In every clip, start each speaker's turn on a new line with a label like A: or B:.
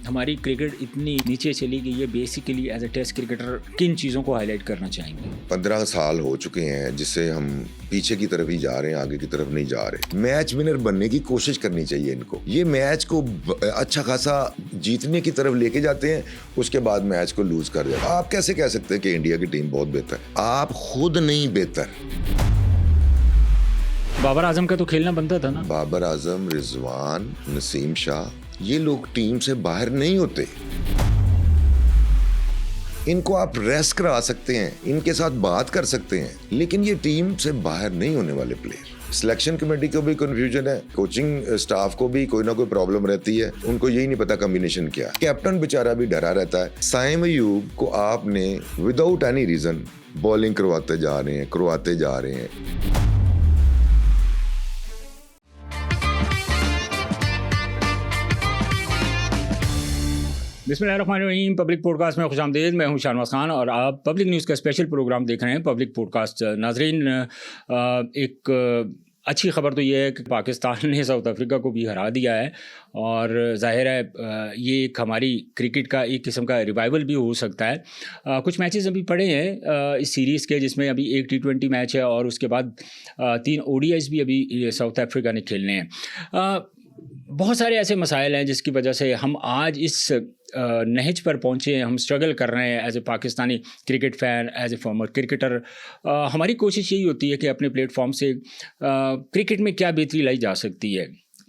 A: हमारी क्रिकेट इतनी नीचे चली गई है, basically as a test cricketer किन चीज़ों को हाईलाइट करना चाहेंगे?
B: 15 साल हो चुके हैं जिससे हम पीछे की तरफ ही जा रहे हैं, आगे की तरफ नहीं जा रहे। मैच विनर बनने की कोशिश करनी चाहिए इनको। ये मैच को अच्छा खासा जीतने की तरफ लेके जाते हैं, उसके बाद मैच को लूज कर देते हैं। आप कैसे कह सकते हैं कि इंडिया की टीम बहुत बेहतर है? आप खुद नहीं बेहतर।
A: बाबर आजम का तो खेलना बनता था ना।
B: बाबर आजम, रिजवान, नसीम शाह, ये लोग टीम से बाहर नहीं होते। इनको आप रेस्ट करा सकते हैं, इनके साथ बात कर सकते हैं, लेकिन ये टीम से बाहर नहीं होने वाले प्लेयर। सिलेक्शन कमेटी को भी कंफ्यूजन है, कोचिंग स्टाफ को भी कोई ना कोई प्रॉब्लम रहती है, उनको यही नहीं पता कॉम्बिनेशन क्या है। कैप्टन बेचारा भी डरा रहता है। साइम अयूब को आपने विदाउट एनी रीजन बॉलिंग करवाते जा रहे हैं।
A: बिस्मिल्लाहिर्रहमानिर्रहीम। पब्लिक पॉडकास्ट में खुशामदीद। मैं हूं शाहनवाज खान और आप पब्लिक न्यूज़ का स्पेशल प्रोग्राम देख रहे हैं, पब्लिक पॉडकास्ट। नाजरीन, एक अच्छी खबर तो ये है कि पाकिस्तान ने साउथ अफ्रीका को भी हरा दिया है और ज़ाहिर है ये एक हमारी क्रिकेट का एक किस्म का रिवाइवल भी हो सकता है। कुछ मैचेस अभी पड़े हैं इस सीरीज़ के, जिसमें अभी एक T20 मैच है और उसके बाद 3 ODIs भी अभी साउथ अफ्रीका ने खेलने हैं। बहुत सारे ऐसे मसाइल हैं जिसकी वजह से हम आज इस नहज पर पहुँचे हैं। हम स्ट्रगल कर रहे हैं as a Pakistani cricket fan, as a former cricketer. हमारी कोशिश यही होती है कि अपने प्लेटफॉर्म से क्रिकेट में क्या बेहतरी लाई जा सकती है।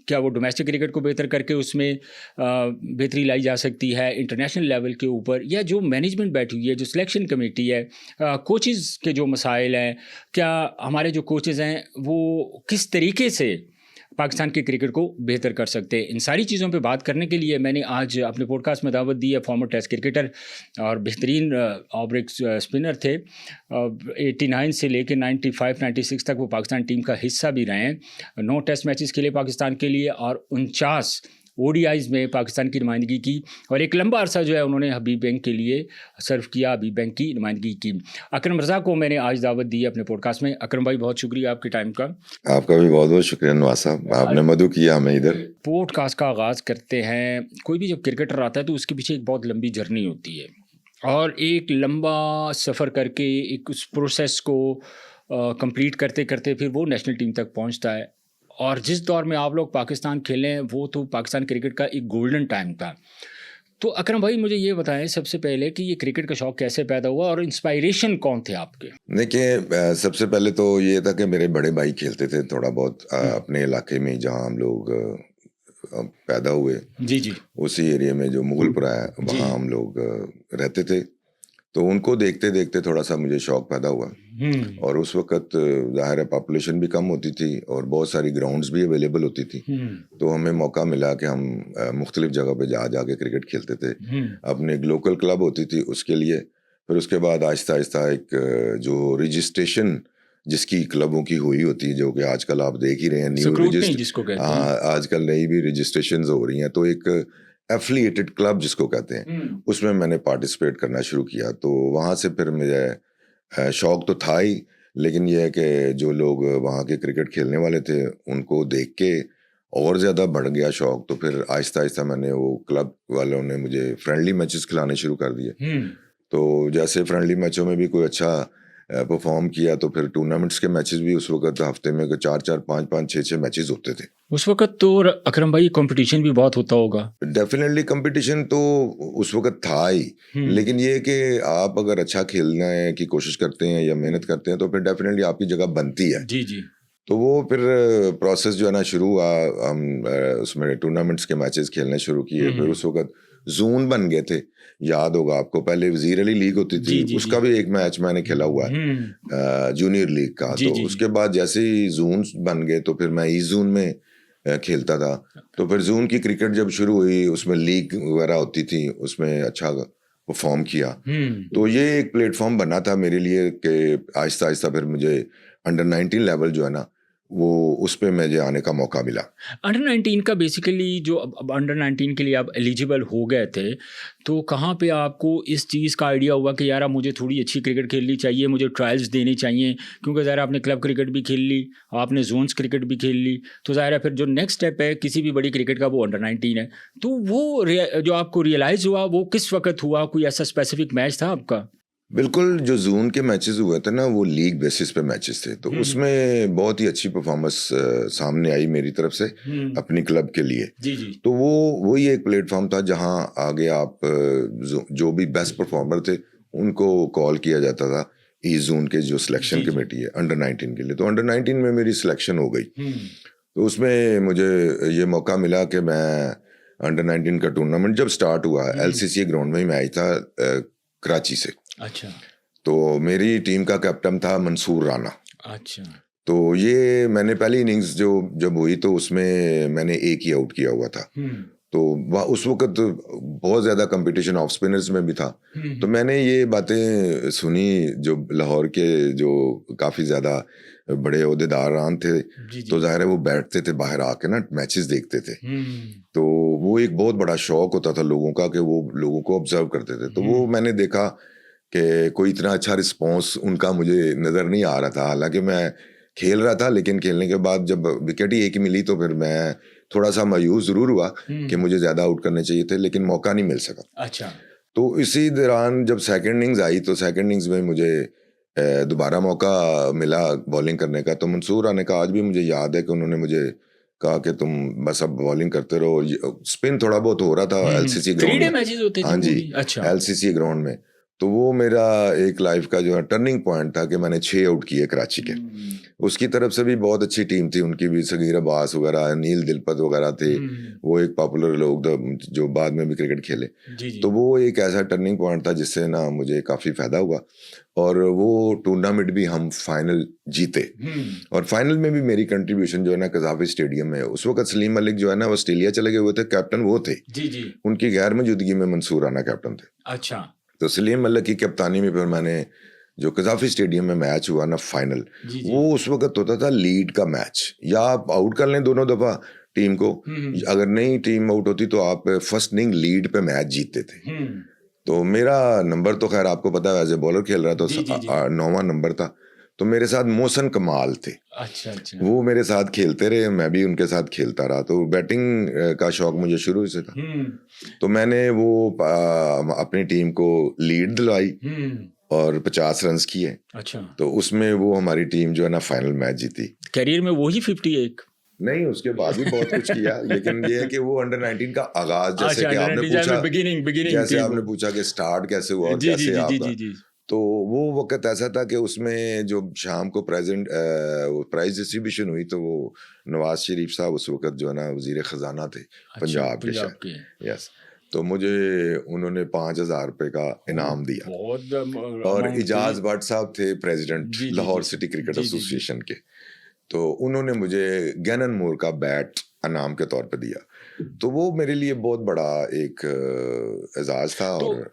A: क्या वो डोमेस्टिक क्रिकेट को बेहतर करके उसमें बेहतरी लाई जा सकती है इंटरनेशनल लेवल के ऊपर, या जो मैनेजमेंट बैठी हुई है, जो सिलेक्शन कमेटी है, कोचेज़ के जो मसाइल हैं, क्या हमारे जो कोचेज़ हैं वो किस तरीके से पाकिस्तान के क्रिकेट को बेहतर कर सकते हैं। इन सारी चीज़ों पे बात करने के लिए मैंने आज अपने पॉडकास्ट में दावत दी है फॉर्मर टेस्ट क्रिकेटर और बेहतरीन ऑफ ब्रेक स्पिनर थे। 89 से लेकर 95-96 तक वो पाकिस्तान टीम का हिस्सा भी रहे हैं। 9 टेस्ट मैचेस खेले पाकिस्तान के लिए और 49 ODIs में पाकिस्तान की नुमाइंदगी की और एक लंबा अरसा जो है उन्होंने हबीब बैंक के लिए सर्व किया, हबीब बैंक की नुमाइंदगी की। अकरम रज़ा को मैंने आज दावत दी है अपने पॉडकास्ट में। अकरम भाई, बहुत शुक्रिया आपके टाइम का।
B: आपका भी बहुत बहुत शुक्रिया नवाज साहब, आपने मदद किया हमें इधर।
A: पॉडकास्ट का आगाज़ करते हैं। कोई भी जब क्रिकेटर आता है तो उसके पीछे एक बहुत लंबी जर्नी होती है और एक लंबा सफ़र करके एक उस प्रोसेस को कंप्लीट करते करते फिर वो नेशनल टीम तक पहुंचता है। और जिस दौर में आप लोग पाकिस्तान खेलें वो तो पाकिस्तान क्रिकेट का एक गोल्डन टाइम था। तो अकरम भाई, मुझे ये बताएं सबसे पहले कि ये क्रिकेट का शौक़ कैसे पैदा हुआ और इंस्पायरेशन कौन थे आपके?
B: देखिए, सबसे पहले तो ये था कि मेरे बड़े भाई खेलते थे थोड़ा बहुत अपने इलाके में जहाँ हम लोग पैदा हुए।
A: जी।
B: उसी एरिया में जो मुगलपुरा है वहाँ हम लोग रहते थे, तो उनको देखते देखते थोड़ा सा मुझे शौक पैदा हुआ। और उस वक्त ज़ाहिर है पॉपुलेशन भी कम होती थी और बहुत सारी ग्राउंड्स भी अवेलेबल होती थी, तो हमें मौका मिला कि हम मुख्तलिफ जगह पे जाके क्रिकेट खेलते थे। अपने एक लोकल क्लब होती थी उसके लिए, फिर उसके बाद आहिस्ता आहिस्ता एक जो रजिस्ट्रेशन जिसकी क्लबों की हुई होती है, जो कि आजकल आप देख ही रहे हैं, न्यू आजकल नई भी रजिस्ट्रेशन हो रही हैं, तो एक एफिलिएटेड क्लब जिसको कहते हैं, उसमें मैंने पार्टिसिपेट करना शुरू किया। तो वहाँ से फिर मुझे शौक तो था ही, लेकिन यह है कि जो लोग वहाँ के क्रिकेट खेलने वाले थे उनको देख के और ज़्यादा बढ़ गया शौक। तो फिर आहिस्ता आहिस्ता मैंने वो क्लब वालों ने मुझे फ्रेंडली मैचेस खिलाने शुरू कर दिए। तो जैसे फ्रेंडली मैचों में भी कोई अच्छा परफॉर्म किया तो फिर टूर्नामेंट्स के मैचेस भी उस वक्त हफ्ते में 4-4, 5-5, 6-6 मैचेस होते थे
A: उस वक्त। तो अकरम भाई, कंपटीशन भी बहुत होता होगा?
B: डेफिनेटली कंपटीशन तो उस वक्त था ही, लेकिन ये कि आप अगर अच्छा खेलने की कोशिश करते हैं या मेहनत करते हैं तो फिर डेफिनेटली आपकी जगह बनती है।
A: जी।
B: तो वो फिर प्रोसेस जो है ना शुरू हुआ, हम उसमें टूर्नामेंट्स के मैचेस खेलने शुरू किए। फिर उस वक्त जोन बन गए थे, याद होगा आपको, पहले वजीर अली लीग होती थी, उसका भी एक मैच मैंने खेला हुआ है जूनियर लीग का। तो उसके बाद जैसे ही जोन बन गए तो फिर मैं ईस्ट जोन में खेलता था। तो फिर जोन की क्रिकेट जब शुरू हुई, उसमें लीग वगैरह होती थी, उसमें अच्छा परफॉर्म किया। तो ये एक प्लेटफॉर्म बना था मेरे लिए कि आहिस्ता आहिस्ता फिर मुझे अंडर 19 लेवल जो है ना वो उस पे मुझे आने का मौका मिला।
A: अंडर 19 का बेसिकली जो अब अंडर 19 के लिए आप एलिजिबल हो गए थे, तो कहाँ पे आपको इस चीज़ का आइडिया हुआ कि यार अब मुझे थोड़ी अच्छी क्रिकेट खेलनी चाहिए, मुझे ट्रायल्स देने चाहिए? क्योंकि ज़ाहिर है आपने क्लब क्रिकेट भी खेल ली, आपने जोन्स क्रिकेट भी खेल ली, तो ज़ाहिर है फिर जो नेक्स्ट स्टेप है किसी भी बड़ी क्रिकेट का वो अंडर 19 है। तो वो जो आपको रियलाइज़ हुआ वो किस वक्त हुआ? कोई ऐसा स्पेसिफिक मैच था आपका?
B: बिल्कुल, जो ज़ोन के मैचेस हुए थे ना, वो लीग बेसिस पे मैचेस थे, तो उसमें बहुत ही अच्छी परफॉर्मेंस सामने आई मेरी तरफ से अपनी क्लब के लिए।
A: जी जी।
B: तो वो वही एक प्लेटफॉर्म था जहां आगे आप जो भी बेस्ट परफॉर्मर थे उनको कॉल किया जाता था। ईस्ट जोन के जो सिलेक्शन कमेटी है अंडर 19 के लिए, तो अंडर 19 में मेरी सिलेक्शन हो गई। तो उसमें मुझे ये मौका मिला कि मैं अंडर 19 का टूर्नामेंट जब स्टार्ट हुआ, LCC ग्राउंड में ही मैच था कराची से।
A: अच्छा।
B: तो मेरी टीम का कैप्टन था मंसूर राना।
A: अच्छा।
B: तो ये मैंने पहली इनिंग्स जब हुई तो उसमें मैंने एक ही आउट किया हुआ था। तो उस वक्त बहुत ज़्यादा कंपटीशन ऑफ स्पिनर्स में भी था। तो मैंने ये बातें सुनी, जो लाहौर के जो काफ़ी ज़्यादा बड़े ओहदेदारान थे, तो ज़ाहिर है वो बैठते थे बाहर आके ना मैचेस देखते थे। तो वो एक बहुत बड़ा शौक होता था लोगों का कि वो लोगों को ऑब्जर्व करते थे। तो वो मैंने देखा कि कोई इतना अच्छा रिस्पॉन्स उनका मुझे नज़र नहीं आ रहा था। हालांकि मैं खेल रहा था, लेकिन खेलने के बाद जब विकेट ही एक ही मिली तो फिर मैं थोड़ा सा मायूस ज़रूर हुआ कि मुझे ज़्यादा आउट करने चाहिए थे, लेकिन मौका नहीं मिल सका।
A: अच्छा।
B: तो इसी दौरान जब सेकंड इनिंग्स आई तो सेकंड इनिंग्स में मुझे दोबारा मौका मिला बॉलिंग करने का। तो मंसूर आने का आज भी मुझे याद है कि उन्होंने मुझे कहा कि तुम बस अब बॉलिंग करते रहो। स्पिन थोड़ा बहुत हो रहा था LCC ग्राउंड में।
A: मैचेस होते थे।
B: हाँ जी,
A: अच्छा।
B: LCC ग्राउंड में। तो वो मेरा एक लाइफ का जो है टर्निंग पॉइंट था कि मैंने 6 आउट किए कराची के। उसकी तरफ से भी बहुत अच्छी टीम थी, उनकी भी सगीर अब्बास वगैरह, नील दिलपत वगैरह थे। वो एक पॉपुलर लोग जो बाद में भी क्रिकेट खेले। तो वो एक ऐसा टर्निंग पॉइंट था जिससे ना मुझे काफ़ी फ़ायदा हुआ, और वो टूर्नामेंट भी हम फाइनल जीते। और फाइनल में भी मेरी कंट्रीब्यूशन जो है ना कज़ाफ़ी स्टेडियम में, उस वक्त सलीम मलिक जो है ना ऑस्ट्रेलिया चले गए हुए थे, कैप्टन वो थे। उनकी गैर मौजूदगी में मंसूर राना कैप्टन थे।
A: अच्छा।
B: तो सलीम मलिक की कप्तानी में फिर मैंने जो कज़ाफ़ी स्टेडियम में मैच हुआ ना फाइनल, वो उस वक्त होता था लीड का मैच, या आप आउट कर लें दोनों दफ़ा टीम को, अगर नहीं टीम आउट होती तो आप फर्स्ट इनिंग लीड पे मैच जीतते थे। तो मेरा नंबर तो खैर आपको पता है, एज ए बॉलर खेल रहा, तो 9वां नंबर था। तो मेरे साथ मोहसिन कमाल थे।
A: अच्छा अच्छा।
B: वो मेरे साथ खेलते रहे, मैं भी उनके साथ खेलता रहा। तो बैटिंग का शौक मुझे शुरू से था। तो मैंने वो अपनी टीम को लीड दिलवाई और 50 रन किए। अच्छा। तो उसमें वो हमारी टीम जो है ना फाइनल मैच जीती।
A: करियर में वही 51?
B: नहीं, उसके बाद भी बहुत कुछ किया, लेकिन ये है कि वो अंडर 19 का आगाज, जैसे कि आपने पूछा, जैसे आपने पूछा कि स्टार्ट कैसे हुआ और कैसे आपका, तो वो वक्त ऐसा था कि उसमें जो शाम को प्राइज डिस्ट्रीब्यूशन हुई, तो वो नवाज शरीफ साहब उस वक्त जो है ना वजीर खजाना थे पंजाब के। यस। तो मुझे उन्होंने 5,000 रुपए का इनाम दिया, और इजाज भट्ट साहब थे president Lahore city cricket association के। तो उन्होंने मुझे गैनन मोर का बैट इनाम के तौर पे दिया। तो वो मेरे लिए बहुत बड़ा एक एजाज था। तो और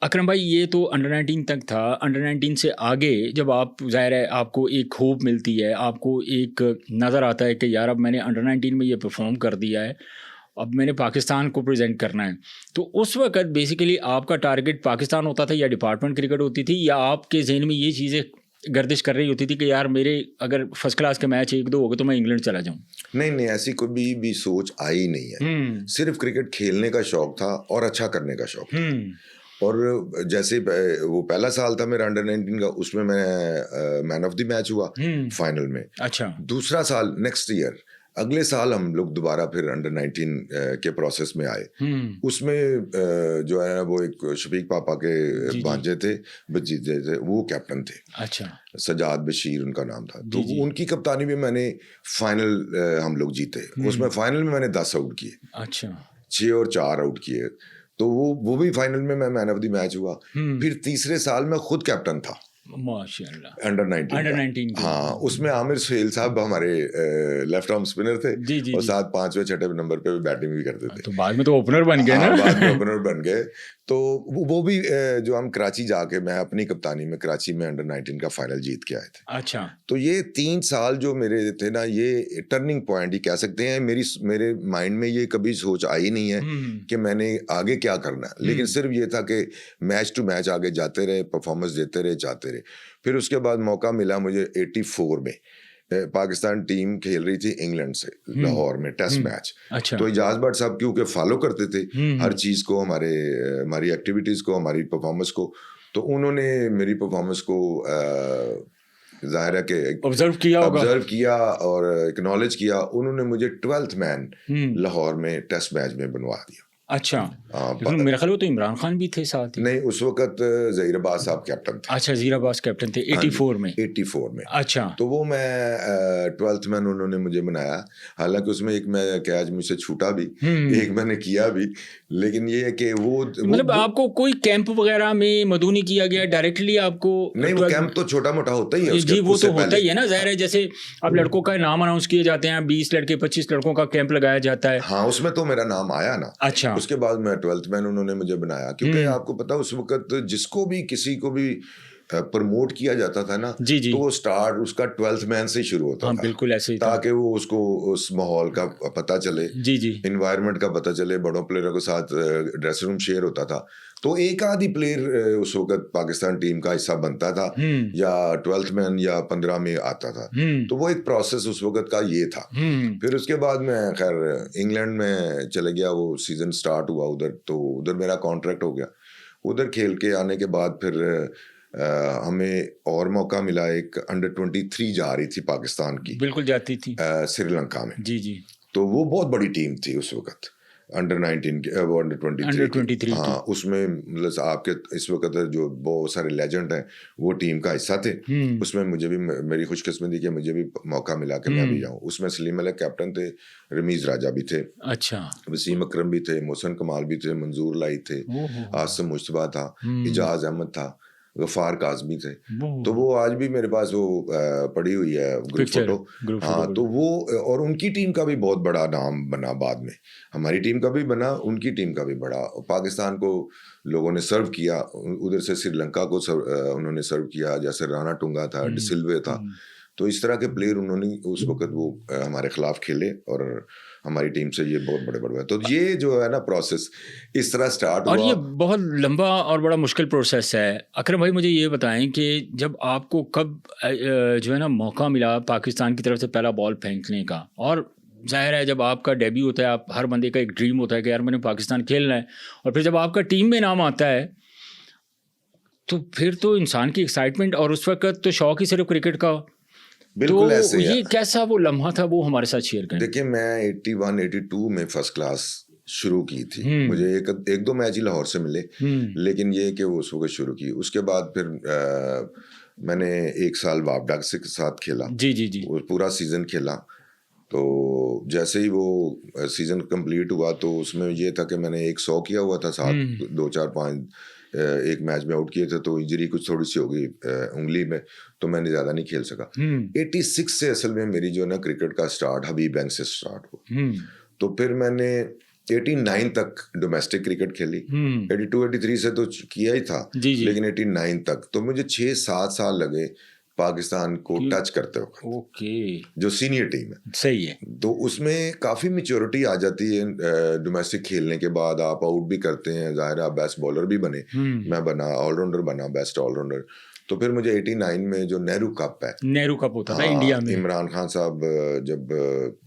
A: अकरम भाई, ये तो अंडर 19 तक था। अंडर 19 से आगे जब आप, ज़ाहिर है आपको एक होप मिलती है, आपको एक नज़र आता है कि यार अब मैंने अंडर 19 में ये परफॉर्म कर दिया है, अब मैंने पाकिस्तान को प्रेजेंट करना है। तो उस वक्त बेसिकली आपका टारगेट पाकिस्तान होता था या डिपार्टमेंट क्रिकेट होती थी, या आपके जहन में ये चीज़ें गर्दिश कर रही होती थी कि यार मेरे अगर फर्स्ट क्लास के मैच 1-2 हो गए तो मैं इंग्लैंड चला जाऊं?
B: नहीं, ऐसी कोई भी सोच आई नहीं है। सिर्फ क्रिकेट खेलने का शौक था और अच्छा करने का शौक था। और जैसे वो पहला साल था मेरा अंडर 19 का, उसमें मैं मैन ऑफ द मैच हुआ फाइनल में। अच्छा। दूसरा साल नेक्स्ट ईयर, अगले साल हम लोग दोबारा फिर अंडर 19 के प्रोसेस में आए। उसमें जो है वो एक शफीक पापा के भांजे थे, बजीजे थे, वो कैप्टन थे। अच्छा। सजाद बशीर उनका नाम था। तो उनकी कप्तानी में मैंने फाइनल हम लोग जीते। उसमें फाइनल में मैंने 10 आउट किए। अच्छा। 6 और 4 आउट किए। तो वो भी फाइनल में मैं मैन ऑफ द मैच हुआ। फिर तीसरे साल में खुद कैप्टन था।
A: माशाल्लाह।
B: अंडर 19
A: अंडर
B: का।
A: 19 की।
B: हाँ, उसमें आमिर सुहेल साहब हमारे लेफ्ट आर्म स्पिनर थे
A: जी जी
B: और
A: जी।
B: साथ 5वें 6वें नंबर पे भी बैटिंग भी करते थे।
A: तो बाद में तो ओपनर बन गए ना।
B: हाँ, बाद में ओपनर बन गए। तो वो भी जो हम कराची जाके, मैं अपनी कप्तानी में कराची में अंडर 19 का फाइनल जीत के आए थे।
A: अच्छा।
B: तो ये 3 साल जो मेरे थे ना, ये टर्निंग पॉइंट ही कह सकते हैं। मेरे माइंड में ये कभी सोच आई नहीं है कि मैंने आगे क्या करना है, लेकिन सिर्फ ये था कि मैच टू मैच आगे जाते रहे, परफॉर्मेंस देते रहे, जाते रहे। फिर उसके बाद मौका मिला मुझे 84 में, पाकिस्तान टीम खेल रही थी इंग्लैंड से लाहौर में टेस्ट मैच।
A: अच्छा।
B: तो इजाज भट्ट साहब क्योंकि फॉलो करते थे हर चीज़ को, हमारी एक्टिविटीज़ को, हमारी परफॉर्मेंस को, तो उन्होंने मेरी परफॉर्मेंस को जाहिर है कि ऑब्जर्व किया और एक्नॉलेज किया। उन्होंने मुझे 12th मैन लाहौर में टेस्ट मैच में बनवा दिया।
A: अच्छा। लेकिन मेरा ख्याल वो तो इमरान खान भी थे साथ ही।
B: नहीं, उस वक्त ज़हीर अब्बास साहब कैप्टन थे।
A: अच्छा, ज़हीर अब्बास कैप्टन थे 84 में।
B: 84 में।
A: अच्छा।
B: तो वो मैं 12th मैन उन्होंने मुझे बनाया। हालांकि उसमें एक मैं कैच मुझसे छूटा भी, एक मैंने किया भी, लेकिन ये है कि वो
A: मतलब आपको कोई कैंप वगैरह में मदऊ नहीं किया गया डायरेक्टली आपको?
B: नहीं, वो कैंप तो छोटा मोटा होता ही है उसके,
A: जी, वो तो होता
B: पहले
A: ही है ना, जाहिर है। जैसे अब लड़कों का नाम अनाउंस किए जाते हैं, 20 लड़के 25 लड़कों का कैंप लगाया जाता है।
B: हाँ, उसमें तो मेरा नाम आया ना।
A: अच्छा।
B: उसके बाद मैं 12th मैन उन्होंने मुझे बनाया, क्योंकि आपको पता उस वक्त जिसको भी किसी को भी प्रमोट किया जाता था ना,
A: जी जी,
B: तो वो स्टार्ट उसका 12th मैन से शुरू होता था।
A: बिल्कुल ऐसे ही था,
B: ताकि वो उसको उस माहौल का पता चले,
A: जी जी,
B: इन्वायरमेंट का पता चले। बड़ों प्लेयरों के साथ ड्रेसिंग रूम शेयर होता था, तो एक आधी प्लेयर उस वक्त पाकिस्तान टीम का हिस्सा बनता था, या 12th मैन या 15 में आता था। तो वो एक प्रोसेस उस वक्त का ये था। फिर उसके बाद मैं खैर इंग्लैंड में चले गया, वो सीजन स्टार्ट हुआ उधर, तो उधर मेरा कॉन्ट्रैक्ट हो गया। उधर खेल के आने के बाद फिर हमें और मौका मिला। एक अंडर 23 जा रही थी पाकिस्तान की,
A: बिल्कुल जाती थी
B: श्रीलंका में।
A: जी जी।
B: तो वो बहुत बड़ी टीम थी उस वक्त, अंडर 19 की, वो अंडर 23 हाँ, उसमें मतलब आपके इस वक्त जो बहुत सारे लेजेंड हैं वो टीम का हिस्सा थे। उसमें मुझे भी, मेरी खुशकिस्मती कि मुझे भी मौका मिला कि मैं भी जाऊं। उसमें सलीम अलग कैप्टन थे, रमीज राजा भी थे,
A: अच्छा,
B: वसीम अकरम भी थे, मोहसन कमाल भी थे, मंजूर लाई थे, आसिम मुश्तबा था, इजाज अहमद था, गफार काजमी थे। तो वो आज भी मेरे पास वो पड़ी हुई है ग्रुप फोटो। हाँ, तो वो और उनकी टीम का भी बहुत बड़ा नाम बना बाद में, हमारी टीम का भी बना, उनकी टीम का भी बड़ा। पाकिस्तान को लोगों ने सर्व किया, उधर से श्रीलंका को उन्होंने सर्व किया, जैसे राणा टुंगा था, डिसिल्वे था। तो इस तरह के प्लेयर उन्होंने उस वक्त वो हमारे खिलाफ खेले और हमारी टीम से ये बहुत बड़े बड़े। तो ये जो है ना प्रोसेस इस तरह स्टार्ट हुआ,
A: और ये बहुत लंबा और बड़ा मुश्किल प्रोसेस है। अकरम भाई, मुझे ये बताएं कि जब आपको कब जो है ना मौका मिला पाकिस्तान की तरफ से पहला बॉल फेंकने का, और जाहिर है जब आपका डेब्यू होता है, आप हर बंदे का एक ड्रीम होता है कि यार मैंने पाकिस्तान खेलना है, और फिर जब आपका टीम में नाम आता है तो फिर तो इंसान की एक्साइटमेंट, और उस वक्त तो शौक ही सिर्फ क्रिकेट का।
B: बिल्कुल
A: तो
B: ऐसे
A: ये कैसा वो लम्हा था, वो हमारे साथ शेयर करें।
B: देखिए, मैं 81-82 में फर्स्ट क्लास शुरू की थी। मुझे एक दो मैच ही लाहौर से मिले, लेकिन ये कि वो उस वक्त शुरू की। उसके बाद फिर मैंने 1 साल वापडा के साथ खेला,
A: जी जी जी,
B: वो पूरा सीजन खेला। तो जैसे ही वो सीजन कंप्लीट हुआ तो उसमें ये था कि मैंने 100 किया हुआ था, 7 2 4 5 एक मैच में आउट किए थे, तो इंजरी कुछ थोड़ी सी हो गई उंगली में, तो मैंने ज़्यादा नहीं खेल सका। 86 से असल में मेरी जो है ना क्रिकेट का स्टार्ट हबीब बैंक से स्टार्ट हुआ। तो फिर मैंने 89 तक डोमेस्टिक क्रिकेट खेली। 82-83 से तो किया ही था, लेकिन 89 तक तो मुझे 6-7 साल लगे पाकिस्तान को टच करते वक्त।
A: ओके,
B: जो सीनियर टीम है, सही है, तो उसमें काफ़ी मैच्योरिटी आ जाती है। डोमेस्टिक खेलने के बाद आप आउट भी करते हैं, ज़ाहिर आप बेस्ट बॉलर भी बने, मैं बना ऑलराउंडर, बना बेस्ट ऑलराउंडर। तो फिर मुझे 89 में जो नेहरू कप है, नेहरू कप होता था इंडिया में, इमरान खान साहब जब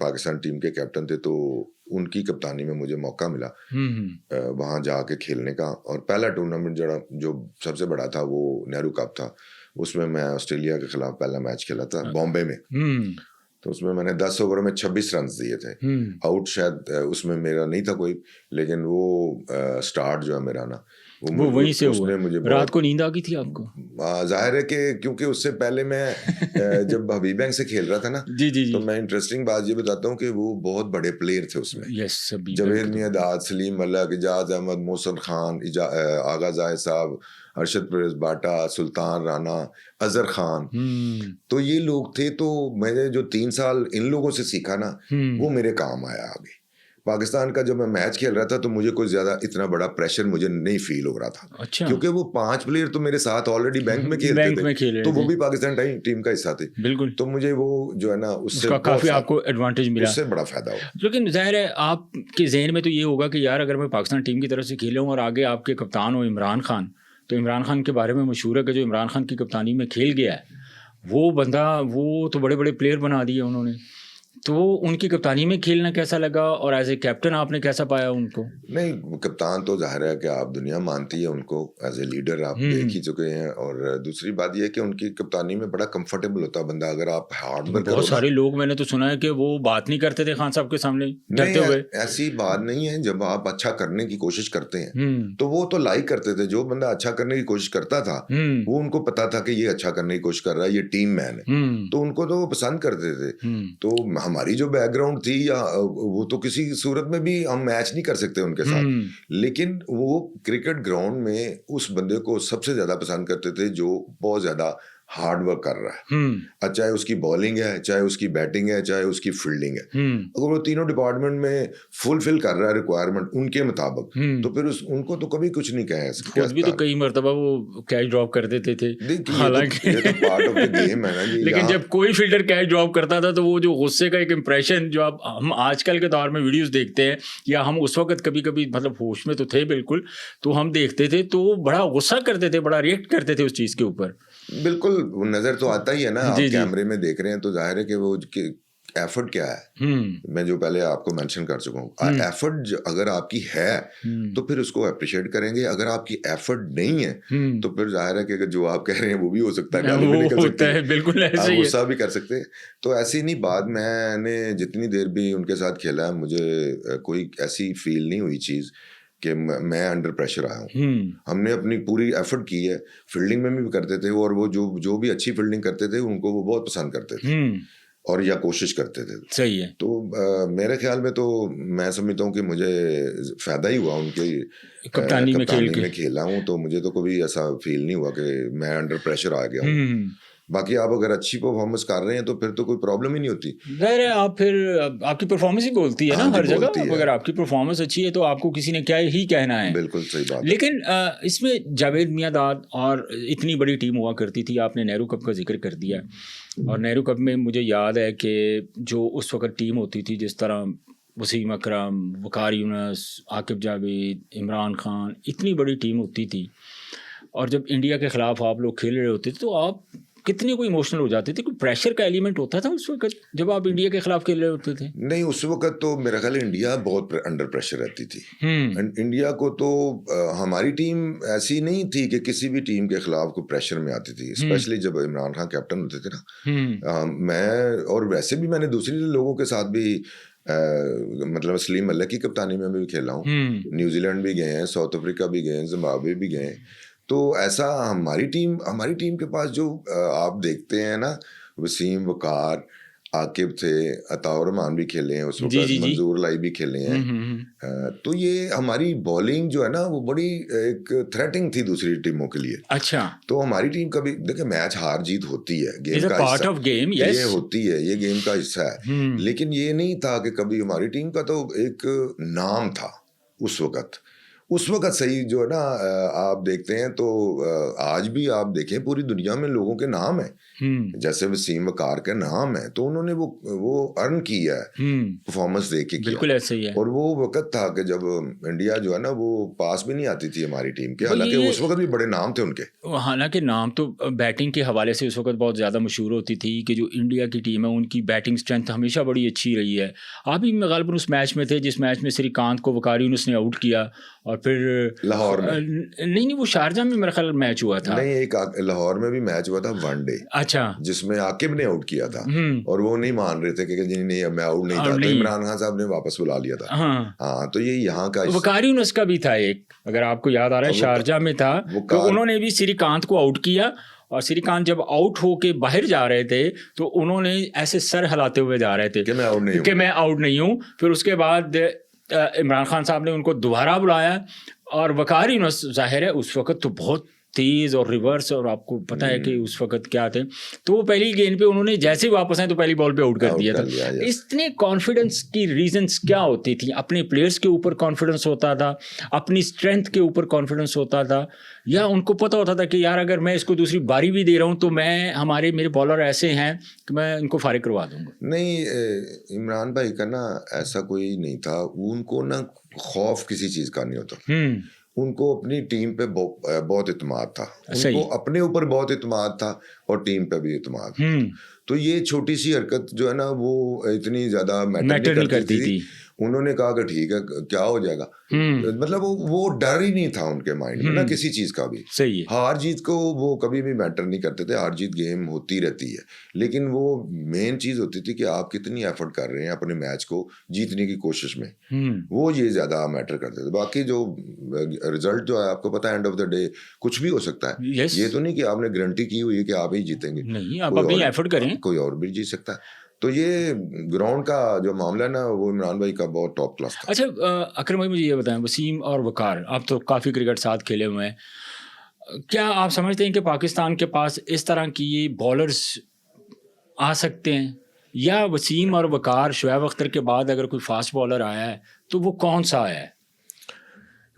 B: पाकिस्तान टीम के कैप्टन थे, तो उनकी कप्तानी में मुझे मौका मिला वहाँ जाके खेलने का। और पहला टूर्नामेंट जो सबसे बड़ा था वो नेहरू कप था। उसमें मैं ऑस्ट्रेलिया के खिलाफ पहला मैच खेला था बॉम्बे में। तो उसमें मैंने 10 ओवर में 26 रन दिए थे। आउट शायद उसमें मेरा नहीं था कोई, लेकिन वो स्टार्ट जो है मेरा ना
A: वो वहीं से
B: उसने
A: हुआ।
B: मुझे
A: रात को नींद आ गई थी आपको?
B: जाहिर है कि क्योंकि उससे पहले मैं जब हबीब बैंक से खेल रहा था ना,
A: जी जी जी।
B: तो मैं इंटरेस्टिंग बात ये बताता हूँ कि वो बहुत बड़े प्लेयर थे उसमें।
A: यस, सभी
B: जवेद मियादाद, सलीम मलक, इजाज अहमद, मोहसन खान, आगा जाहिद साहब, अरशद परवेज बाटा, सुल्तान राना, अजहर खान, तो ये लोग थे। तो मैंने जो 3 साल इन लोगों से सीखा ना, वो मेरे काम आया आगे। पाकिस्तान का जब मैं मैच खेल रहा था तो मुझे कोई ज्यादा इतना बड़ा प्रेशर मुझे नहीं फील हो रहा था।
A: अच्छा।
B: क्योंकि वो 5 प्लेयर तो मेरे साथ ऑलरेडी बैंक में खेलते थे, तो वो भी पाकिस्तान टीम का हिस्सा थे।
A: बिल्कुल।
B: तो मुझे वो जो है ना उससे
A: काफी आपको एडवांटेज मिला,
B: उससे बड़ा फायदा हुआ।
A: लेकिन जाहिर है आपके जहन में तो ये होगा कि यार अगर मैं पाकिस्तान टीम की तरफ से खेला हूँ और आगे आपके कप्तान हो इमरान खान, तो इमरान खान के बारे में मशहूर है कि जो इमरान खान की कप्तानी में खेल गया है वो बंदा, वो तो बड़े बड़े प्लेयर बना दिए उन्होंने। तो उनकी कप्तानी में खेलना कैसा लगा और एज ए कैप्टन आपने कैसा पाया उनको?
B: नहीं, कप्तान तो जाहिर है कि आप दुनिया मानती है उनको, एज ए लीडर आप देख ही चुके हैं। और दूसरी बात यह है कि उनकी कप्तानी में बड़ा कंफर्टेबल होता है बंदा, अगर आप हार्ड वर्क करो।
A: बहुत सारे लोग मैंने तो सुना है कि वो बात नहीं करते थे खान साहब के सामने, डरते हुए।
B: ऐसी बात नहीं है। जब आप अच्छा करने की कोशिश करते हैं तो वो तो लाइक करते थे। जो बंदा अच्छा करने की कोशिश करता था वो उनको पता था कि ये अच्छा करने की कोशिश कर रहा है, ये टीम मैन है, तो उनको तो वो पसंद करते थे। तो हमारी जो बैकग्राउंड थी या वो तो किसी सूरत में भी हम मैच नहीं कर सकते उनके साथ, लेकिन वो क्रिकेट ग्राउंड में उस बंदे को सबसे ज्यादा पसंद करते थे जो बहुत ज्यादा हार्ड वर्क कर रहा है। चाहे उसकी बॉलिंग है, चाहे उसकी बैटिंग है, चाहे उसकी फील्डिंग है, अगर वो तीनों डिपार्टमेंट में फुलफिल कर रहा है रिक्वायरमेंट उनके मुताबिक, तो फिर उनको तो कभी कुछ नहीं कह सकते।
A: खुद भी तो कई मरतबा वो कैच ड्रॉप कर देते थे,
B: हालांकि ये तो पार्ट ऑफ द गेम है ना जी।
A: लेकिन जब कोई फील्डर कैच ड्रॉप करता था तो वो जो गुस्से का एक इंप्रेशन जो हम आजकल के दौर में वीडियोस देखते हैं, या हम उस वक्त कभी कभी मतलब होश में तो थे बिल्कुल, तो हम देखते थे तो बड़ा गुस्सा करते थे, बड़ा रिएक्ट करते थे उस चीज़ के ऊपर।
B: बिल्कुल, नजर तो आता ही है ना, आप कैमरे में देख रहे हैं तो जाहिर है कि वो एफर्ट क्या है। मैं जो पहले आपको मेंशन कर चुका हूँ, एफर्ट अगर आपकी है तो फिर उसको अप्रिशिएट करेंगे। अगर आपकी एफर्ट नहीं है तो फिर जाहिर है कि जो आप कह रहे हैं वो भी हो सकता है, गाली भी निकल सकती है,
A: बिल्कुल ऐसे
B: आप गुस्सा भी कर सकते हैं। तो ऐसी नहीं बात, मैंने जितनी देर भी उनके साथ खेला है मुझे कोई ऐसी फील नहीं हुई चीज़ कि मैं अंडर प्रेशर आया हूँ। हमने अपनी पूरी एफर्ट की है, फील्डिंग में भी करते थे, और वो जो भी अच्छी फील्डिंग करते थे उनको वो बहुत पसंद करते थे और या कोशिश करते थे।
A: सही है।
B: तो मेरे ख्याल में तो मैं समझता हूँ कि मुझे फ़ायदा ही हुआ उनके
A: कप्तानी में
B: खेला हूँ, तो मुझे तो कभी ऐसा फील नहीं हुआ कि मैं अंडर प्रेशर आ गया हूँ। बाकी आप अगर अच्छी परफॉर्मेंस कर रहे हैं तो फिर तो कोई प्रॉब्लम ही नहीं होती।
A: ज़ाहिर है आप फिर आपकी परफॉर्मेंस ही बोलती है ना हर जगह। अगर आपकी परफॉर्मेंस अच्छी है तो आपको किसी ने क्या ही कहना है।
B: बिल्कुल सही बात।
A: लेकिन इसमें जावेद मियांदाद और इतनी बड़ी टीम हुआ करती थी, आपने नेहरू कप का जिक्र कर दिया, और नेहरू कप में मुझे याद है कि जो उस वक्त टीम होती थी, जिस तरह वसीम अकरम, वकार यूनुस, आकिब जावेद, इमरान खान, इतनी बड़ी टीम होती थी, और जब इंडिया के ख़िलाफ़ आप लोग खेल रहे होते थे तो आप कितने को इमोशनल हो जाते थे? कोई प्रेशर का एलिमेंट होता था उस वक्त जब आप इंडिया के खिलाफ खेल रहे होते थे?
B: नहीं, उस वक्त तो मेरा ख्याल इंडिया बहुत अंडर प्रेशर रहती थी। इंडिया को तो हमारी टीम ऐसी नहीं थी कि किसी भी टीम के खिलाफ कोई प्रेशर में आती थी, स्पेशली जब इमरान खान कैप्टन होते थे ना। मैं और वैसे भी मैंने दूसरे लोगों के साथ भी मतलब सलीम मलिक की कप्तानी में भी खेला हूँ, न्यूजीलैंड भी गए हैं, साउथ अफ्रीका भी गए हैं, जिम्बाब्वे भी गए। तो ऐसा हमारी टीम के पास जो आप देखते हैं ना, वसीम, वकार, आकिब थे, अताउर रहमान भी खेले हैं उस वक्त, मंजूर लाई भी खेले हैं। तो ये हमारी बॉलिंग जो है ना वो बड़ी एक थ्रेटिंग थी दूसरी टीमों के लिए।
A: अच्छा।
B: तो हमारी टीम कभी देखिए, मैच हार जीत होती है, गेम का
A: पार्ट ऑफ गेम,
B: ये होती है, ये गेम का हिस्सा है। लेकिन ये नहीं था कि कभी हमारी टीम का तो एक नाम था उस वक्त सही जो है ना। आप देखते हैं तो आज भी आप देखें पूरी दुनिया में लोगों के नाम है, जैसे वसीम वकार का नाम है, तो उन्होंने वो अर्न किया है परफॉर्मेंस दे के,
A: बिल्कुल ऐसे ही है।
B: और वो वक्त था कि जब इंडिया जो है ना वो पास भी नहीं आती थी हमारी टीम के, हालांकि उस वक्त भी बड़े नाम थे उनके।
A: हालांकि नाम तो बैटिंग के हवाले से उस वक्त बहुत ज़्यादा मशहूर होती थी कि जो इंडिया की टीम है उनकी बैटिंग स्ट्रेंथ हमेशा बड़ी अच्छी रही है। आप भी गालिबन उस मैच में थे जिस मैच में श्रीकांत को वकार यूनुस ने आउट किया, और फिर
B: लाहौर में
A: नहीं, वो शारजा में मेरा ख्याल मैच हुआ था।
B: नहीं, एक लाहौर में भी मैच हुआ था वनडे,
A: अच्छा,
B: जिसमें आकिब ने आउट किया था और वो नहीं मान रहे थे कि जी नहीं अब मैं आउट नहीं था, तो इमरान खान साहब ने वापस बुला लिया था। हाँ, तो ये यहाँ का
A: वकार यूनुस का भी था एक, अगर आपको याद आ रहा है, शारजा में था, तो उन्होंने भी श्रीकांत को आउट किया और श्रीकांत जब आउट होके बाहर जा रहे थे तो उन्होंने ऐसे सर हिलाते हुए जा रहे थे
B: कि मैं आउट नहीं
A: हूँ। फिर उसके बाद इमरान खान साहब ने उनको दोबारा बुलाया और वकार यूनुस जाहिर है उस वक्त तो बहुत तेज और रिवर्स, और आपको पता है कि उस वक्त क्या थे, तो वो पहली गेंद पे उन्होंने जैसे ही वापस आए तो पहली बॉल पे आउट कर दिया था। इतने कॉन्फिडेंस की रीजंस क्या होती थी? अपने प्लेयर्स के ऊपर कॉन्फिडेंस होता था, अपनी स्ट्रेंथ के ऊपर कॉन्फिडेंस होता था, या उनको पता होता था कि यार अगर मैं इसको दूसरी बारी भी दे रहा हूँ तो मेरे बॉलर ऐसे हैं कि मैं इनको फारिग करवा दूंगा?
B: नहीं, इमरान भाई का ना ऐसा कोई नहीं था, उनको ना खौफ किसी चीज का नहीं होता। उनको अपनी टीम पे बहुत इत्मीनान था, उनको अपने ऊपर बहुत इत्मीनान था और टीम पे भी इत्मीनान। तो ये छोटी सी हरकत जो है ना वो इतनी ज्यादा मैटर नहीं करती थी। उन्होंने कहा कि ठीक है क्या हो जाएगा, मतलब वो डर ही नहीं था उनके माइंड में ना किसी चीज का भी।
A: सही है।
B: हार जीत को वो कभी भी मैटर नहीं करते थे, हार जीत गेम होती रहती है, लेकिन वो मेन चीज होती थी कि आप कितनी एफर्ट कर रहे हैं अपने मैच को जीतने की कोशिश में, वो ये ज्यादा मैटर करते थे। बाकी जो रिजल्ट जो है आपको पता है एंड ऑफ द डे कुछ भी हो सकता है। ये तो नहीं कि आपने गारंटी की हुई है कि आप ही जीतेंगे,
A: नहीं, आप अपनी एफर्ट करें,
B: कोई और भी जीत सकता है। तो ये ग्राउंड का जो मामला है ना वो इमरान भाई का बहुत टॉप क्लास था।
A: अच्छा अकरम भाई, मुझे ये बताएं, वसीम और वकार आप तो काफ़ी क्रिकेट साथ खेले हुए हैं, क्या आप समझते हैं कि पाकिस्तान के पास इस तरह की बॉलर्स आ सकते हैं, या वसीम और वकार शोएब अख्तर के बाद अगर कोई फास्ट बॉलर आया है तो वो कौन सा आया है?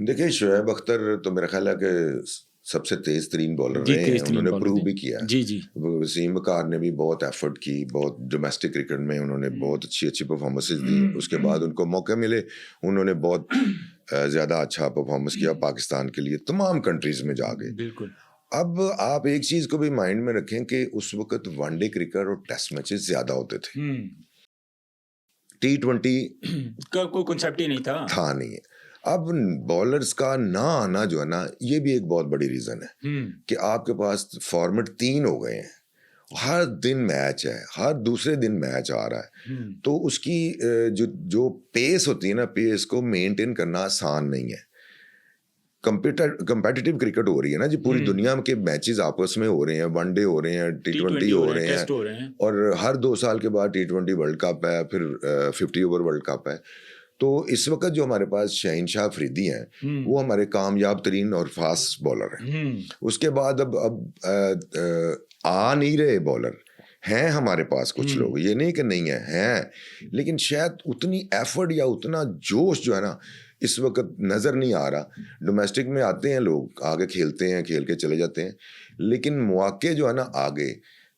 B: देखिए शोएब अख्तर तो मेरा ख्याल है कि सबसे तेज तरीन बॉलर रहे हैं, उन्होंने प्रूव भी किया है।
A: जी जी।
B: वसीम वकार ने भी बहुत एफर्ट की, बहुत डोमेस्टिक क्रिकेट में उन्होंने बहुत अच्छी परफॉर्मेंसेस दी, उसके बाद उनको मौके मिले, उन्होंने बहुत ज़्यादा अच्छा परफॉर्मेंस किया पाकिस्तान के लिए तमाम कंट्रीज में जाके।
A: बिल्कुल।
B: अब आप एक चीज़ को भी माइंड में रखें कि उस वक्त वनडे क्रिकेट और टेस्ट मैचेस ज़्यादा होते थे, T20
A: का कोई कॉन्सेप्ट ही नहीं था
B: नहीं है। अब बॉलर्स का ना आना जो है ना ये भी एक बहुत बड़ी रीजन है कि आपके पास फॉर्मेट 3 हो गए हैं, हर दिन मैच है, हर दूसरे दिन मैच आ रहा है, तो उसकी जो पेस होती है ना, पेस को मेंटेन करना आसान नहीं है। कंपेटिटिव क्रिकेट हो रही है ना जी, पूरी दुनिया के मैचेस आपस में हो रहे हैं, वनडे हो रहे हैं, T20 हो रहे हैं, और हर 2 साल के बाद T20 वर्ल्ड कप है, फिर 50 ओवर वर्ल्ड कप है। तो इस वक्त जो हमारे पास शहनशाह अफरीदी हैं वो हमारे कामयाब तरीन और फास्ट बॉलर हैं। उसके बाद अब आ नहीं रहे बॉलर हैं हमारे पास, कुछ लोग, ये नहीं कि नहीं हैं, लेकिन शायद उतनी एफर्ट या उतना जोश जो है ना इस वक्त नज़र नहीं आ रहा। डोमेस्टिक में आते हैं लोग, आगे खेलते हैं, खेल के चले जाते हैं, लेकिन मौके जो है ना आगे,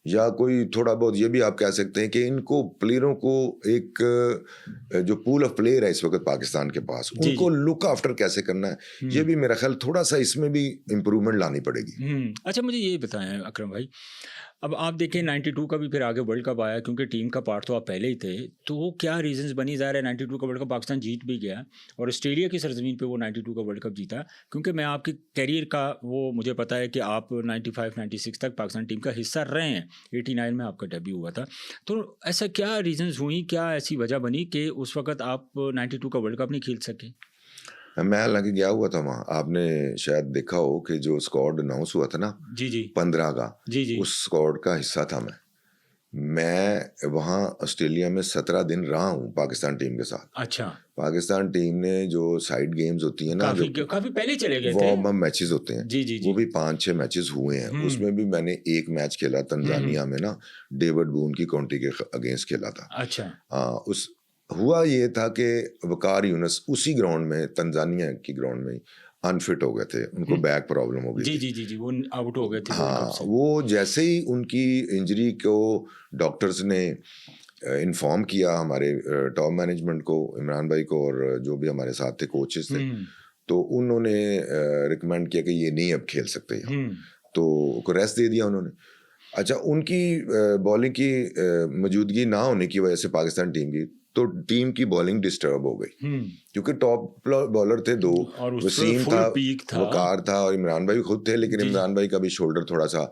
B: या कोई थोड़ा बहुत ये भी आप कह सकते हैं कि इनको प्लेयरों को एक जो पूल ऑफ प्लेयर है इस वक्त पाकिस्तान के पास, उनको लुक आफ्टर कैसे करना है, ये भी मेरा ख्याल थोड़ा सा इसमें भी इम्प्रूवमेंट लानी पड़ेगी।
A: अच्छा मुझे ये बताएं अकरम भाई, अब आप देखें 92 का भी फिर आगे वर्ल्ड कप आया, क्योंकि टीम का पार्ट तो आप पहले ही थे, तो क्या रीजंस बनी जा रहा है? 92 का वर्ल्ड कप पाकिस्तान जीत भी गया और ऑस्ट्रेलिया की सरजमीन पे वो 92 का वर्ल्ड कप जीता, क्योंकि मैं आपके कैरियर का वो मुझे पता है कि आप 95-96 तक पाकिस्तान टीम का हिस्सा रहे हैं, 89 में आपका डेब्यू हुआ था, तो ऐसा क्या रीजंस हुई, क्या ऐसी वजह बनी कि उस वक्त आप 92 का वर्ल्ड कप नहीं खेल सके?
B: मैं हालांकि गया हुआ था वहाँ, आपने शायद देखा हो कि जो स्क्वाड अनाउंस हुआ था ना,
A: जी जी
B: 15 का,
A: जी जी,
B: उस स्क्वाड का हिस्सा था मैं वहाँ ऑस्ट्रेलिया में 17 दिन रहा हूँ पाकिस्तान टीम के साथ।
A: अच्छा।
B: पाकिस्तान टीम ने जो साइड गेम्स होती है ना,
A: काफी पहले चले गए थे,
B: वार्म अप मैचेस होते हैं,
A: जी जी जी,
B: वो भी 5-6 मैचेस हुए हैं, उसमें भी मैंने एक मैच खेला तंजानिया में ना, डेविड बून की काउंटी के अगेंस्ट खेला था।
A: अच्छा।
B: उस हुआ ये था कि वकार यूनुस उसी ग्राउंड में, तंजानिया की ग्राउंड में अनफिट हो गए थे, उनको बैक प्रॉब्लम हो गई
A: जी जी जी जी, वो आउट हो गए थे।
B: हाँ, वो जैसे ही उनकी इंजरी को डॉक्टर्स ने इन्फॉर्म किया हमारे टॉप मैनेजमेंट को, इमरान भाई को, और जो भी हमारे साथ थे कोचेस थे, तो उन्होंने रिकमेंड किया कि ये नहीं अब खेल सकते, तो रेस्ट दे दिया उन्होंने। अच्छा, उनकी बॉलिंग की मौजूदगी ना होने की वजह से पाकिस्तान टीम की तो टीम की बॉलिंग डिस्टर्ब हो गई, क्योंकि टॉप बॉलर थे दो,
A: और
B: वसीम था, वकार था और इमरान भाई खुद थे, लेकिन इमरान भाई का भी शोल्डर थोड़ा सा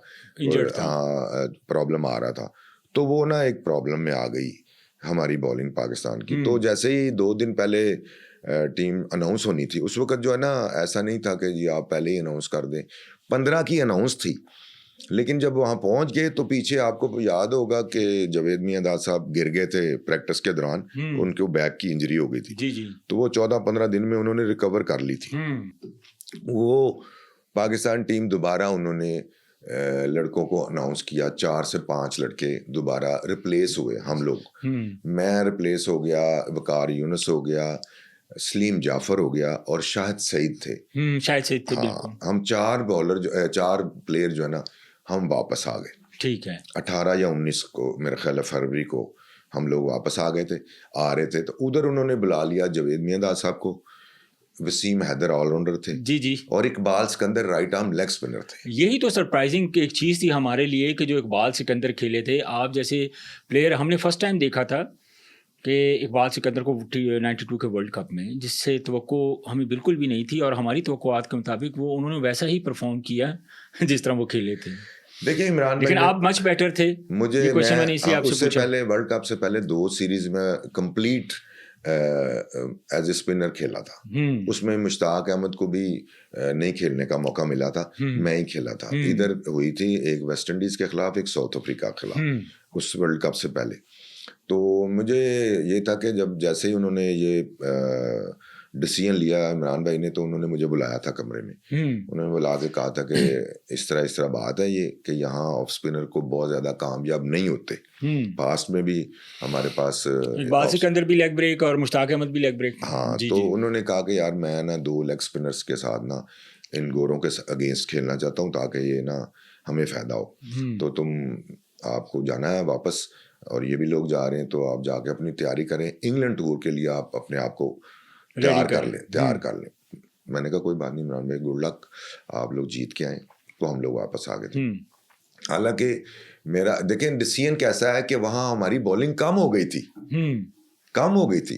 B: प्रॉब्लम आ रहा था, तो वो ना एक प्रॉब्लम में आ गई हमारी बॉलिंग पाकिस्तान की। तो जैसे ही 2 दिन पहले टीम अनाउंस होनी थी, उस वक्त जो है ना ऐसा नहीं था कि जी आप पहले ही अनाउंस कर दें, 15 की अनाउंस थी, लेकिन जब वहाँ पहुँच गए तो पीछे आपको याद होगा कि जावेद मियांदाद साहब गिर गए थे प्रैक्टिस के दौरान, उनको बैक की इंजरी हो गई थी।
A: जी।
B: तो वो 14-15 दिन में उन्होंने रिकवर कर ली थी। वो पाकिस्तान टीम दोबारा उन्होंने लड़कों को अनाउंस किया, 4 से 5 लड़के दोबारा रिप्लेस हुए हम लोग। मैं रिप्लेस हो गया, वकार यूनुस हो गया, सलीम जाफर हो गया और शाहिद सईद थे।
A: शाहिद सईद थे,
B: हाँ, हम 4 प्लेयर जो है ना हम वापस आ गए।
A: ठीक है,
B: 18 या 19 को मेरा ख्याल है फरवरी को हम लोग वापस आ रहे थे। तो उधर उन्होंने बुला लिया जावेद मियांदाद साहब को, वसीम हैदर ऑलराउंडर थे
A: जी,
B: और Iqbal Sikandar right arm leg spinner थे।
A: यही तो सरप्राइजिंग एक चीज़ थी हमारे लिए कि जो इकबाल सिकंदर खेले थे। आप जैसे प्लेयर हमने फर्स्ट टाइम देखा था कि इकबाल सिकंदर को 92 के वर्ल्ड कप में, जिससे तवक्को हमें बिल्कुल भी नहीं थी और हमारी तवक्कुआत के मुताबिक वो उन्होंने वैसा ही परफॉर्म किया जिस तरह वो खेले थे।
B: देखिए इमरान,
A: लेकिन आप मच बेटर थे।
B: मुझे उससे पहले वर्ल्ड कप से पहले 2 सीरीज में कंप्लीट एज ए स्पिनर खेला था। उसमें मुश्ताक अहमद को भी नहीं खेलने का मौका मिला था, मैं ही खेला था। इधर हुई थी एक वेस्ट इंडीज के खिलाफ, एक साउथ अफ्रीका के खिलाफ, उस वर्ल्ड कप से पहले। तो मुझे ये था कि जब जैसे ही उन्होंने ये डिसीजन लिया इमरान भाई ने, तो उन्होंने मुझे बुलाया था कमरे में। उन्होंने बुला के कहा था कि इस तरह बात है ये कि यहाँ ऑफ स्पिनर को बहुत ज़्यादा कामयाब नहीं होते। पास्ट में भी हमारे पास
A: इकबाल सिकंदर भी लेग ब्रेक और मुश्ताक अहमद भी लेग ब्रेक।
B: हाँ, तो उन्होंने कहा कि यार मैं ना 2 लेग स्पिनर्स के साथ ना इन गोरों के अगेंस्ट खेलना चाहता हूँ ताकि ये ना हमें फ़ायदा हो। तो आपको जाना है वापस और ये भी लोग जा रहे हैं, तो आप जाके अपनी तैयारी करें, इंग्लैंड टूर के लिए आप अपने आप को तैयार कर लें। मैंने कहा कोई बात नहीं इमरान भाई, गुड लक, आप लोग जीत के आए। तो हम लोग वापस आ गए थे। हालांकि मेरा देखें डिसीजन कैसा है कि वहाँ हमारी बॉलिंग कम हो गई थी,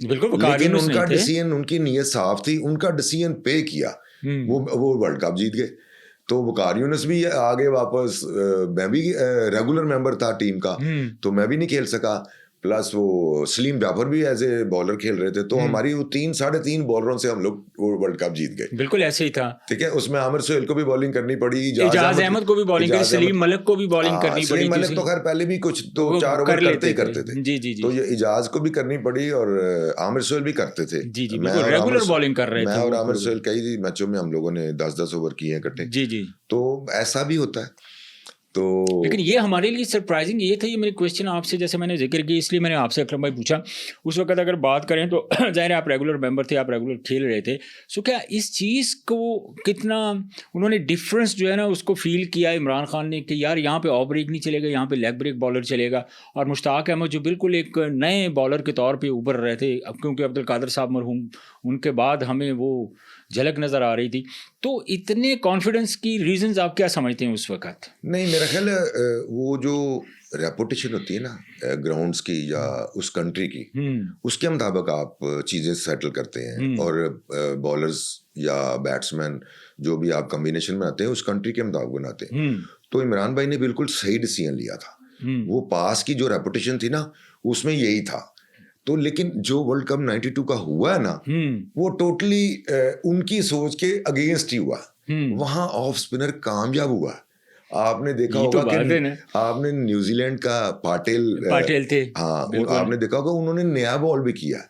B: लेकिन उनका डिसीजन, उनकी नीयत साफ थी, उनका डिसीजन पे किया, वो वर्ल्ड कप जीत गए। तो वकार यूनुस भी आगे वापस, मैं भी रेगुलर मेंबर था टीम का, तो मैं भी नहीं खेल सका, प्लस वो सलीम जाफर भी एज ए बॉलर खेल रहे थे। तो हमारी वो 3-3.5 बॉलरों से हम लोग वो वर्ल्ड कप जीत गए।
A: बिल्कुल ऐसे ही था।
B: ठीक है, उसमें आमिर सोहेल को भी बॉलिंग करनी पड़ी,
A: इजाज अहमद को भी बॉलिंग करनी, सलीम मलिक को भी बॉलिंग करनी पड़ी।
B: सलीम मलिक तो खैर पहले भी कुछ 2-4 ओवर करते थे।
A: जी।
B: तो ये इजाज को भी करनी पड़ी और आमिर सोहेल भी करते थे।
A: जी, रेगुलर बॉलिंग कर रहे थे।
B: मैं और आमिर सोहेल कई मैचों में हम लोगों ने 10-10 ओवर किए इकट्ठे।
A: जी।
B: तो ऐसा भी होता है। तो
A: लेकिन ये हमारे लिए सरप्राइजिंग ये था, ये मेरी क्वेश्चन आपसे, जैसे मैंने जिक्र किया इसलिए मैंने आपसे अकरम भाई पूछा। उस वक्त अगर बात करें तो ज़ाहिर है आप रेगुलर मेंबर थे, आप रेगुलर खेल रहे थे, सो क्या इस चीज़ को कितना उन्होंने डिफरेंस जो है ना उसको फील किया इमरान खान ने कि यार यहाँ पे ऑफ ब्रेक नहीं चलेगा, यहाँ पे लेग ब्रेक बॉलर चलेगा, और मुश्ताक अहमद जो बिल्कुल एक नए बॉलर के तौर पर उभर रहे थे, अब क्योंकि अब्दुल कादिर साहब मरहूम, उनके बाद हमें वो झलक नज़र आ रही थी। तो इतने कॉन्फिडेंस की रीजंस आप क्या समझते हैं उस वक्त?
B: नहीं, मेरा ख्याल है वो जो रेपुटेशन होती है ना ग्राउंड्स की या उस कंट्री की, उसके मुताबिक आप चीज़ें सेटल करते हैं, और बॉलर्स या बैट्समैन जो भी आप कॉम्बिनेशन बनाते हैं उस कंट्री के मुताबिक बनाते हैं। तो इमरान भाई ने बिल्कुल सही डिसीजन लिया था। वो पास की जो रेपुटेशन थी ना उसमें यही था। तो लेकिन जो वर्ल्ड कप 92 का हुआ है ना, वो टोटली उनकी सोच के अगेंस्ट ही हुआ। वहां ऑफ स्पिनर कामयाब हुआ। आपने देखा होगा कि आपने न्यूजीलैंड का पाटेल थे, हाँ, आपने देखा होगा उन्होंने नया बॉल भी किया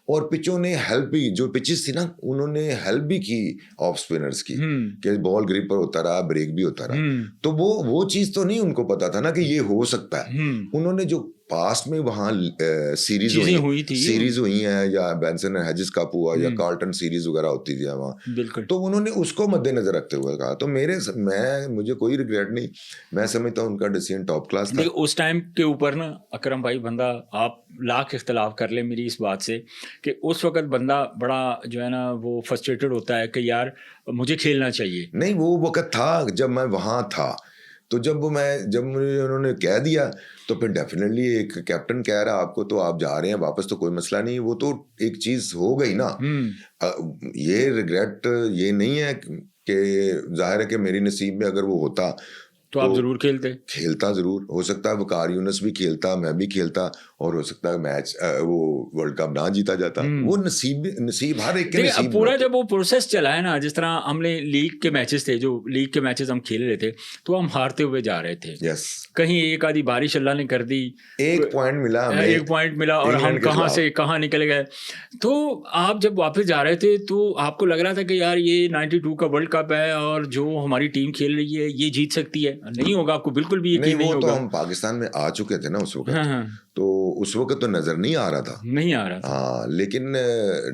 B: और पिचों ने हेल्प भी, जो पिचेस थी ना उन्होंने हेल्प भी की ऑफ स्पिनर्स की कि बॉल ग्रिप पर होता रहा, ब्रेक भी होता रहा। तो वो चीज तो नहीं उनको पता था ना कि ये हो सकता है। उन्होंने जो पास्ट में वहाँ सीरीज हुई हैं, या बेंसन एंड हेजिस कप हुआ या कार्ल्टन सीरीज वगैरह होती थी वहाँ, तो उन्होंने उसको मद्देनजर रखते हुए कहा। तो मुझे कोई रिग्रेट नहीं, मैं समझता हूँ उनका डिसीजन टॉप क्लास था।
A: उस टाइम के ऊपर ना अकरम भाई, बंदा आप लाख इख्तलाफ कर ले मेरी इस बात से कि उस वक्त बंदा बड़ा जो है ना वो फ्रस्ट्रेटेड होता है कि यार मुझे खेलना चाहिए।
B: नहीं, वो वक्त था जब मैं वहाँ था, तो जब मुझे उन्होंने कह दिया तो फिर डेफिनेटली एक कैप्टन कह रहा आपको तो आप जा रहे हैं वापस तो कोई मसला नहीं, वो तो एक चीज हो गई ना। ये रिग्रेट ये नहीं है कि जाहिर है कि मेरी नसीब में अगर वो होता
A: तो आप जरूर
B: खेलता जरूर, हो सकता है वकार यूनुस भी खेलता, मैं भी खेलता, और हो सकता है मैच वो वर्ल्ड कप ना जीता जाता। वो नसीब हर एक के नसीब।
A: पूरा जब वो प्रोसेस चला है ना, जिस तरह हमने लीग के मैचेस थे, जो लीग के मैचेस हम खेल रहे थे, तो हम हारते हुए जा रहे थे।
B: यस,
A: कहीं एक आधी बारिश अल्लाह ने कर दी,
B: एक पॉइंट मिला
A: और हम कहाँ से कहाँ निकल गए। तो आप जब वापस जा रहे थे तो आपको लग रहा था कि यार ये 92 का वर्ल्ड कप है और जो हमारी टीम खेल रही है ये जीत सकती है। नहीं होगा, आपको बिल्कुल भी यकीन नहीं होगा।
B: तो हम पाकिस्तान में आ चुके थे ना उस वक्त। हाँ। तो उस वक्त तो नजर नहीं आ रहा था। हाँ, लेकिन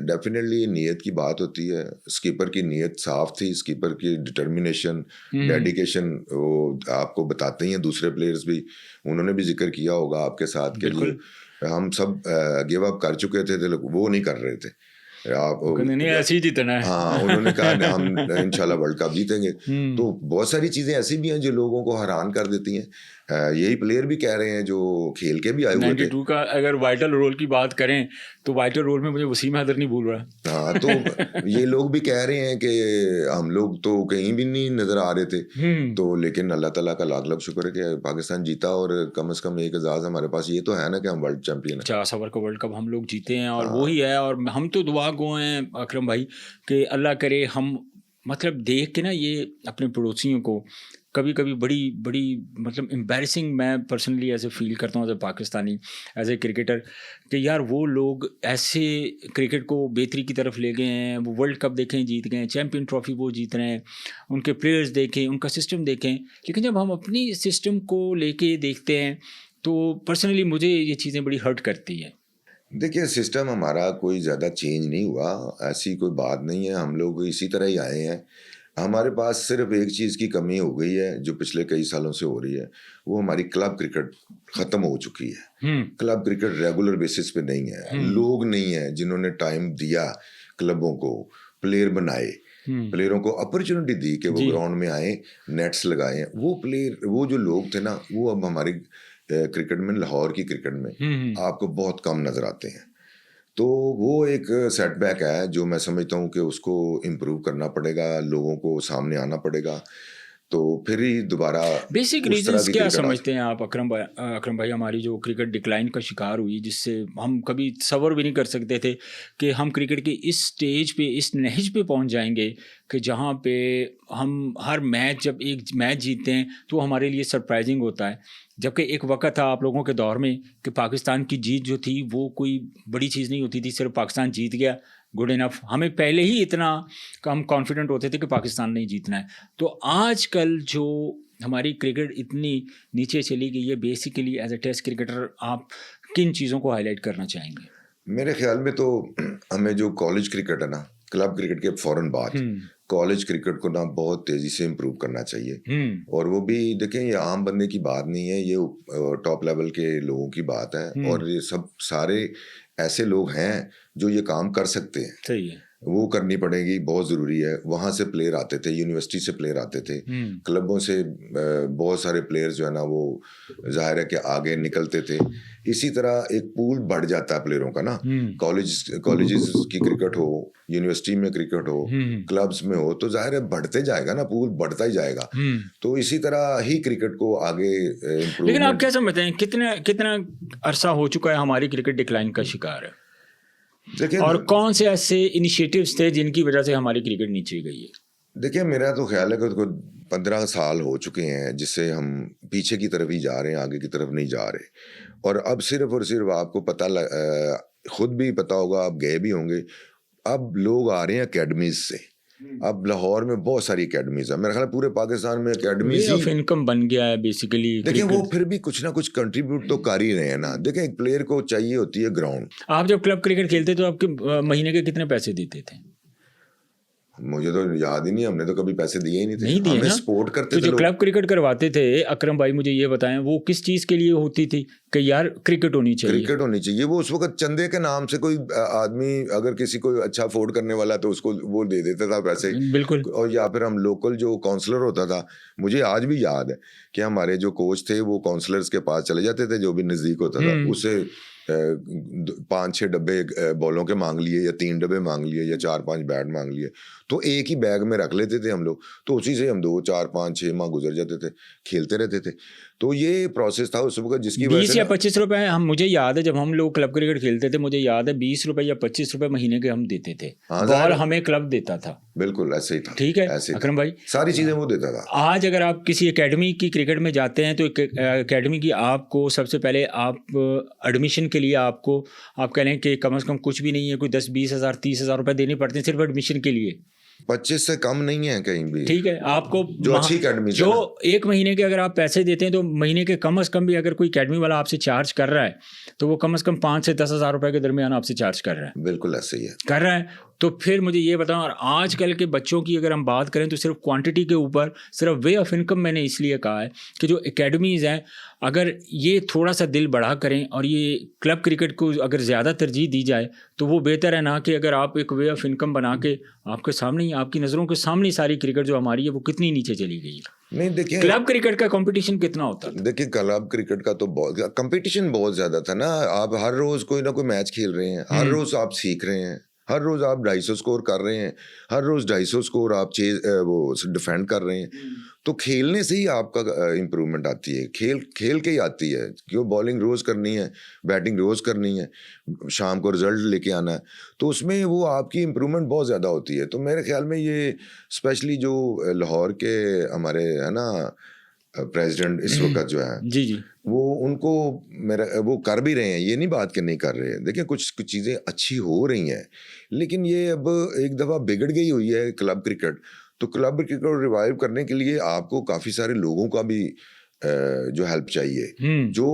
B: डेफिनेटली नीयत की बात होती है। स्कीपर की नीयत साफ थी, स्कीपर की डिटर्मिनेशन, डेडिकेशन वो आपको बताते ही हैं दूसरे प्लेयर्स भी, उन्होंने भी जिक्र किया होगा आपके साथ के लिए हम सब गिव अप कर चुके थे, वो नहीं कर रहे थे। आप
A: नहीं ऐसे ही जीतना है।
B: हाँ, उन्होंने कहा हम इंशाल्लाह वर्ल्ड कप जीतेंगे। तो बहुत सारी चीजें ऐसी भी हैं जो लोगों को हैरान कर देती हैं। यही प्लेयर भी कह रहे हैं जो खेल के भी आए हुए थे।
A: 92 का अगर वाइटल रोल की बात करें तो वाइटल रोल में मुझे वसीम हैदर नहीं भूल रहा।
B: हाँ, तो ये लोग भी कह रहे हैं कि हम लोग तो कहीं भी नहीं नजर आ रहे थे। तो लेकिन अल्लाह ताला का लाख लाख शुक्र है कि पाकिस्तान जीता, और कम से कम एक एजाज हमारे पास ये तो है ना कि हम वर्ल्ड चैंपियन हैं।
A: 50 ओवर का वर्ल्ड कप हम लोग जीते हैं, और वही है। और हम तो दुआ गो हैं अकरम भाई कि अल्लाह करे हम मतलब देख के ना ये अपने पड़ोसियों को कभी कभी बड़ी मतलब एम्बैरेसिंग मैं पर्सनली ऐसे फील करता हूँ as a Pakistani, as a cricketer, कि यार वो लोग ऐसे क्रिकेट को बेहतरी की तरफ ले गए हैं। वो वर्ल्ड कप देखें जीत गए, चैम्पियन ट्रॉफी वो जीत रहे हैं, उनके प्लेयर्स देखें, उनका सिस्टम देखें। लेकिन जब हम अपनी सिस्टम को लेके देखते हैं तो पर्सनली मुझे ये चीज़ें बड़ी हर्ट करती हैं।
B: देखिए, सिस्टम हमारा कोई ज़्यादा चेंज नहीं हुआ, ऐसी कोई बात नहीं है। हम लोग इसी तरह ही आए हैं। हमारे पास सिर्फ एक चीज़ की कमी हो गई है जो पिछले कई सालों से हो रही है, वो हमारी क्लब क्रिकेट ख़त्म हो चुकी है। क्लब क्रिकेट रेगुलर बेसिस पे नहीं है। लोग नहीं है जिन्होंने टाइम दिया क्लबों को, प्लेयर बनाए, प्लेयरों को अपॉर्चुनिटी दी कि वो ग्राउंड में आए, नेट्स लगाए। वो जो लोग थे ना, वो अब हमारी क्रिकेट में, लाहौर की क्रिकेट में आपको बहुत कम नजर आते हैं। तो वो एक सेटबैक है जो मैं समझता हूँ कि उसको इम्प्रूव करना पड़ेगा, लोगों को सामने आना पड़ेगा, तो फिर ही दोबारा।
A: बेसिक रीजंस क्या समझते हैं आप अकरम भाई हमारी जो क्रिकेट डिक्लाइन का शिकार हुई, जिससे हम कभी तसव्वुर भी नहीं कर सकते थे कि हम क्रिकेट के इस स्टेज पे, इस नहज पे पहुंच जाएंगे कि जहां पे हम हर मैच, जब एक मैच जीतते हैं तो हमारे लिए सरप्राइजिंग होता है। जबकि एक वक्त था आप लोगों के दौर में कि पाकिस्तान की जीत जो थी वो कोई बड़ी चीज़ नहीं होती थी, सिर्फ पाकिस्तान जीत गया, गुड इनफ। हमें पहले ही इतना कम कॉन्फिडेंट होते थे कि पाकिस्तान नहीं जीतना है। तो आजकल जो हमारी क्रिकेट इतनी नीचे चली गई है, basically as a test cricketer आप किन चीज़ों को हाईलाइट करना चाहेंगे?
B: मेरे ख्याल में तो हमें जो कॉलेज क्रिकेट है ना, क्लब क्रिकेट के फ़ौरन बाद कॉलेज क्रिकेट को ना बहुत तेज़ी से इम्प्रूव करना चाहिए। और वो भी देखें, ये आम बंदे की बात नहीं है, ये टॉप लेवल के लोगों की बात है। और ये सब सारे ऐसे लोग हैं जो ये काम कर सकते हैं।
A: सही है,
B: वो करनी पड़ेगी, बहुत ज़रूरी है। वहाँ से प्लेयर आते थे, यूनिवर्सिटी से प्लेयर आते थे, क्लबों से बहुत सारे प्लेयर्स जो है ना वो जाहिर है कि आगे निकलते थे। इसी तरह एक पूल बढ़ जाता है प्लेयरों का ना, कॉलेजेस की क्रिकेट हो, यूनिवर्सिटी में क्रिकेट हो, क्लब्स में हो, तो जाहिर है बढ़ते जाएगा ना, पूल बढ़ता ही जाएगा। तो इसी तरह ही क्रिकेट को आगे इम्प्रूव।
A: लेकिन आप क्या समझते हैं कितना अरसा हो चुका है हमारी क्रिकेट डिक्लाइन का शिकार है? और कौन से ऐसे इनिशिएटिव्स थे जिनकी वजह से हमारी क्रिकेट नीचे गई है?
B: देखिए, मेरा तो ख्याल है कि 15 साल हो चुके हैं जिससे हम पीछे की तरफ ही जा रहे हैं, आगे की तरफ नहीं जा रहे। और अब सिर्फ और सिर्फ आपको खुद भी पता होगा, आप गए भी होंगे, अब लोग आ रहे हैं एकेडमीज से। अब लाहौर में बहुत सारी एकेडमीज है, मेरा ख्याल पूरे पाकिस्तान में एकेडमीज
A: ही इनकम बन गया है बेसिकली।
B: देखिए, वो फिर भी कुछ ना कुछ कंट्रीब्यूट तो कर ही रहे हैं ना। देखिए, एक प्लेयर को चाहिए होती है ग्राउंड।
A: आप जब क्लब क्रिकेट खेलते तो आपके महीने के कितने पैसे देते थे?
B: मुझे तो याद ही नहीं, हमने तो कभी पैसे दिए ही नहीं थे।
A: नहीं दिए
B: हमें
A: ना?
B: सपोर्ट करते
A: तो
B: थे
A: जो
B: लोग।
A: क्लब क्रिकेट करवाते थे अकरम भाई, मुझे ये बताएं वो किस चीज़ के लिए होती थी कि यार क्रिकेट होनी चाहिए?
B: क्रिकेट होनी चाहिए। वो उस वक्त चंदे के नाम से कोई आदमी अगर किसी को अच्छा अफोर्ड करने वाला तो उसको वो दे देता था पैसे।
A: बिल्कुल।
B: और या फिर हम लोकल जो काउंसलर होता था, मुझे आज भी याद है कि हमारे जो कोच थे वो काउंसलर्स के पास चले जाते थे, जो भी नज़दीक होता था, उससे 5-6 डब्बे बॉलों के मांग लिए, या 3 डब्बे मांग लिए, या 4-5 बैट मांग लिए, तो एक ही बैग में रख लेते थे हम लोग। तो उसी से हम 2-4-5-6 माह गुजर जाते थे, खेलते रहते थे। तो ये प्रोसेस था उस वक्त, जिसकी वजह
A: 20
B: से
A: या 25 रुपए हम, मुझे याद है जब हम लोग क्लब क्रिकेट खेलते थे, मुझे याद है 20 रुपए या 25 रुपए महीने के हम देते थे।
B: हाँ,
A: बॉल हमें क्लब देता था।
B: बिल्कुल ऐसे ही था।
A: ठीक है
B: ऐसे ही
A: अकरम भाई,
B: सारी चीजें वो देता था।
A: आज अगर आप किसी एकेडमी की क्रिकेट में जाते हैं तो एकेडमी की आपको सबसे पहले आप एडमिशन के लिए आप कह लें कि कम से कम कुछ भी नहीं है, कोई 10-20 हज़ार 30 हज़ार रुपये देने पड़ते हैं सिर्फ एडमिशन के लिए।
B: 25 से कम नहीं है कहीं भी।
A: ठीक है, आपको
B: जो अच्छी अकेडमी
A: जो एक महीने के अगर आप पैसे देते हैं तो महीने के कम से कम भी अगर कोई अकेडमी वाला आपसे चार्ज कर रहा है तो वो कम से कम 5 से 10 हज़ार रुपये के दरमियान आपसे चार्ज कर रहा है।
B: बिल्कुल ऐसे ही है,
A: कर रहा है। तो फिर मुझे ये बताओ, और आजकल के बच्चों की अगर हम बात करें तो सिर्फ क्वांटिटी के ऊपर, सिर्फ वे ऑफ इनकम मैंने इसलिए कहा है कि जो एकेडमीज़ हैं अगर ये थोड़ा सा दिल बढ़ा करें और ये क्लब क्रिकेट को अगर ज़्यादा तरजीह दी जाए तो वो बेहतर है ना कि अगर आप एक वे ऑफ इनकम बना के आपके सामने ही, आपकी नज़रों के सामने सारी क्रिकेट जो हमारी है वो कितनी नीचे चली गई है।
B: नहीं देखिए,
A: क्लब क्रिकेट का कंपटीशन कितना होता है?
B: देखिए क्लब क्रिकेट का तो बहुत कंपटीशन बहुत ज्यादा था ना। आप हर रोज कोई ना कोई मैच खेल रहे हैं, हर रोज आप सीख रहे हैं, हर रोज आप 250 स्कोर कर रहे हैं, हर रोज 250 स्कोर आप वो डिफेंड कर रहे हैं। तो खेलने से ही आपका इम्प्रूवमेंट आती है, खेल के ही आती है। क्यों बॉलिंग रोज करनी है, बैटिंग रोज करनी है, शाम को रिजल्ट लेके आना है, तो उसमें वो आपकी इम्प्रूवमेंट बहुत ज़्यादा होती है। तो मेरे ख्याल में ये स्पेशली जो लाहौर के हमारे है ना प्रेसिडेंट इस वक्त जो है,
A: जी जी,
B: वो उनको वो कर भी रहे हैं, ये नहीं बात कि नहीं कर रहे हैं। देखिए कुछ चीज़ें अच्छी हो रही हैं, लेकिन ये अब एक दफ़ा बिगड़ गई हुई है क्लब क्रिकेट। तो क्लब क्रिकेट को रिवाइव करने के लिए आपको काफ़ी सारे लोगों का भी जो हेल्प चाहिए, जो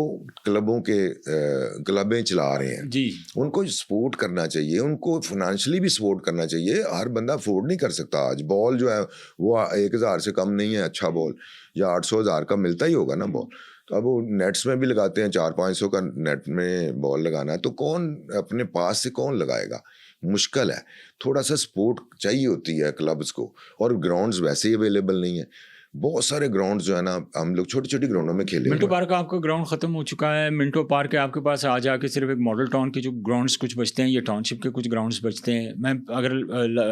B: क्लबें चला रहे हैं
A: जी,
B: उनको सपोर्ट करना चाहिए, उनको फाइनेंशियली भी सपोर्ट करना चाहिए। हर बंदा अफोर्ड नहीं कर सकता। आज बॉल जो है वो 1000 से कम नहीं है, अच्छा बॉल या 800-1000 का मिलता ही होगा ना बॉल। तो अब वो नेट्स में भी लगाते हैं, 400-500 का नेट में बॉल लगाना है, तो कौन अपने पास से कौन लगाएगा, मुश्किल है। थोड़ा सा सपोर्ट चाहिए होती है क्लब्स को, और ग्राउंड्स वैसे ही अवेलेबल नहीं है। बहुत सारे ग्राउंड्स जो है ना, हम लोग छोटी छोटी ग्राउंडों में खेले।
A: मिंटो पार्क का आपका ग्राउंड ख़त्म हो चुका है। मिंटो पार्क के आपके पास आ जाके सिर्फ एक मॉडल टाउन के जो ग्राउंड्स कुछ बचते हैं, ये टाउनशिप के कुछ ग्राउंड्स बचते हैं। मैं अगर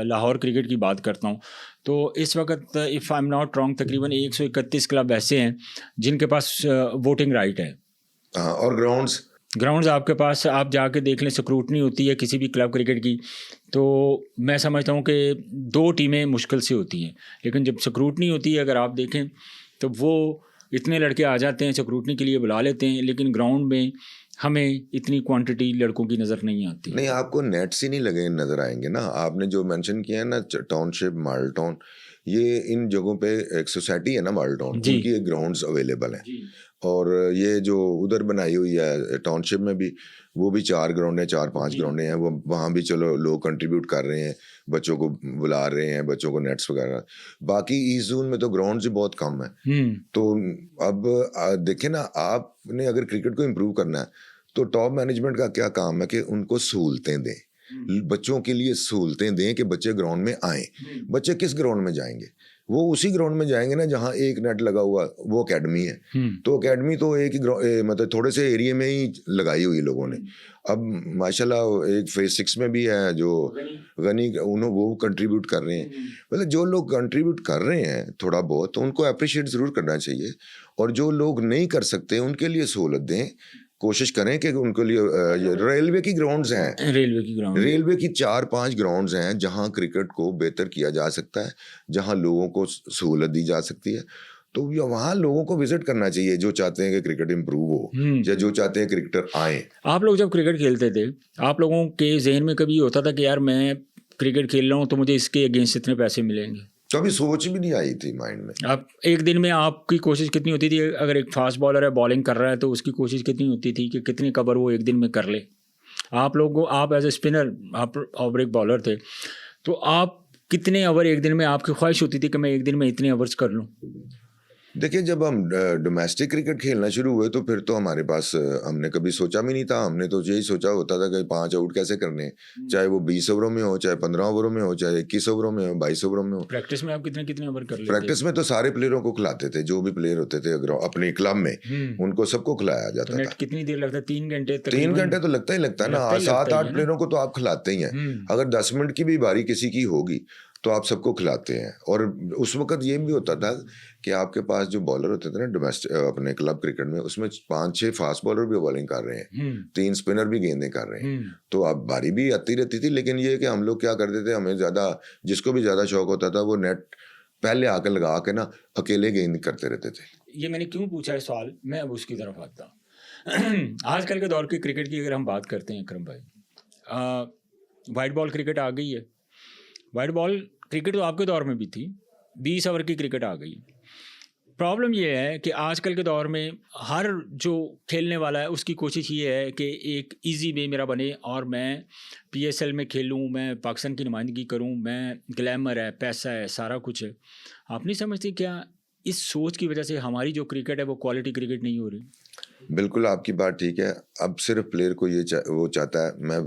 A: लाहौर क्रिकेट की बात करता हूँ तो इस वक्त if I am not wrong तकरीबन 131 क्लब ऐसे हैं जिनके पास वोटिंग राइट है।
B: हाँ, और ग्राउंड्स
A: आपके पास आप जाके देख लें, स्क्रूटनी होती है किसी भी क्लब क्रिकेट की, तो मैं समझता हूँ कि 2 टीमें मुश्किल से होती हैं, लेकिन जब स्क्रूटनी होती है अगर आप देखें तो वो इतने लड़के आ जाते हैं, स्क्रूटनी के लिए बुला लेते हैं, लेकिन ग्राउंड में हमें इतनी क्वांटिटी लड़कों की नज़र नहीं आती।
B: नहीं, आपको नेट्स ही नहीं लगे नज़र आएंगे ना। आपने जो मेंशन किया है ना, टाउनशिप, मॉडल टाउन, ये इन जगहों पे एक सोसाइटी है ना मॉडल टाउन, उनकी ग्राउंड्स अवेलेबल हैं। और ये जो उधर बनाई हुई है टाउनशिप में भी, वो भी 4 ग्राउंड है, 4-5 ग्राउंड हैं, वो वहाँ भी चलो लोग कंट्रीब्यूट कर रहे हैं, बच्चों को बुला रहे हैं, बच्चों को नेट्स वगैरह। बाकी ईस्ट जोन में तो ग्राउंड ही बहुत कम है। तो अब देखें ना, आपने अगर क्रिकेट को इम्प्रूव करना है तो टॉप मैनेजमेंट का क्या काम है कि उनको सहूलतें दें, बच्चों के लिए सहूलतें दें कि बच्चे ग्राउंड में आएँ। बच्चे किस ग्राउंड में जाएंगे? वो उसी ग्राउंड में जाएंगे ना जहाँ एक नेट लगा हुआ, वो एकेडमी है। तो एकेडमी तो एक ही मतलब थोड़े से एरिया में ही लगाई हुई लोगों ने। अब माशाल्लाह एक फेज 6 में भी है जो गनी, उन्होंने वो कंट्रीब्यूट कर रहे हैं। मतलब जो लोग कंट्रीब्यूट कर रहे हैं थोड़ा बहुत, तो उनको अप्रिशिएट ज़रूर करना चाहिए, और जो लोग नहीं कर सकते उनके लिए सहूलत दें। कोशिश करें कि उनके लिए रेलवे की ग्राउंड्स हैं, रेलवे की 4-5 ग्राउंड्स हैं जहां क्रिकेट को बेहतर किया जा सकता है, जहां लोगों को सहूलत दी जा सकती है। तो वहाँ लोगों को विजिट करना चाहिए जो चाहते हैं कि क्रिकेट इम्प्रूव हो, या जो चाहते हैं क्रिकेटर आए।
A: आप लोग जब क्रिकेट खेलते थे, आप लोगों के जहन में कभी होता था कि यार मैं क्रिकेट खेल रहा हूँ तो मुझे इसके अगेंस्ट इतने पैसे मिलेंगे?
B: कभी सोच भी नहीं आई थी माइंड में।
A: आप एक दिन में आपकी कोशिश कितनी होती थी? अगर एक फास्ट बॉलर है बॉलिंग कर रहा है तो उसकी कोशिश कितनी होती थी कि कितनी कवर वो एक दिन में कर ले? आप लोगों, आप एज ए स्पिनर, आप ऑफ ब्रेक बॉलर थे, तो आप कितने ओवर एक दिन में आपकी ख्वाहिश होती थी कि मैं एक दिन में इतने ओवर्स कर लूँ?
B: देखिए, जब हम डोमेस्टिक क्रिकेट खेलना शुरू हुए तो फिर तो हमारे पास हमने कभी सोचा भी नहीं था। हमने तो यही सोचा होता था कि 5 आउट कैसे करने हैं, चाहे वो 20 ओवरों में हो, चाहे 15 ओवरों में हो, चाहे 21 ओवरों में हो, 22 ओवरों में हो।
A: प्रैक्टिस में आप कितने ओवर कर लेते?
B: प्रैक्टिस में तो सारे प्लेयरों को खिलाते थे, जो भी प्लेयर होते थे अपने क्लब में, उनको सबको खिलाया
A: तो
B: जाता
A: नेट
B: था।
A: कितनी देर लगता है? 3 घंटे
B: 3
A: तकरीबन?
B: घंटे तो लगता ही लगता है ना।
A: लगता ही
B: 7-8
A: है ना।
B: प्लेयरों को तो आप खिलाते ही हैं। अगर 10 मिनट की भी बारी किसी की होगी तो आप सबको खिलाते हैं। और उस वक्त ये भी होता था कि आपके पास जो बॉलर होते थे ना डोमेस्टिक अपने क्लब क्रिकेट में, उसमें 5-6 फास्ट बॉलर भी बॉलिंग कर रहे हैं, 3 स्पिनर भी गेंदें कर रहे हैं, तो अब बारी भी आती रहती थी। लेकिन ये कि हम लोग क्या करते थे, हमें ज़्यादा, जिसको भी ज़्यादा शौक होता था वो नेट पहले आकर लगा के ना अकेले गेंद करते रहते थे।
A: ये मैंने क्यों पूछा है सवाल, मैं अब उसकी तरफ आता हूँ। आजकल के दौर की क्रिकेट की अगर हम बात करते हैं अकरम भाई, वाइट बॉल क्रिकेट आ गई है। वाइट बॉल क्रिकेट तो आपके दौर में भी थी, 20 ओवर की क्रिकेट आ गई। प्रॉब्लम ये है कि आजकल के दौर में हर जो खेलने वाला है उसकी कोशिश ये है कि एक इजी वे मेरा बने और मैं पीएसएल में खेलूं, मैं पाकिस्तान की नुमाइंदगी करूं, मैं ग्लैमर है, पैसा है, सारा कुछ है। आप नहीं समझते क्या इस सोच की वजह से हमारी जो क्रिकेट है वो क्वालिटी क्रिकेट नहीं हो रही?
B: बिल्कुल आपकी बात ठीक है। अब सिर्फ प्लेयर को वो चाहता है मैं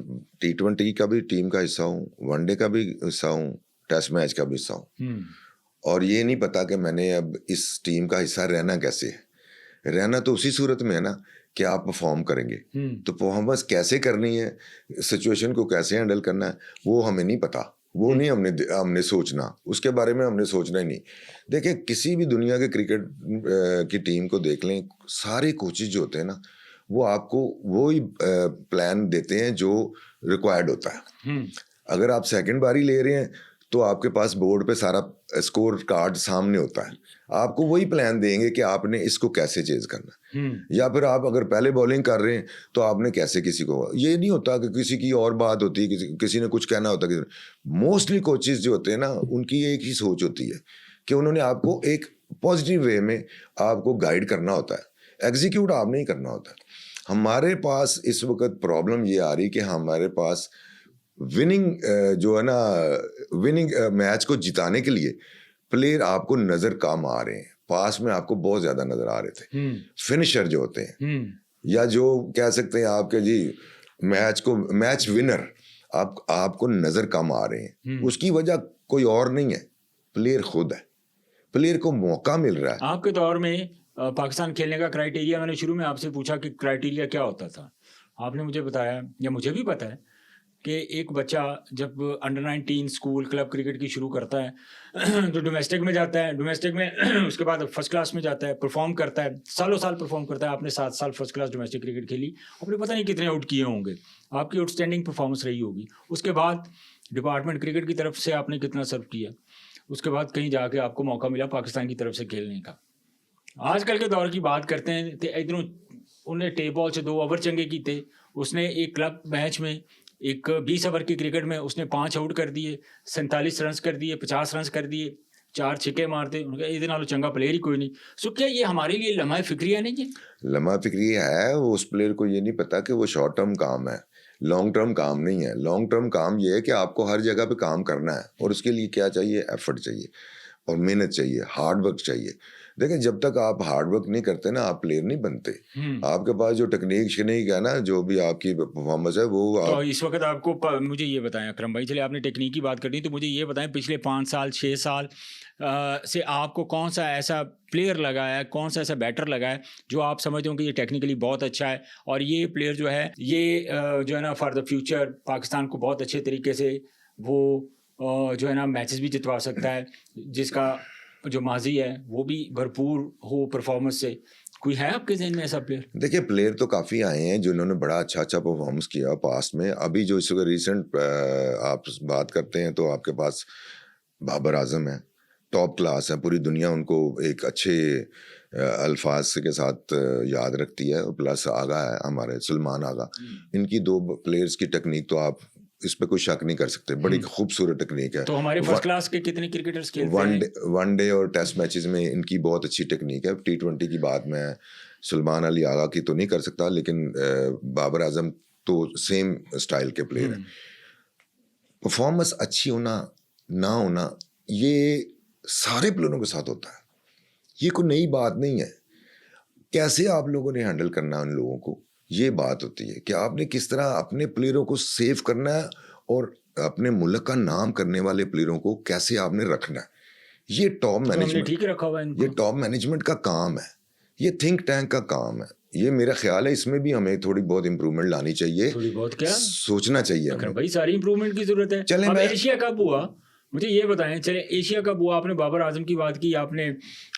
B: T20 का भी टीम का हिस्सा हूँ, वनडे का भी हिस्सा हूँ, टेस्ट मैच का भी हिस्सा हूँ, और ये नहीं पता कि मैंने अब इस टीम का हिस्सा रहना कैसे है। रहना तो उसी सूरत में है ना कि आप परफॉर्म करेंगे, तो परफॉर्मेंस कैसे करनी है, सिचुएशन को कैसे हैंडल करना है, वो हमें नहीं पता। वो नहीं हमने सोचना, उसके बारे में हमने सोचना ही नहीं। देखिए, किसी भी दुनिया के क्रिकेट की टीम को देख लें, सारे कोचेज जो होते हैं ना, वो आपको वो ही प्लान देते हैं जो रिक्वायर्ड होता है। अगर आप सेकंड बारी ले रहे हैं तो आपके पास बोर्ड पे सारा स्कोर कार्ड सामने होता है, आपको वही प्लान देंगे कि आपने इसको कैसे चेज करना है। या फिर आप अगर पहले बॉलिंग कर रहे हैं तो आपने कैसे किसी को, ये नहीं होता कि किसी की और बात होती है, किसी ने कुछ कहना होता है। मोस्टली कोचेज जो होते हैं ना, उनकी एक ही सोच होती है कि उन्होंने आपको एक पॉजिटिव वे में आपको गाइड करना होता है, एग्जीक्यूट आपने ही करना होता है। हमारे पास इस वक्त प्रॉब्लम ये आ रही कि हमारे पास विनिंग जो है ना, विनिंग मैच को जिताने के लिए प्लेयर आपको नजर कम आ रहे हैं। पास में आपको बहुत ज्यादा नजर आ रहे थे फिनिशर जो होते हैं, या जो कह सकते हैं आपके जी मैच विनर, आपको नजर कम आ रहे हैं। उसकी वजह कोई और नहीं है, प्लेयर खुद है। प्लेयर को मौका मिल रहा है।
A: आपके दौर में पाकिस्तान खेलने का क्राइटेरिया, मैंने शुरू में आपसे पूछा कि क्राइटेरिया क्या होता था, आपने मुझे बताया, या मुझे भी पता है कि एक बच्चा जब अंडर 19 स्कूल क्लब क्रिकेट की शुरू करता है तो डोमेस्टिक में जाता है, डोमेस्टिक में उसके बाद फर्स्ट क्लास में जाता है, परफॉर्म करता है, सालों साल परफॉर्म करता है। आपने 7 साल फर्स्ट क्लास डोमेस्टिक क्रिकेट खेली, आपने पता नहीं कितने आउट किए होंगे, आपकी आउटस्टैंडिंग परफॉर्मेंस रही होगी। उसके बाद डिपार्टमेंट क्रिकेट की तरफ से आपने कितना सर्व किया, उसके बाद कहीं जाके आपको मौका मिला पाकिस्तान की तरफ से खेलने का। आजकल के दौर की बात करते हैं तो इधरों उन्हें टेप बॉल से 2 ओवर चंगे किए, उसने एक क्लब मैच में एक 20 ओवर की क्रिकेट में उसने 5 आउट कर दिए, 47 रन कर दिए, 50 रन कर दिए, 4 छक्के मारते। उनका ये नालों चंगा प्लेयर ही कोई नहीं। सो क्या ये हमारे लिए लम्हा फिक्रिया नहीं है?
B: लम्हा फिक्रिया है। वो उस प्लेयर को ये नहीं पता कि वो शॉर्ट टर्म काम है, लॉन्ग टर्म काम नहीं है। लॉन्ग टर्म काम ये है कि आपको हर जगह पे काम करना है, और उसके लिए क्या चाहिए, एफर्ट चाहिए और मेहनत चाहिए, हार्ड वर्क चाहिए। देखिए, जब तक आप हार्ड वर्क नहीं करते ना, आप प्लेयर नहीं बनते। आपके पास जो टेक्निक है ना, जो भी आपकी परफॉर्मेंस है वो
A: तो इस वक्त आपको मुझे ये बताएं अकरम भाई, चलिए आपने टेक्निक की बात कर दी, तो मुझे ये बताएं पिछले 5 साल 6 साल से आपको कौन सा ऐसा प्लेयर लगा है, कौन सा ऐसा बैटर लगा है जो आप समझते हो कि ये टेक्निकली बहुत अच्छा है और ये प्लेयर जो है ये जो है ना फॉर द फ्यूचर पाकिस्तान को बहुत अच्छे तरीके से वो जो है ना मैचेस भी जितवा सकता है, जिसका जो माजी है वो भी भरपूर हो परफॉर्मेंस से? कोई है आपके ज़हन में ऐसा प्लेयर?
B: देखिए, प्लेयर तो काफ़ी आए हैं जिन्होंने बड़ा अच्छा परफॉर्मेंस किया पास्ट में। अभी जो इस वक्त रिसेंट आप बात करते हैं तो आपके पास बाबर आजम है, टॉप क्लास है, पूरी दुनिया उनको एक अच्छे अल्फाज के साथ याद रखती है। प्लस आगा है हमारे सलमान आगा, इनकी 2 प्लेयर्स की टेक्निक तो आप इस पे कोई शक नहीं कर सकते, बड़ी खूबसूरत टेक्निक है।
A: तो हमारे फर्स्ट क्लास के कितने क्रिकेटर्स खेलते हैं?
B: वनडे और टेस्ट मैचेस में इनकी बहुत अच्छी टेक्निक है। T20 की बात मैं सलमान अली आगा की तो नहीं कर सकता, लेकिन बाबर आजम तो सेम स्टाइल के प्लेयर हैं। परफॉर्मेंस अच्छी होना ना होना ये सारे प्लेयरों के साथ होता है, ये कोई नई बात नहीं है। कैसे आप लोगों ने हैंडल करना है उन लोगों को, ये बात होती है कि आपने किस तरह अपने प्लेयरों को सेव करना है और अपने मुल्क का नाम करने वाले प्लेयरों को कैसे आपने रखना है। ये टॉप मैनेजमेंट,
A: ठीक रखा हुआ है इनको।
B: ये टॉप मैनेजमेंट का काम है, ये थिंक टैंक का काम है। ये मेरा ख्याल है इसमें भी हमें थोड़ी बहुत इंप्रूवमेंट लानी चाहिए,
A: थोड़ी बहुत क्या
B: सोचना चाहिए हमें।
A: भाई सारी इंप्रूवमेंट की जरूरत है।
B: चले
A: अब
B: मैं
A: एशिया कप हुआ, मुझे ये बताएं, चले एशिया कप हुआ, आपने बाबर आजम की बात की, आपने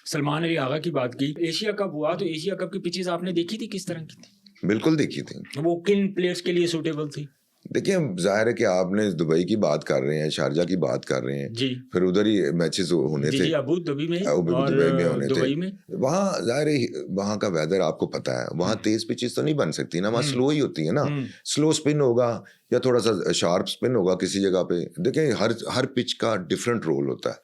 A: सलमान अली आगा की बात की। एशिया कप हुआ तो एशिया कप की पिचेस आपने देखी थी किस तरह की थी?
B: बिल्कुल देखी थी।
A: वो किन प्लेयर्स के लिए सूटेबल थी?
B: देखिए जाहिर है कि आपने दुबई की बात कर रहे हैं, शारजा की बात कर रहे हैं
A: जी,
B: फिर उधर ही मैचेस होने थे,
A: अबू धाबी में
B: दुबई में होने
A: दुबई
B: थे।
A: में
B: वहाँ जाहिर है वहाँ का वेदर आपको पता है, वहाँ तेज पिचेस तो नहीं बन सकती ना, वहाँ स्लो ही होती है ना। स्लो स्पिन होगा या थोड़ा सा शार्प स्पिन होगा किसी जगह पे। देखिए हर पिच का डिफरेंट रोल होता है।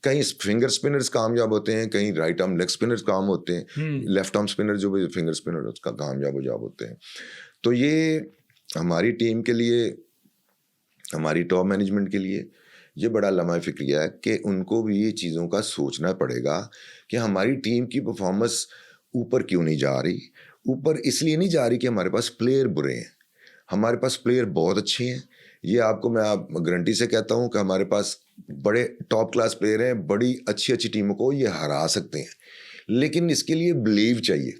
B: कहीं फिंगर स्पिनर्स कामयाब होते हैं, कहीं राइट आर्म लेग स्पिनर्स काम होते हैं, लेफ्ट आर्म स्पिनर जो भी फिंगर स्पिनर उसका कामयाब होते हैं। तो ये हमारी टीम के लिए, हमारी टॉप मैनेजमेंट के लिए ये बड़ा लम्हा फिक्रिया है कि उनको भी ये चीज़ों का सोचना पड़ेगा कि हमारी टीम की परफॉर्मेंस ऊपर क्यों नहीं जा रही। ऊपर इसलिए नहीं जा रही कि हमारे पास प्लेयर बुरे हैं, हमारे पास प्लेयर बहुत अच्छे हैं। ये आपको मैं आप गारंटी से कहता हूँ कि हमारे पास बड़े टॉप क्लास प्लेयर हैं, बड़ी अच्छी अच्छी टीमों को ये हरा सकते हैं। लेकिन इसके लिए बिलीव चाहिए,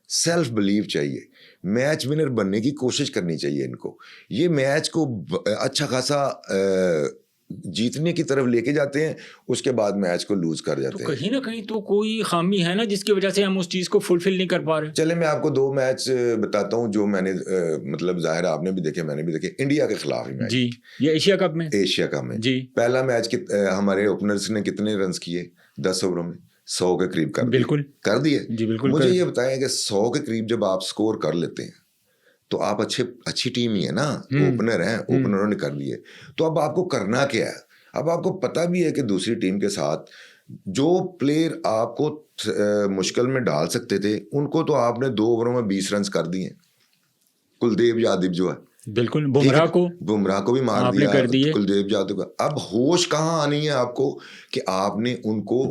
B: सेल्फ बिलीव चाहिए, मैच विनर बनने की कोशिश करनी चाहिए इनको। ये मैच को अच्छा खासा जीतने की तरफ लेके जाते हैं, उसके बाद मैच को लूज कर जाते हैं।
A: कहीं ना कहीं तो कोई खामी है ना जिसकी वजह से हम उस चीज को फुलफिल नहीं कर पा रहे।
B: चले मैं आपको 2 मैच बताता हूँ जो मैंने मतलब जाहिर है आपने भी देखे, मैंने भी देखे। इंडिया के खिलाफ ही मैच
A: जी, ये एशिया कप में,
B: एशिया कप में जी। पहला मैच हमारे ओपनर्स ने कितने रन किए? 10 ओवरों में 100 के करीब कर दिए
A: जी, बिल्कुल।
B: मुझे ये बताया कि 100 के करीब जब आप स्कोर कर लेते हैं तो आप अच्छी टीम ही है ना, ओपनर हैं, ओपनरों ने कर लिए। तो अब आपको करना क्या है? अब आपको पता भी है कि दूसरी टीम के साथ जो प्लेयर आपको मुश्किल में डाल सकते थे उनको तो आपने 2 ओवरों में 20 रन कर दिए। कुलदीप यादव जो है,
A: बिल्कुल, बुमराह को
B: भी मार दिया,
A: कर दिए।
B: कुलदीप यादव का अब होश कहाँ आनी है आपको कि आपने उनको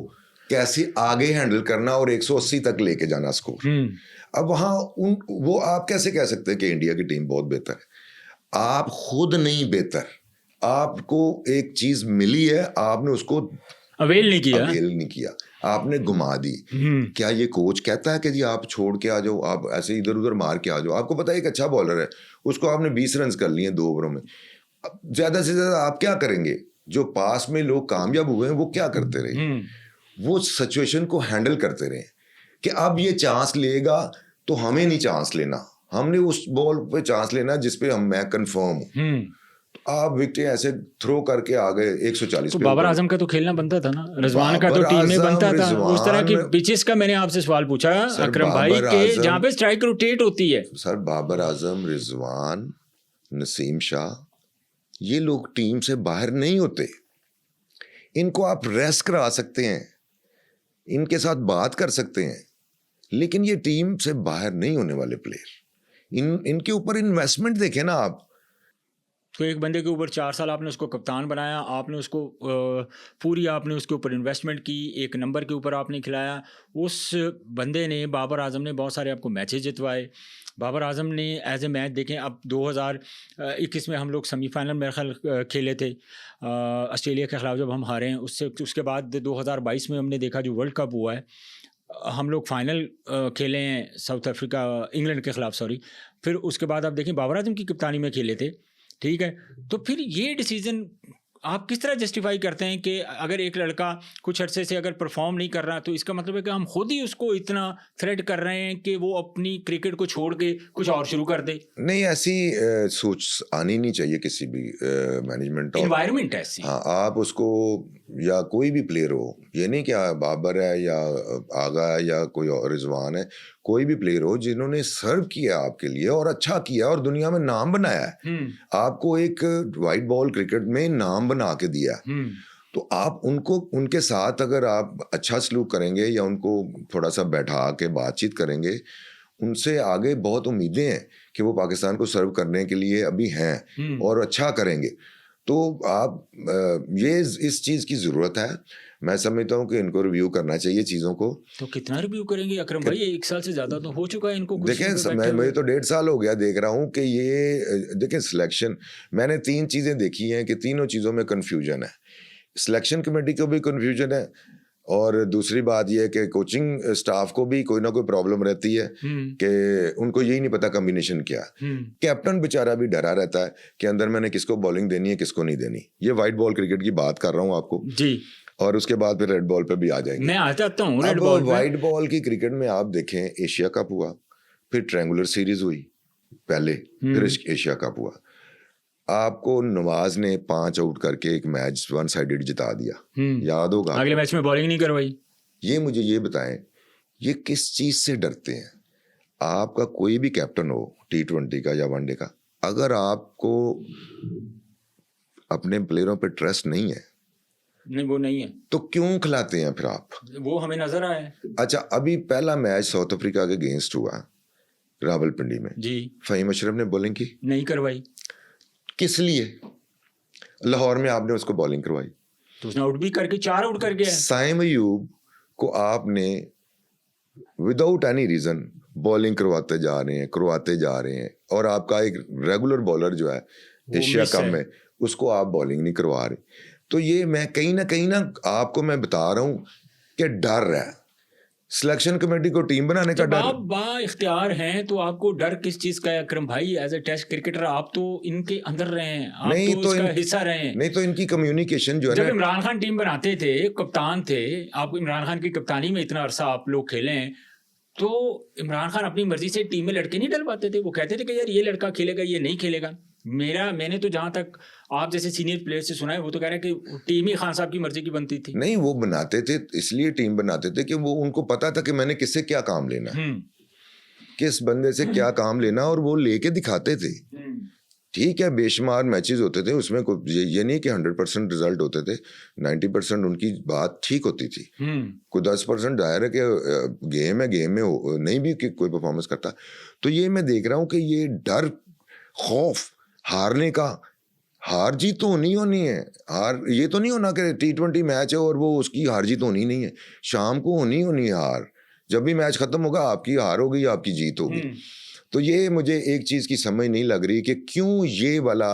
B: कैसे आगे हैंडल करना और 180 तक लेके जाना स्कोर। अब वहाँ वो आप कैसे कह सकते हैं कि इंडिया की टीम बहुत बेहतर है? आप खुद नहीं बेहतर, आपको एक चीज मिली है, आपने उसको अवेल नहीं किया, आपने घुमा दी। क्या ये कोच कहता है कि जी आप छोड़ के आ जाओ, आप ऐसे इधर उधर मार के आ जाओ? आपको पता है एक अच्छा बॉलर है, उसको आपने 20 रन कर लिए 2 ओवरों में, ज्यादा से ज्यादा आप क्या करेंगे? जो पास में लोग कामयाब हुए हैं वो क्या करते रहे? वो सिचुएशन को हैंडल करते रहे कि अब ये चांस लेगा तो हमें नहीं चांस लेना, हमने उस बॉल पे चांस लेना जिसपे मैं कंफर्म हूं। तो आप विकेट ऐसे थ्रो करके आ गए 140
A: तो बाबर आजम का तो खेलना बनता था ना, रिजवान का तो टीम में बनता था। उस तरह की पिचेस का मैंने आपसे सवाल पूछा अकरम भाई के जहां पे स्ट्राइक रोटेट होती है।
B: सर बाबर आजम, रिजवान, नसीम शाह, ये लोग टीम से बाहर नहीं होते, इनको आप रेस्ट करा सकते हैं, इनके साथ बात कर सकते हैं, लेकिन ये टीम से बाहर नहीं होने वाले प्लेयर। इनके ऊपर इन्वेस्टमेंट देखें ना आप।
A: तो एक बंदे के ऊपर 4 साल आपने उसको कप्तान बनाया, आपने उसको पूरी आपने उसके ऊपर इन्वेस्टमेंट की, एक नंबर के ऊपर आपने खिलाया। उस बंदे ने, बाबर आजम ने बहुत सारे आपको मैचेस जितवाए। बाबर आजम ने एज ए मैच देखें, अब 2021 में हम लोग सेमीफाइनल मेरे ख्याल खेले थे ऑस्ट्रेलिया के ख़िलाफ़, जब हम हारे हैं उसके बाद 2022 में हमने देखा जो वर्ल्ड कप हुआ है, हम लोग फाइनल खेले हैं साउथ अफ्रीका, इंग्लैंड के ख़िलाफ़ सॉरी। फिर उसके बाद आप देखें बाबर आजम की कप्तानी में खेले थे, ठीक है। तो फिर ये डिसीजन आप किस तरह जस्टिफाई करते हैं कि अगर एक लड़का कुछ अरसे से अगर परफॉर्म नहीं कर रहा तो इसका मतलब है कि हम खुद ही उसको इतना थ्रेट कर रहे हैं कि वो अपनी क्रिकेट को छोड़ के कुछ और शुरू कर दे?
B: नहीं, ऐसी सोच आनी नहीं चाहिए किसी भी मैनेजमेंट,
A: एनवायरनमेंट ऐसी।
B: हाँ, आप उसको या कोई भी प्लेयर हो, ये नहीं कि बाबर है या आगा है या कोई और रिजवान है, कोई भी प्लेयर हो जिन्होंने सर्व किया आपके लिए और अच्छा किया और दुनिया में नाम बनाया है, आपको एक वाइट बॉल क्रिकेट में नाम बना के दिया, तो आप उनके साथ अगर आप अच्छा सलूक करेंगे या उनको थोड़ा सा बैठा के बातचीत करेंगे, उनसे आगे बहुत उम्मीदें हैं कि वो पाकिस्तान को सर्व करने के लिए अभी हैं और अच्छा करेंगे। तो आप ये इस चीज़ की ज़रूरत है। मैं समझता हूँ कि इनको रिव्यू करना चाहिए चीज़ों को।
A: तो कितना रिव्यू करेंगे अकरम भाई? 1 साल से ज़्यादा तो हो चुका है इनको कुर्सी पे
B: देखें,
A: बैठे
B: मुझे
A: हुए।
B: तो 1.5 साल हो गया देख रहा हूँ कि ये देखें सिलेक्शन, मैंने 3 चीज़ें देखी हैं कि तीनों चीज़ों में कन्फ्यूजन है। सिलेक्शन कमेटी को भी कन्फ्यूजन है, और दूसरी बात यह है कि कोचिंग स्टाफ को भी कोई ना कोई प्रॉब्लम रहती है कि उनको यही नहीं पता कॉम्बिनेशन क्या है। कैप्टन बेचारा भी डरा रहता है कि अंदर मैंने किसको बॉलिंग देनी है, किसको नहीं देनी। ये वाइट बॉल क्रिकेट की बात कर रहा हूँ आपको
A: जी,
B: और उसके बाद फिर रेड बॉल पे भी आ जाएंगे।
A: मैं आ जाता हूँ रेड
B: अब
A: बॉल पे।
B: वाइट बॉल की क्रिकेट में आप देखें, एशिया कप हुआ, फिर ट्रायंगुलर सीरीज हुई पहले, फिर एशिया कप हुआ। आपको नवाज ने 5 आउट करके एक मैच 1 साइडेड जिता दिया, याद होगा।
A: अगले मैच में बॉलिंग नहीं करवाई।
B: ये मुझे ये बताएं, ये किस चीज से डरते हैं? आपका कोई भी कैप्टन हो T20 का या वनडे का, अगर आपको अपने प्लेयरों पे ट्रस्ट नहीं है,
A: नहीं वो नहीं है,
B: तो क्यों खिलाते हैं फिर आप?
A: वो हमें नजर आया है।
B: अच्छा, अभी पहला मैच साउथ अफ्रीका के अगेंस्ट हुआ रावलपिंडी में
A: जी,
B: फहीम अशरफ ने बॉलिंग की,
A: नहीं करवाई।
B: किस लिए? लाहौर में आपने उसको बॉलिंग करवाई,
A: तो उसने आउट भी करके 4 आउट कर गया है।
B: साइम अयूब को आपने विदाउट एनी रीजन बॉलिंग करवाते जा रहे हैं, और आपका एक रेगुलर बॉलर जो है एशिया कप में, उसको आप बॉलिंग नहीं करवा रहे। तो ये मैं कहीं ना आपको मैं बता रहा हूँ कि डर है सिलेक्शन कमेटी को टीम बनाने का।
A: जब
B: डर
A: आप बा इख्तियार हैं तो आपको डर किस चीज का है अकरम भाई? एज ए टेस्ट क्रिकेटर आप तो इनके अंदर रहे हैं, आप
B: नहीं
A: तो
B: तो
A: इसका हिस्सा रहे हैं।
B: नहीं तो इनकी कम्युनिकेशन जो है
A: जब
B: ना,
A: इमरान खान टीम बनाते थे, कप्तान थे आप, इमरान खान की कप्तानी में इतना अरसा आप लोग खेले हैं, तो इमरान खान अपनी मर्जी से टीम में लड़के नहीं डलवाते थे। वो कहते थे कि यार ये लड़का खेलेगा, ये नहीं खेलेगा। मैंने तो जहां तक आप जैसे सीनियर प्लेयर से सुना है, वो तो कह रहे हैं कि टीम ही खान साहब की मर्जी की बनती थी।
B: नहीं वो बनाते थे, इसलिए टीम बनाते थे कि वो उनको पता था कि मैंने किससे क्या काम लेना है, किस बंदे से क्या काम लेना, और वो लेके दिखाते थे। ठीक है, बेशुमार मैचेस होते थे उसमें, ये नहीं कि 100% रिजल्ट होते थे, 90% उनकी बात ठीक होती थी। कोई 10% जाहिर है कि गेम है, गेम में नहीं भी कि कोई परफॉर्मेंस करता। तो ये मैं देख रहा हूँ कि ये डर, खौफ हारने का, हार जीत तो नहीं होनी है। हार ये तो नहीं होना कि T20 मैच है और वो उसकी हार जीत होनी नहीं है, शाम को होनी है हार। जब भी मैच खत्म होगा आपकी हार होगी, आपकी जीत होगी। तो ये मुझे एक चीज़ की समझ नहीं लग रही कि क्यों ये वाला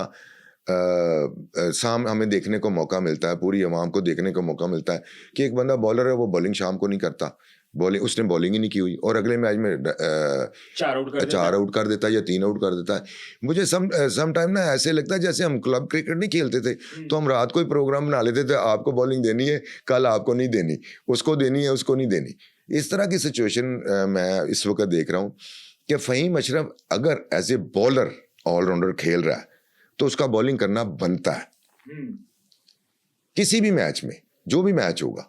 B: शाम हमें देखने को मौका मिलता है, पूरी आवाम को देखने को मौका मिलता है कि एक बंदा बॉलर है, वो बॉलिंग शाम को नहीं करता, उसने बॉलिंग ही नहीं की हुई, और अगले मैच में 4 आउट कर देता है या 3 आउट कर देता है। मुझे सम टाइम ना ऐसे लगता है जैसे हम क्लब क्रिकेट नहीं खेलते थे तो हम रात को ही प्रोग्राम बना लेते थे, आपको बॉलिंग देनी है, कल आपको नहीं देनी, उसको देनी है, उसको नहीं देनी। इस तरह की सिचुएशन मैं इस वक्त देख रहा हूँ कि फहीम अशरफ अगर एज ए बॉलर ऑलराउंडर खेल रहा है तो उसका बॉलिंग करना बनता है किसी भी मैच में, जो भी मैच होगा।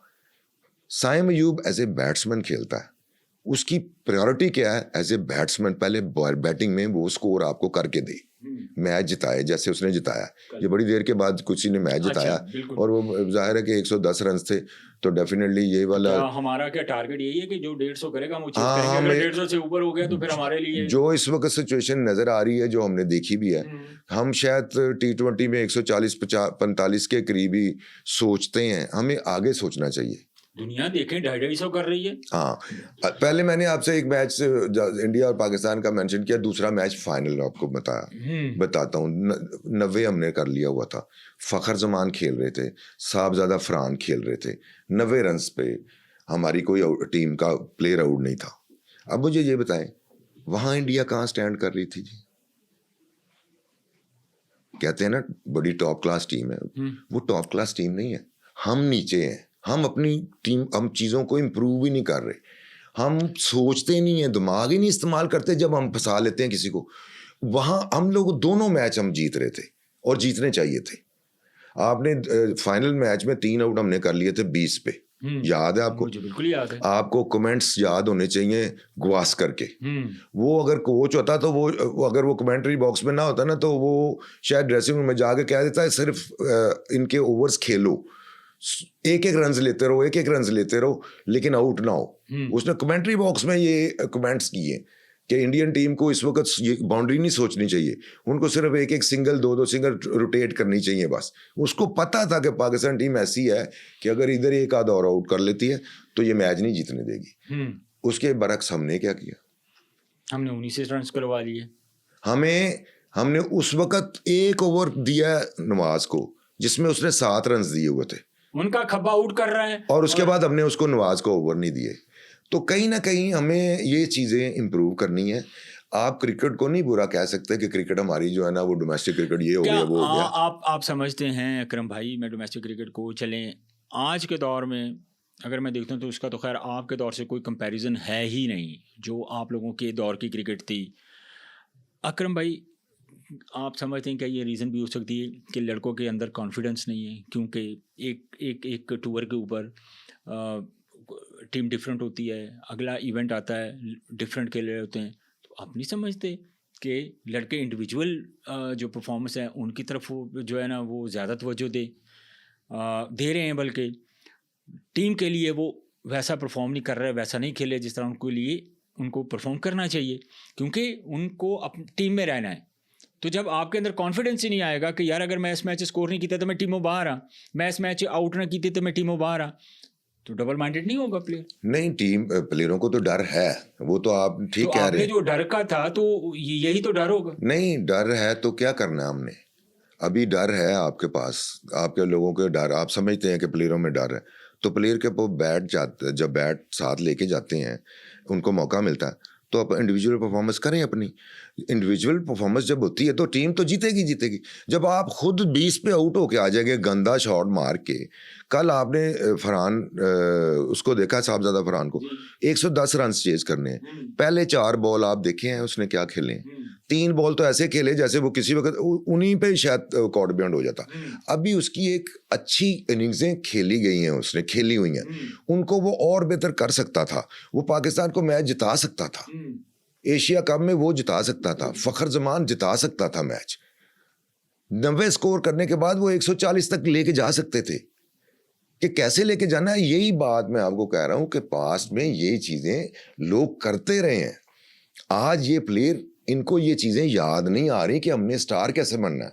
B: Saim Ayub as a batsman खेलता है, उसकी प्रायोरिटी क्या है? एज ए बैट्समैन पहले बैटिंग में वो स्कोर आपको करके दे, मैच जिताए, जैसे उसने जिताया। ये बड़ी देर के बाद किसी ने मैच जिताया, और वो जाहिर है कि 110 रन थे, तो डेफिनेटली ये वाला
A: हमारा क्या टारगेट यही है कि जो 150 करेगा हम वो चीज करेंगे। अगर 150 से ऊपर हो गया तो फिर हमारे लिए
B: जो इस वक्त सिचुएशन नजर आ रही है, जो हमने देखी भी है, हम शायद T20 में 140-45 के करीब ही सोचते हैं, हमें आगे सोचना चाहिए।
A: दुनिया देखें 250 कर रही है।
B: हाँ, पहले मैंने आपसे एक मैच इंडिया और पाकिस्तान का मेंशन किया, दूसरा मैच फाइनल आपको बताता हूँ। 90 हमने कर लिया हुआ था, फखर जमान खेल रहे थे, साहबजादा फरहान खेल रहे थे, 90 रन पे हमारी कोई टीम का प्लेयर आउट नहीं था। अब मुझे ये बताएं, वहां इंडिया कहाँ स्टैंड कर रही थी जी? कहते हैं ना बड़ी टॉप क्लास टीम है, वो टॉप क्लास टीम नहीं है। हम नीचे हैं, हम अपनी टीम, हम चीज़ों को इम्प्रूव ही नहीं कर रहे, हम सोचते नहीं हैं, दिमाग ही नहीं इस्तेमाल करते। जब हम फंसा लेते हैं किसी को, वहाँ हम लोग दोनों मैच हम जीत रहे थे और जीतने चाहिए थे। आपने फाइनल मैच में 3 आउट हमने कर लिए थे 20 पे, याद है आपको?
A: मुझे बिल्कुल याद है।
B: आपको कमेंट्स याद होने चाहिए गवास्कर के। वो अगर कोच होता तो वो अगर वो कमेंट्री बॉक्स में ना होता ना, तो वो शायद ड्रेसिंग रूम में जाके कह देता है सिर्फ इनके ओवर्स खेलो, एक रन लेते रहो, लेकिन आउट ना हो। उसने कमेंट्री बॉक्स में ये कमेंट्स किए कि इंडियन टीम को इस वक्त ये बाउंड्री नहीं सोचनी चाहिए, उनको सिर्फ एक एक सिंगल दो सिंगल रोटेट करनी चाहिए बस। उसको पता था कि पाकिस्तान टीम ऐसी है कि अगर इधर एक आधा और आउट कर लेती है तो ये मैच नहीं जीतने देगी। उसके बरक्स हमने क्या किया,
A: हमने 19 रन करवा लिए।
B: हमने उस वक्त एक ओवर दिया नवाज को जिसमें उसने 7 रन दिए हुए थे,
A: उनका खब्बा आउट कर रहा है,
B: और उसके बाद हमने उसको नवाज को ओवर नहीं दिए। तो कहीं ना कहीं हमें ये चीज़ें इम्प्रूव करनी है। आप क्रिकेट को नहीं बुरा कह सकते कि क्रिकेट हमारी जो है ना वो डोमेस्टिक क्रिकेट ये हो गया वो हो गया।
A: आप समझते हैं अकरम भाई, मैं डोमेस्टिक क्रिकेट को चलें आज के दौर में अगर मैं देखता हूँ तो उसका तो खैर आपके दौर से कोई कंपैरिजन है ही नहीं, जो आप लोगों के दौर की क्रिकेट थी। अकरम भाई, आप समझते हैं क्या ये रीज़न भी हो सकती है कि लड़कों के अंदर कॉन्फिडेंस नहीं है, क्योंकि एक टूर के ऊपर टीम डिफरेंट होती है, अगला इवेंट आता है डिफरेंट खेल रहे होते हैं, तो आप नहीं समझते कि लड़के इंडिविजुअल जो परफॉर्मेंस है उनकी तरफ जो है ना वो ज़्यादा तवज्जो दे रहे हैं, बल्कि टीम के लिए वो वैसा परफॉर्म नहीं कर रहे, वैसा नहीं खेले जिस तरह उनको परफॉर्म करना चाहिए, क्योंकि उनको अपनी टीम में रहना है। तो जब आपके अंदर कॉन्फिडेंस ही नहीं आएगा कि यार अगर मैं इस मैच स्कोर नहीं किया तो मैं टीमों बाहर आ, मैं इस मैच आउट ना की थी तो मैं टीमों बाहर आ, तो डबल माइंडेड नहीं होगा प्लेयर।
B: नहीं, टीम प्लेयरों को तो डर है, वो तो आप ठीक कह रहे हैं।
A: जो डर का था तो यही तो डर होगा। नहीं,
B: डर है तो क्या करना है हमने, अभी डर है आपके पास, आपके लोगों के डर, आप समझते हैं कि प्लेयरों में डर है, तो प्लेयर के जब बैट साथ लेके जाते हैं, उनको मौका मिलता है तो आप इंडिविजुअल परफॉर्मेंस करें अपनी। इंडिविजुअल परफॉर्मेंस जब होती है तो टीम तो जीतेगी। जब आप खुद 20 पे आउट होके आ जाएंगे गंदा शॉट मार के, कल आपने फरहान उसको देखा, साहबजादा फरहान को 110 रन चेज करने हैं, पहले 4 बॉल आप देखे हैं उसने क्या खेले हैं, 3 बॉल तो ऐसे खेले जैसे वो किसी वक्त उन्हीं पे शायद कॉर्ड बियॉन्ड हो जाता। अभी उसकी एक अच्छी इनिंग्सें खेली गई हैं, उसने खेली हुई हैं, उनको वो और बेहतर कर सकता था, वो पाकिस्तान को मैच जिता सकता था, एशिया कप में वो जिता सकता था, फखर जमान जिता सकता था मैच, 90 स्कोर करने के बाद वो 140 तक लेके जा सकते थे। कि कैसे लेके जाना है, यही बात मैं आपको कह रहा हूं कि पास्ट में ये चीजें लोग करते रहे हैं। आज ये प्लेयर, इनको ये चीजें याद नहीं आ रही कि हमने स्टार कैसे बनना है,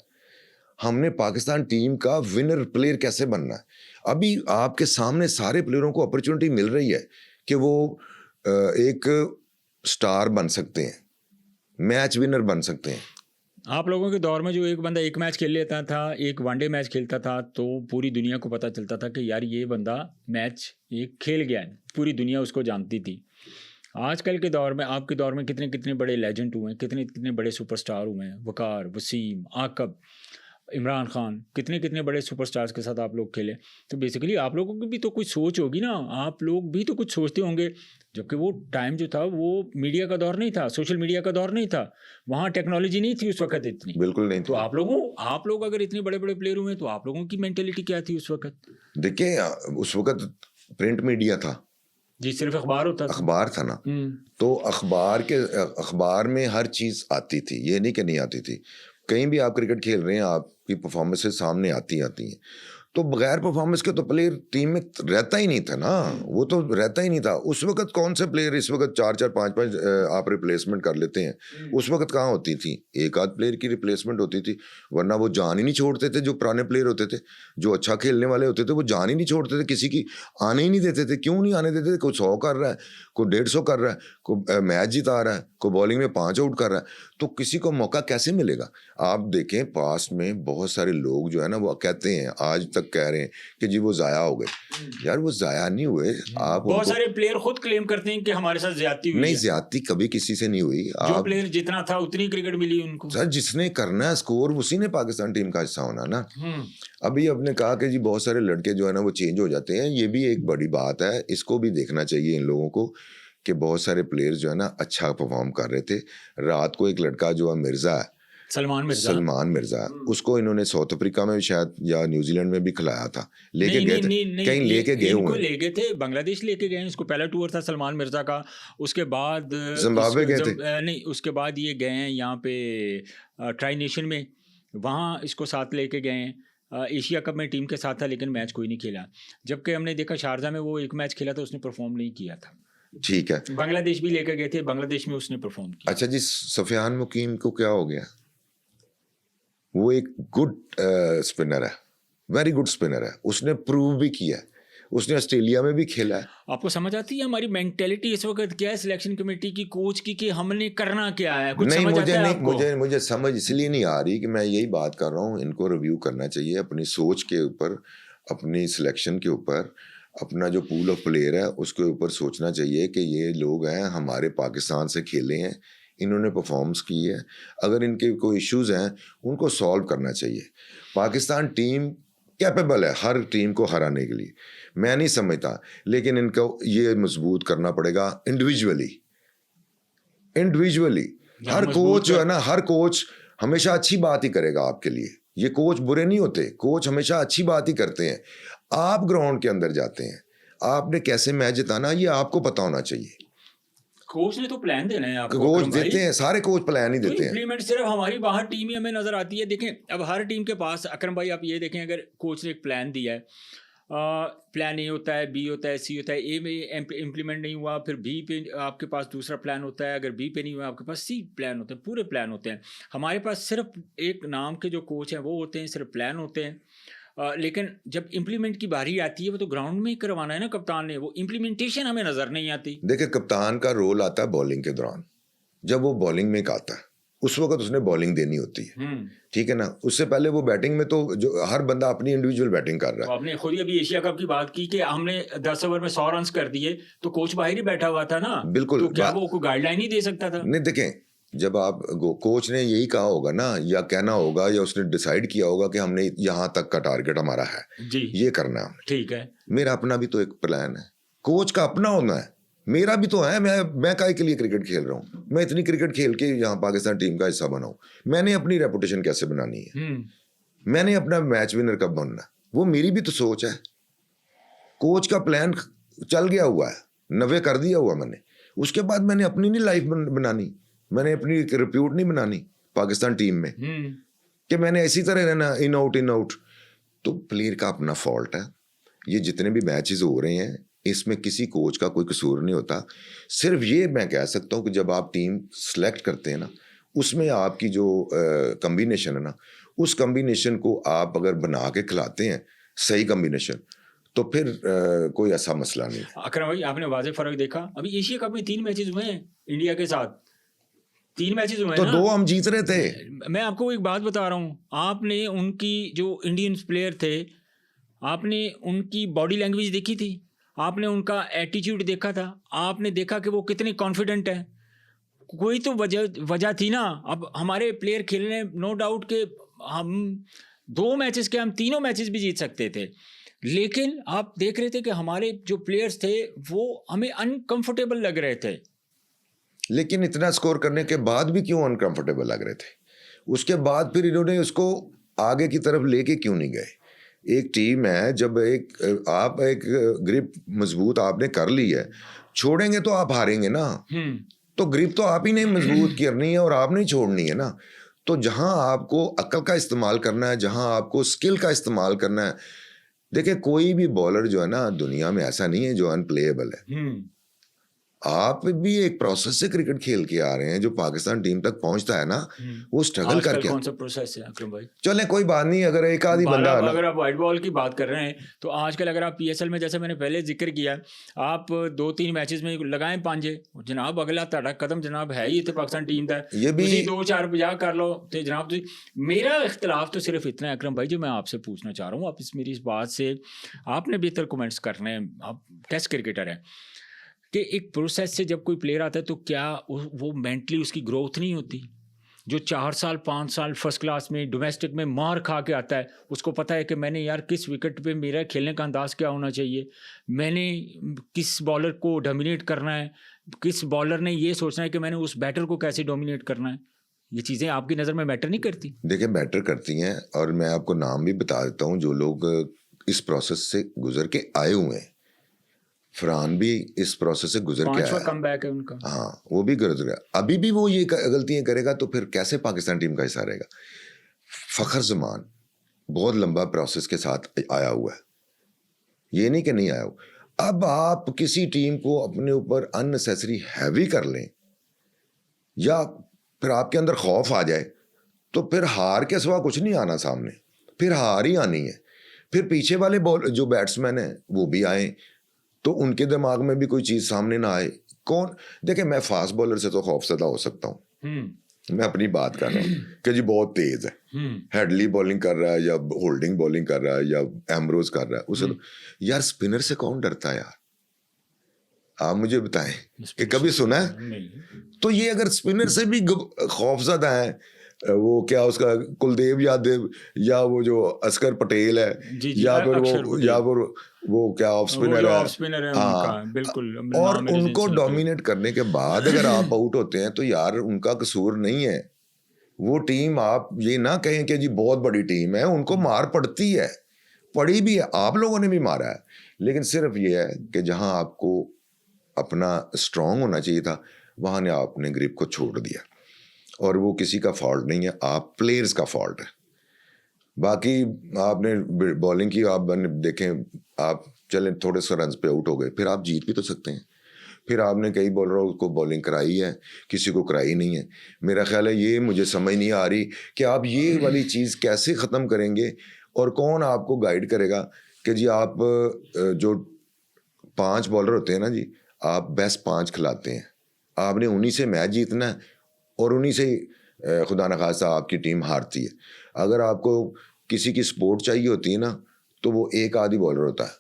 B: हमने पाकिस्तान टीम का विनर प्लेयर कैसे बनना है। अभी आपके सामने सारे प्लेयरों को अपॉर्चुनिटी मिल रही है कि वो एक स्टार बन सकते हैं, मैच विनर बन सकते हैं।
A: आप लोगों के दौर में जो एक बंदा एक मैच खेल लेता था, एक वनडे मैच खेलता था, तो पूरी दुनिया को पता चलता था कि यार ये बंदा मैच एक खेल गया है, पूरी दुनिया उसको जानती थी। आजकल के दौर में, आपके दौर में कितने कितने बड़े लेजेंड हुए हैं, कितने कितने बड़े सुपरस्टार हुए हैं, वकार, वसीम, आकब, इमरान खान, कितने कितने बड़े सुपरस्टार्स के साथ आप लोग खेले। तो बेसिकली आप लोगों की भी तो कुछ सोच होगी ना, आप लोग भी तो कुछ सोचते होंगे, जबकि वो टाइम जो था वो मीडिया का दौर नहीं था, सोशल मीडिया का दौर नहीं था, वहाँ टेक्नोलॉजी नहीं थी उस वक्त इतनी,
B: बिल्कुल नहीं।
A: तो आप लोग अगर इतने बड़े बड़े प्लेयर हुए तो आप लोगों की मेंटेलिटी क्या थी उस वक्त?
B: देखिए, उस वक्त प्रिंट मीडिया था
A: जी, सिर्फ अखबार होता था,
B: अखबार था ना, तो अखबार में हर चीज आती थी, ये नहीं कि नहीं आती थी। कहीं भी आप क्रिकेट खेल रहे हैं, आपकी परफॉर्मेंसेस सामने आती हैं, तो बगैर परफॉर्मेंस के तो प्लेयर टीम में रहता ही नहीं था ना, वो तो रहता ही नहीं था। उस वक्त कौन से प्लेयर, इस वक्त 4-4 5-5 आप रिप्लेसमेंट कर लेते हैं, उस वक्त कहाँ होती थी, एक आध प्लेयर की रिप्लेसमेंट होती थी, वरना वो जान ही नहीं छोड़ते थे। जो पुराने प्लेयर होते थे, जो अच्छा खेलने वाले होते थे, वो जान ही नहीं छोड़ते थे, किसी की आने ही नहीं देते थे। क्यों नहीं आने देते थे? कोई 100 कर रहा है, कोई 150 कर रहा है, कोई मैच जिता रहा है, कोई बॉलिंग में 5 आउट कर रहा है, तो किसी को मौका कैसे मिलेगा? आप देखें, पास्ट में बहुत सारे लोग जो है ना वो कहते हैं, आज तक कह रहे हैं कि जी वो जाया हो गए। यार वो जाया नहीं हुए। आप
A: बहुत सारे प्लेयर खुद क्लेम करते हैं कि हमारे साथ ज्यादती हुई
B: नहीं, ज्यादती कभी किसी से नहीं हुई।
A: जो प्लेयर जितना था उतनी क्रिकेट मिली उनको।
B: सर, जिसने करना है स्कोर, उसी ने पाकिस्तान टीम का हिस्सा होना ना। अभी आपने कहा कि जी बहुत सारे लड़के जो है ना वो चेंज हो जाते हैं, ये भी एक बड़ी बात है, इसको भी देखना चाहिए इन लोगों को कि बहुत सारे प्लेयर्स जो है ना अच्छा परफॉर्म कर रहे थे। रात को एक लड़का जो है मिर्जा है, सलमान मिर्जा, उसको इन्होंने साउथ अफ्रीका में शायद या न्यूजीलैंड में भी खिलाया था, लेके गए थे, कहीं लेके गए हुए,
A: ले गए थे, बांग्लादेश लेके गए। इसको पहला टूर था सलमान मिर्जा का, उसके बाद
B: जिम्बाब्वे गए थे,
A: नहीं उसके बाद ये गए हैं यहाँ पे ट्राई नेशन में, वहाँ इसको साथ लेके गए हैं। एशिया कप में टीम के साथ था लेकिन मैच कोई नहीं खेला। जबकि हमने देखा शारजा में वो एक मैच खेला था, उसने परफॉर्म नहीं किया था।
B: ठीक है।
A: बांग्लादेश भी लेकर गए थे, बांग्लादेश में उसने परफॉर्म किया।
B: अच्छा जी, सफियान मुकीम को क्या हो गया? वो एक गुड स्पिनर है, वेरी गुड स्पिनर है, उसने प्रूव भी किया है, उसने ऑस्ट्रेलिया में भी खेला है।
A: आपको समझ आती है हमारी मेंटेलिटी इस वक्त क्या है सिलेक्शन कमेटी की, कोच की, कि हमने करना क्या है? कुछ
B: नहीं,
A: समझ
B: मुझे
A: आता है
B: नहीं,
A: आपको?
B: मुझे समझ इसलिए नहीं आ रही कि मैं यही बात कर रहा हूँ, इनको रिव्यू करना चाहिए अपनी सोच के ऊपर, अपनी सिलेक्शन के ऊपर, अपना जो पूल ऑफ प्लेयर है उसके ऊपर सोचना चाहिए कि ये लोग हैं, हमारे पाकिस्तान से खेले हैं, इन्होंने परफॉर्म्स की है, अगर इनके कोई इश्यूज हैं उनको सॉल्व करना चाहिए। पाकिस्तान टीम कैपेबल है हर टीम को हराने के लिए, मैं नहीं समझता, लेकिन इनको ये मजबूत करना पड़ेगा इंडिविजुअली। हर कोच जो है ना, हर कोच हमेशा अच्छी बात ही करेगा आपके लिए, ये कोच बुरे नहीं होते, कोच हमेशा अच्छी बात ही करते हैं। आप ग्राउंड के अंदर जाते हैं, आपने कैसे मैच जिताना ये आपको पता होना चाहिए।
A: कोच ने तो प्लान देना है आपको,
B: कोच
A: अकरम भाई।
B: देते हैं, सारे कोच प्लान ही
A: तो
B: देते हैं।
A: इम्प्लीमेंट सिर्फ हमारी बाहर टीम ही हमें नजर आती है। देखें, अब हर टीम के पास, अकरम भाई आप ये देखें, अगर कोच ने एक प्लान दिया है, प्लान ए होता है, बी होता है, सी होता है, ए में इम्प्लीमेंट नहीं हुआ, फिर बी पे आपके पास दूसरा प्लान होता है, अगर बी पे नहीं हुआ आपके पास सी प्लान होते हैं, पूरे प्लान होते हैं। हमारे पास सिर्फ एक नाम के जो कोच हैं वो होते हैं, सिर्फ प्लान होते हैं। लेकिन जब इम्प्लीमेंट की बारी आती है वो तो ग्राउंड में ही करवाना है ना कप्तान ने, वो इम्प्लीमेंटेशन हमें नज़र नहीं आती।
B: देखिए, कप्तान का रोल आता है बॉलिंग के दौरान, जब वो बॉलिंग में आता है उस वक्त उसने बॉलिंग देनी होती है, ठीक है ना। उससे पहले वो बैटिंग में तो जो हर बंदा अपनी इंडिविजुअल बैटिंग कर रहा है।
A: आपने खुद ही अभी एशिया कप की बात की कि हमने 10 ओवर में 100 रन कर दिए, तो कोच बाहर ही बैठा हुआ था ना।
B: बिल्कुल,
A: तो क्या वो कोई गाइडलाइन ही दे सकता था?
B: नहीं, देखें, जब आप कोच ने यही कहा होगा ना, या कहना होगा, या उसने डिसाइड किया होगा कि हमने यहाँ तक का टारगेट हमारा है
A: जी,
B: ये करना है हमने,
A: ठीक है।
B: मेरा अपना भी तो एक प्लान है, कोच का अपना होना है, मेरा भी तो है। मैं काहे के लिए क्रिकेट खेल रहा हूँ? मैं इतनी क्रिकेट खेल के यहाँ पाकिस्तान टीम का हिस्सा बना हूँ, मैंने अपनी रेपुटेशन कैसे बनानी है, मैंने अपना मैच विनर कब बनना, वो मेरी भी तो सोच है। कोच का प्लान चल गया हुआ है, 90 कर दिया हुआ मैंने, उसके बाद मैंने अपनी नहीं लाइफ बनानी, मैंने अपनी रिप्यूट नहीं बनानी पाकिस्तान टीम में कि मैंने इसी तरह रहना इन आउट। तो प्लेयर का अपना फॉल्ट है। ये जितने भी मैचेस हो रहे हैं इसमें किसी कोच का कोई कसूर नहीं होता। सिर्फ ये मैं कह सकता हूँ कि जब आप टीम सेलेक्ट करते हैं ना, उसमें आपकी जो कम्बिनेशन है ना, उस कम्बिनेशन को आप अगर बना के खिलाते हैं सही कम्बिनेशन, तो फिर कोई ऐसा मसला नहीं है।
A: अकरम भाई, आपने वाज़ेह फर्क देखा, अभी एशिया कप में 3 मैचेस हुए हैं इंडिया के साथ, 3 मैचेस हुए
B: तो
A: ना,
B: 2 हम जीत रहे थे।
A: मैं आपको एक बात बता रहा हूँ, आपने उनकी जो इंडियन प्लेयर थे, आपने उनकी बॉडी लैंग्वेज देखी थी, आपने उनका एटीट्यूड देखा था, आपने देखा कि वो कितने कॉन्फिडेंट है। कोई तो वजह थी ना। अब हमारे प्लेयर खेलने, नो डाउट के हम 2 मैचेस के, हम तीनों मैचेस भी जीत सकते थे, लेकिन आप देख रहे थे कि हमारे जो प्लेयर्स थे वो हमें अनकंफर्टेबल लग रहे थे।
B: लेकिन इतना स्कोर करने के बाद भी क्यों अनकंफर्टेबल लग रहे थे? उसके बाद फिर इन्होंने उसको आगे की तरफ लेके क्यों नहीं गए? एक टीम है, जब आप एक ग्रिप मजबूत आपने कर ली है, छोड़ेंगे तो आप हारेंगे ना। तो ग्रिप तो आप ही ने मजबूत करनी है और आपने ही छोड़नी है ना। तो जहां आपको अक्ल का इस्तेमाल करना है, जहां आपको स्किल का इस्तेमाल करना है, देखिए कोई भी बॉलर जो है ना दुनिया में ऐसा नहीं है जो अनप्लेएबल है। आप भी एक प्रोसेस से क्रिकेट खेल के आ रहे हैं, जो पाकिस्तान टीम तक पहुंचता है ना, वो स्ट्रगल करके।
A: कौन सा प्रोसेस है अकरम भाई?
B: चलें, कोई बात नहीं, अगर एक आधी बंदा
A: अगर आप वाइट बॉल की बात कर रहे हैं तो आजकल अगर आप पीएसएल में, जैसे मैंने पहले जिक्र किया, आप 2-3 मैचेस में लगाएं पांजे, जनाब अगला ताड़ा कदम जनाब है ही तो पाकिस्तान टीम का,
B: ये भी
A: 2-4-50 कर लो तो जनाब। मेरा इख्तलाफ तो सिर्फ इतना है अकरम भाई, जो मैं आपसे पूछना चाह रहा हूँ, आप मेरी इस बात से आपने बेहतर कमेंट्स करने हैं, आप टेस्ट क्रिकेटर हैं, कि एक प्रोसेस से जब कोई प्लेयर आता है तो क्या वो मेंटली उसकी ग्रोथ नहीं होती? जो 4 साल 5 साल फर्स्ट क्लास में डोमेस्टिक में मार खा के आता है, उसको पता है कि मैंने यार किस विकेट पे मेरा खेलने का अंदाज़ क्या होना चाहिए, मैंने किस बॉलर को डोमिनेट करना है, किस बॉलर ने ये सोचना है कि मैंने उस बैटर को कैसे डोमिनेट करना है। ये चीज़ें आपकी नज़र में मैटर नहीं करती?
B: देखिए, मैटर करती हैं, और मैं आपको नाम भी बता देता हूँ जो लोग इस प्रोसेस से गुजर के आए हुए हैं। फरहान भी इस प्रोसेस से गुजर के आया,
A: कम बैक है उनका।
B: हाँ, वो भी गुजर गया। अभी भी वो ये गलतियां करेगा तो फिर कैसे पाकिस्तान टीम का हिस्सा रहेगा? फखर जमान बहुत लंबा प्रोसेस के साथ आया हुआ है, ये नहीं कि नहीं आया हो। अब आप किसी टीम को अपने ऊपर अननेसेसरी हैवी कर लें या फिर आपके अंदर खौफ आ जाए तो फिर हार के सिवा कुछ नहीं आना सामने, फिर हार ही आनी है। फिर पीछे वाले बॉल जो बैट्समैन हैं वो भी आए तो उनके दिमाग में भी कोई चीज़ सामने ना आए। कौन देखे, मैं फास्ट बॉलर से तो खौफजदा हो सकता हूँ, मैं अपनी बात कर रहा हूँ कि जी बहुत तेज है, हेडली बॉलिंग कर रहा है या होल्डिंग बॉलिंग कर रहा है या एम्ब्रोज कर रहा है उसे तो, यार स्पिनर से कौन डरता है यार, आप मुझे बताएं कि कभी सुना है? तो ये अगर स्पिनर से भी खौफजदा है, वो क्या उसका कुलदीप यादव या वो जो अस्कर पटेल है या फिर वो क्या ऑफ स्पिनर है, हाँ
A: बिल्कुल,
B: और उनको डोमिनेट करने के बाद अगर आप आउट होते हैं तो यार उनका कसूर नहीं है वो टीम। आप ये ना कहें कि जी बहुत बड़ी टीम है, उनको मार पड़ती है, पड़ी भी है, आप लोगों ने भी मारा है, लेकिन सिर्फ ये है कि जहां आपको अपना स्ट्रांग होना चाहिए था वहां ने आपने ग्रिप को छोड़ दिया और वो किसी का फॉल्ट नहीं है, आप प्लेयर्स का फॉल्ट है। बाकी आपने बॉलिंग की, आप देखें, आप चले थोड़े से रन पे आउट हो गए, फिर आप जीत भी तो सकते हैं। फिर आपने कई बॉलरों को बॉलिंग कराई है, किसी को कराई नहीं है। मेरा ख्याल है ये मुझे समझ नहीं आ रही कि आप ये वाली चीज़ कैसे ख़त्म करेंगे और कौन आपको गाइड करेगा कि जी आप जो 5 बॉलर होते हैं ना जी, आप बेस्ट 5 खिलाते हैं, आपने उन्हीं से मैच जीतना है और उन्हीं से खुदा न खास्ता आपकी टीम हारती है। अगर आपको किसी की सपोर्ट चाहिए होती है ना तो वो एक आधी बॉलर होता है,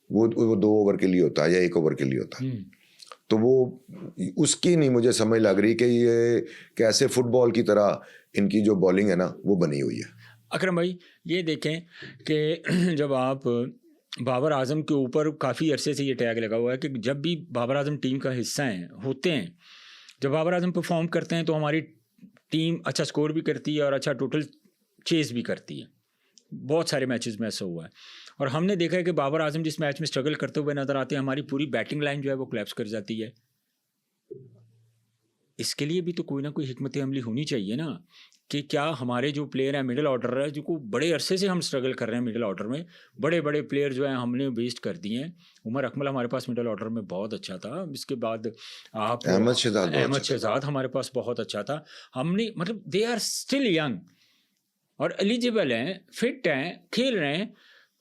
B: वो 2 ओवर के लिए होता है या 1 ओवर के लिए होता है, तो वो उसकी नहीं मुझे समझ लग रही कि ये कैसे फुटबॉल की तरह इनकी जो बॉलिंग है ना वो बनी हुई है।
A: अकरम भाई ये देखें कि जब आप बाबर आजम के ऊपर काफ़ी अरसे से ये टैग लगा हुआ है कि जब भी बाबर आजम टीम का हिस्सा हैं होते हैं, जब बाबर आजम परफॉर्म करते हैं तो हमारी टीम अच्छा स्कोर भी करती है और अच्छा टोटल चेस भी करती है। बहुत सारे मैचेस में ऐसा हुआ है और हमने देखा है कि बाबर आजम जिस मैच में स्ट्रगल करते हुए नजर आते हैं, हमारी पूरी बैटिंग लाइन जो है वो कोलैप्स कर जाती है। इसके लिए भी तो कोई ना कोई हिकमत अमली होनी चाहिए ना कि क्या हमारे जो प्लेयर हैं मिडिल ऑर्डर है, जो बड़े अरसे से हम स्ट्रगल कर रहे हैं मिडिल ऑर्डर में, बड़े बड़े प्लेयर जो हैं हमने वेस्ट कर दिए हैं। उमर अकमल हमारे पास मिडिल ऑर्डर में बहुत अच्छा था, इसके बाद आप
B: अहमद
A: शहजाद हमारे पास बहुत अच्छा था। हमने मतलब दे आर स्टिल यंग और एलिजिबल हैं, फिट हैं, खेल रहे हैं,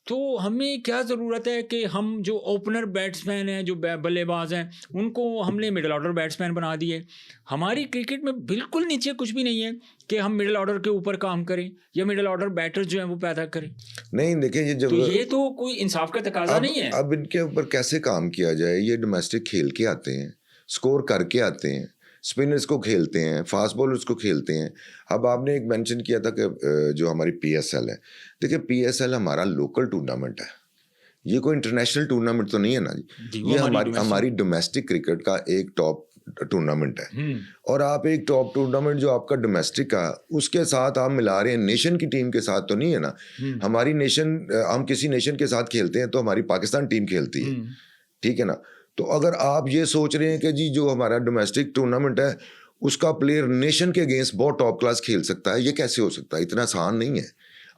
A: तो हमें क्या ज़रूरत है कि हम जो ओपनर बैट्समैन हैं, जो बल्लेबाज हैं, उनको हमने मिडिल ऑर्डर बैट्समैन बना दिए। हमारी क्रिकेट में बिल्कुल नीचे कुछ भी नहीं है कि हम मिडिल ऑर्डर के ऊपर काम करें या मिडिल ऑर्डर बैटर्स जो हैं वो पैदा करें।
B: नहीं देखिए, ये जब
A: तो ये तो कोई इंसाफ का तकाजा नहीं है।
B: अब इनके ऊपर कैसे काम किया जाए? ये डोमेस्टिक खेल के आते हैं, स्कोर करके आते हैं, स्पिनर्स को खेलते हैं, फास्ट बॉलर्स को खेलते हैं। अब आपने एक मेंशन किया था कि जो हमारी पीएसएल है, देखिए पीएसएल हमारा लोकल टूर्नामेंट है, ये कोई इंटरनेशनल टूर्नामेंट तो नहीं है ना जी, ये हमारी डोमेस्टिक क्रिकेट का एक टॉप टूर्नामेंट है। और आप एक टॉप टूर्नामेंट जो आपका डोमेस्टिक का, उसके साथ आप मिला रहे हैं नेशन की टीम के साथ, तो नहीं है ना। हमारी नेशन, हम किसी नेशन के साथ खेलते हैं तो हमारी पाकिस्तान टीम खेलती है, ठीक है ना। तो अगर आप ये सोच रहे हैं कि जी जो हमारा डोमेस्टिक टूर्नामेंट है उसका प्लेयर नेशन के अगेंस्ट बहुत टॉप क्लास खेल सकता है, ये कैसे हो सकता है? इतना आसान नहीं है।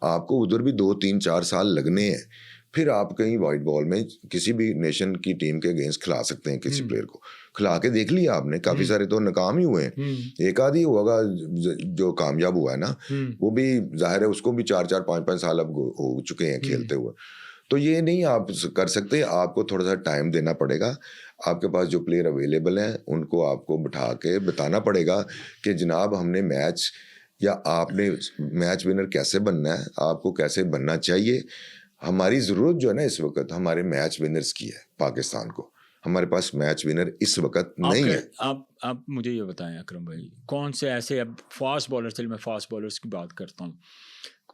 B: आपको उधर भी 2, 3, 4 साल लगने हैं, फिर आप कहीं वाइट बॉल में किसी भी नेशन की टीम के अगेंस्ट खिला सकते हैं किसी प्लेयर को। खिला के देख लिया आपने, काफ़ी सारे तो नाकाम ही हुए हैं, एक आधी होगा जो कामयाब हुआ है ना, वो भी जाहिर है उसको भी 4-4, 5-5 साल अब हो चुके हैं खेलते हुए। तो ये नहीं आप कर सकते, आपको थोड़ा सा टाइम देना पड़ेगा। आपके पास जो प्लेयर अवेलेबल हैं उनको आपको बिठा के बताना पड़ेगा कि जनाब हमने मैच, या आपने मैच विनर कैसे बनना है, आपको कैसे बनना चाहिए। हमारी ज़रूरत जो है ना इस वक्त हमारे मैच विनर्स की है। पाकिस्तान को, हमारे पास मैच विनर इस वक्त नहीं है।
A: आप मुझे ये बताएं अकरम भाई, कौन से ऐसे, अब फास्ट बॉलर, चलिए मैं फास्ट बॉलर्स की बात करता हूँ,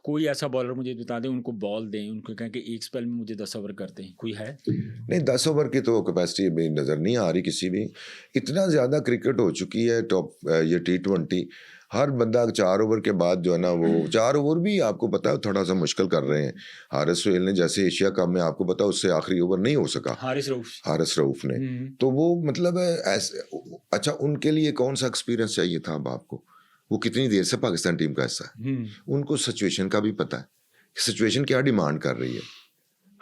A: कोई ऐसा बॉलर मुझे बता दें, उनको बॉल दें, उनको कहें कि एक स्पेल में मुझे 10 ओवर करते हैं, कोई है?
B: नहीं, 10 ओवर की तो कैपेसिटी भी नज़र नहीं आ रही किसी भी। इतना ज़्यादा क्रिकेट हो चुकी है टॉप, ये T20, हर बंदा 4 ओवर के बाद जो है ना, वो 4 ओवर भी आपको पता है थोड़ा सा मुश्किल कर रहे हैं। हारिस सोहेल ने जैसे एशिया कप में आपको पता उससे आखिरी ओवर नहीं हो सका, हारिस रऊफ ने, तो वो मतलब ऐसे, अच्छा उनके लिए कौन सा एक्सपीरियंस चाहिए था? अब आपको वो कितनी देर से पाकिस्तान टीम का हिस्सा है, उनको सिचुएशन का भी पता है, सिचुएशन क्या डिमांड कर रही है।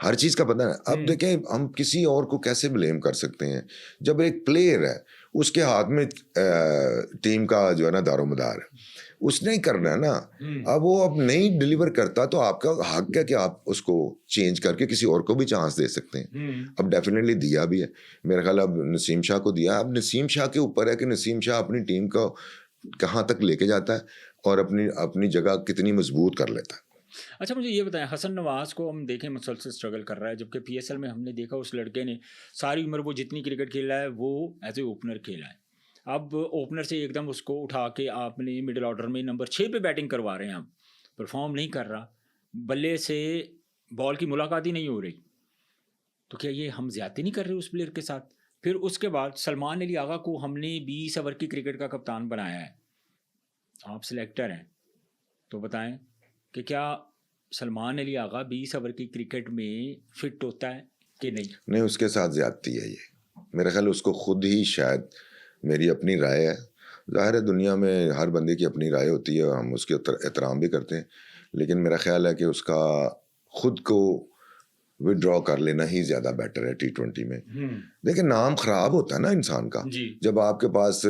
B: हर चीज़ का पता है। अब देखें हम किसी और को कैसे ब्लेम कर सकते हैं जब एक प्लेयर है उसके हाथ में टीम का जो है ना दारोमदार है, उसने ही करना है ना। अब वो अब नहीं डिलीवर करता तो आपका हक है कि आप उसको चेंज करके किसी और को भी चांस दे सकते हैं। अब डेफिनेटली दिया भी है मेरा ख्याल, अब नसीम शाह को दिया। अब नसीम शाह के ऊपर है कि नसीम शाह अपनी टीम को कहाँ तक लेके जाता है और अपनी अपनी जगह कितनी मजबूत कर लेता है।
A: अच्छा मुझे ये बताएं, हसन नवाज को हम देखें मुसलसल स्ट्रगल कर रहा है, जबकि पीएसएल में हमने देखा उस लड़के ने सारी उम्र वो जितनी क्रिकेट खेला है वो एज ए ओपनर खेला है। अब ओपनर से एकदम उसको उठा के आपने मिडिल ऑर्डर में नंबर 6 पे बैटिंग करवा रहे हैं, आप परफॉर्म नहीं कर रहा, बल्ले से बॉल की मुलाकात ही नहीं हो रही, तो क्या ये हम ज्यादती नहीं कर रहे उस प्लेयर के साथ? फिर उसके बाद सलमान अली आगा को हमने 20 ओवर की क्रिकेट का कप्तान बनाया है, आप सिलेक्टर हैं, तो बताएं कि क्या सलमान अली आगा 20 ओवर की क्रिकेट में फिट होता है कि नहीं?
B: नहीं, उसके साथ ज्यादती है ये मेरा ख्याल। उसको खुद ही, शायद मेरी अपनी राय है, ज़ाहिर है दुनिया में हर बंदे की अपनी राय होती है, हम उसके एहतराम भी करते हैं, लेकिन मेरा ख्याल है कि उसका खुद को विड्रॉ कर लेना ही ज़्यादा बेटर है T20 में। देखिए नाम ख़राब होता है ना इंसान का, जब आपके पास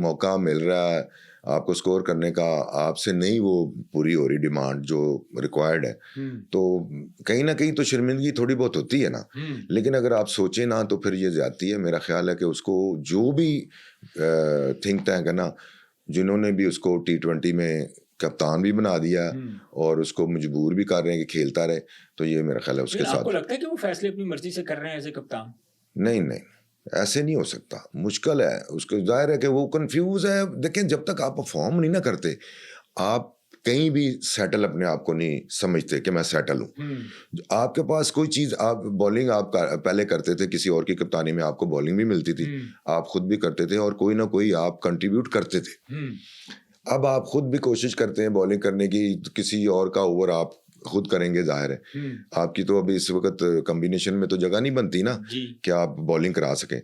B: मौका मिल रहा है आपको स्कोर करने का, आपसे नहीं वो पूरी हो रही डिमांड जो रिक्वायर्ड है, तो कहीं ना कहीं तो शर्मिंदगी थोड़ी बहुत होती है ना। लेकिन अगर आप सोचें ना तो फिर ये ज्यादती है। मेरा ख्याल है कि उसको जो भी थिंक टैंक है ना, जिन्होंने भी उसको T20 में कप्तान भी बना दिया और उसको मजबूर भी कर रहे हैं कि खेलता रहे, तो ये मेरा ख्याल है उसके साथ।
A: आपको लगता है कि वो फैसले अपनी मर्जी से कर रहे हैं एज ए कप्तान?
B: नहीं नहीं, ऐसे नहीं हो सकता, मुश्किल है उसको। जाहिर है कि वो कंफ्यूज है। देखें जब तक आप परफॉर्म नहीं ना करते, आप कहीं भी सेटल अपने आप को नहीं समझते कि मैं सेटल हूँ। आपके पास कोई चीज़, आप बॉलिंग आप पहले करते थे, किसी और की कप्तानी में आपको बॉलिंग भी मिलती थी, आप खुद भी करते थे और कोई ना कोई आप कंट्रीब्यूट करते थे। अब आप खुद भी कोशिश करते हैं बॉलिंग करने की, किसी और का ओवर आप खुद करेंगे, जाहिर है आपकी तो अभी इस वक्त कॉम्बिनेशन में तो जगह नहीं बनती ना कि आप बॉलिंग करा सकें।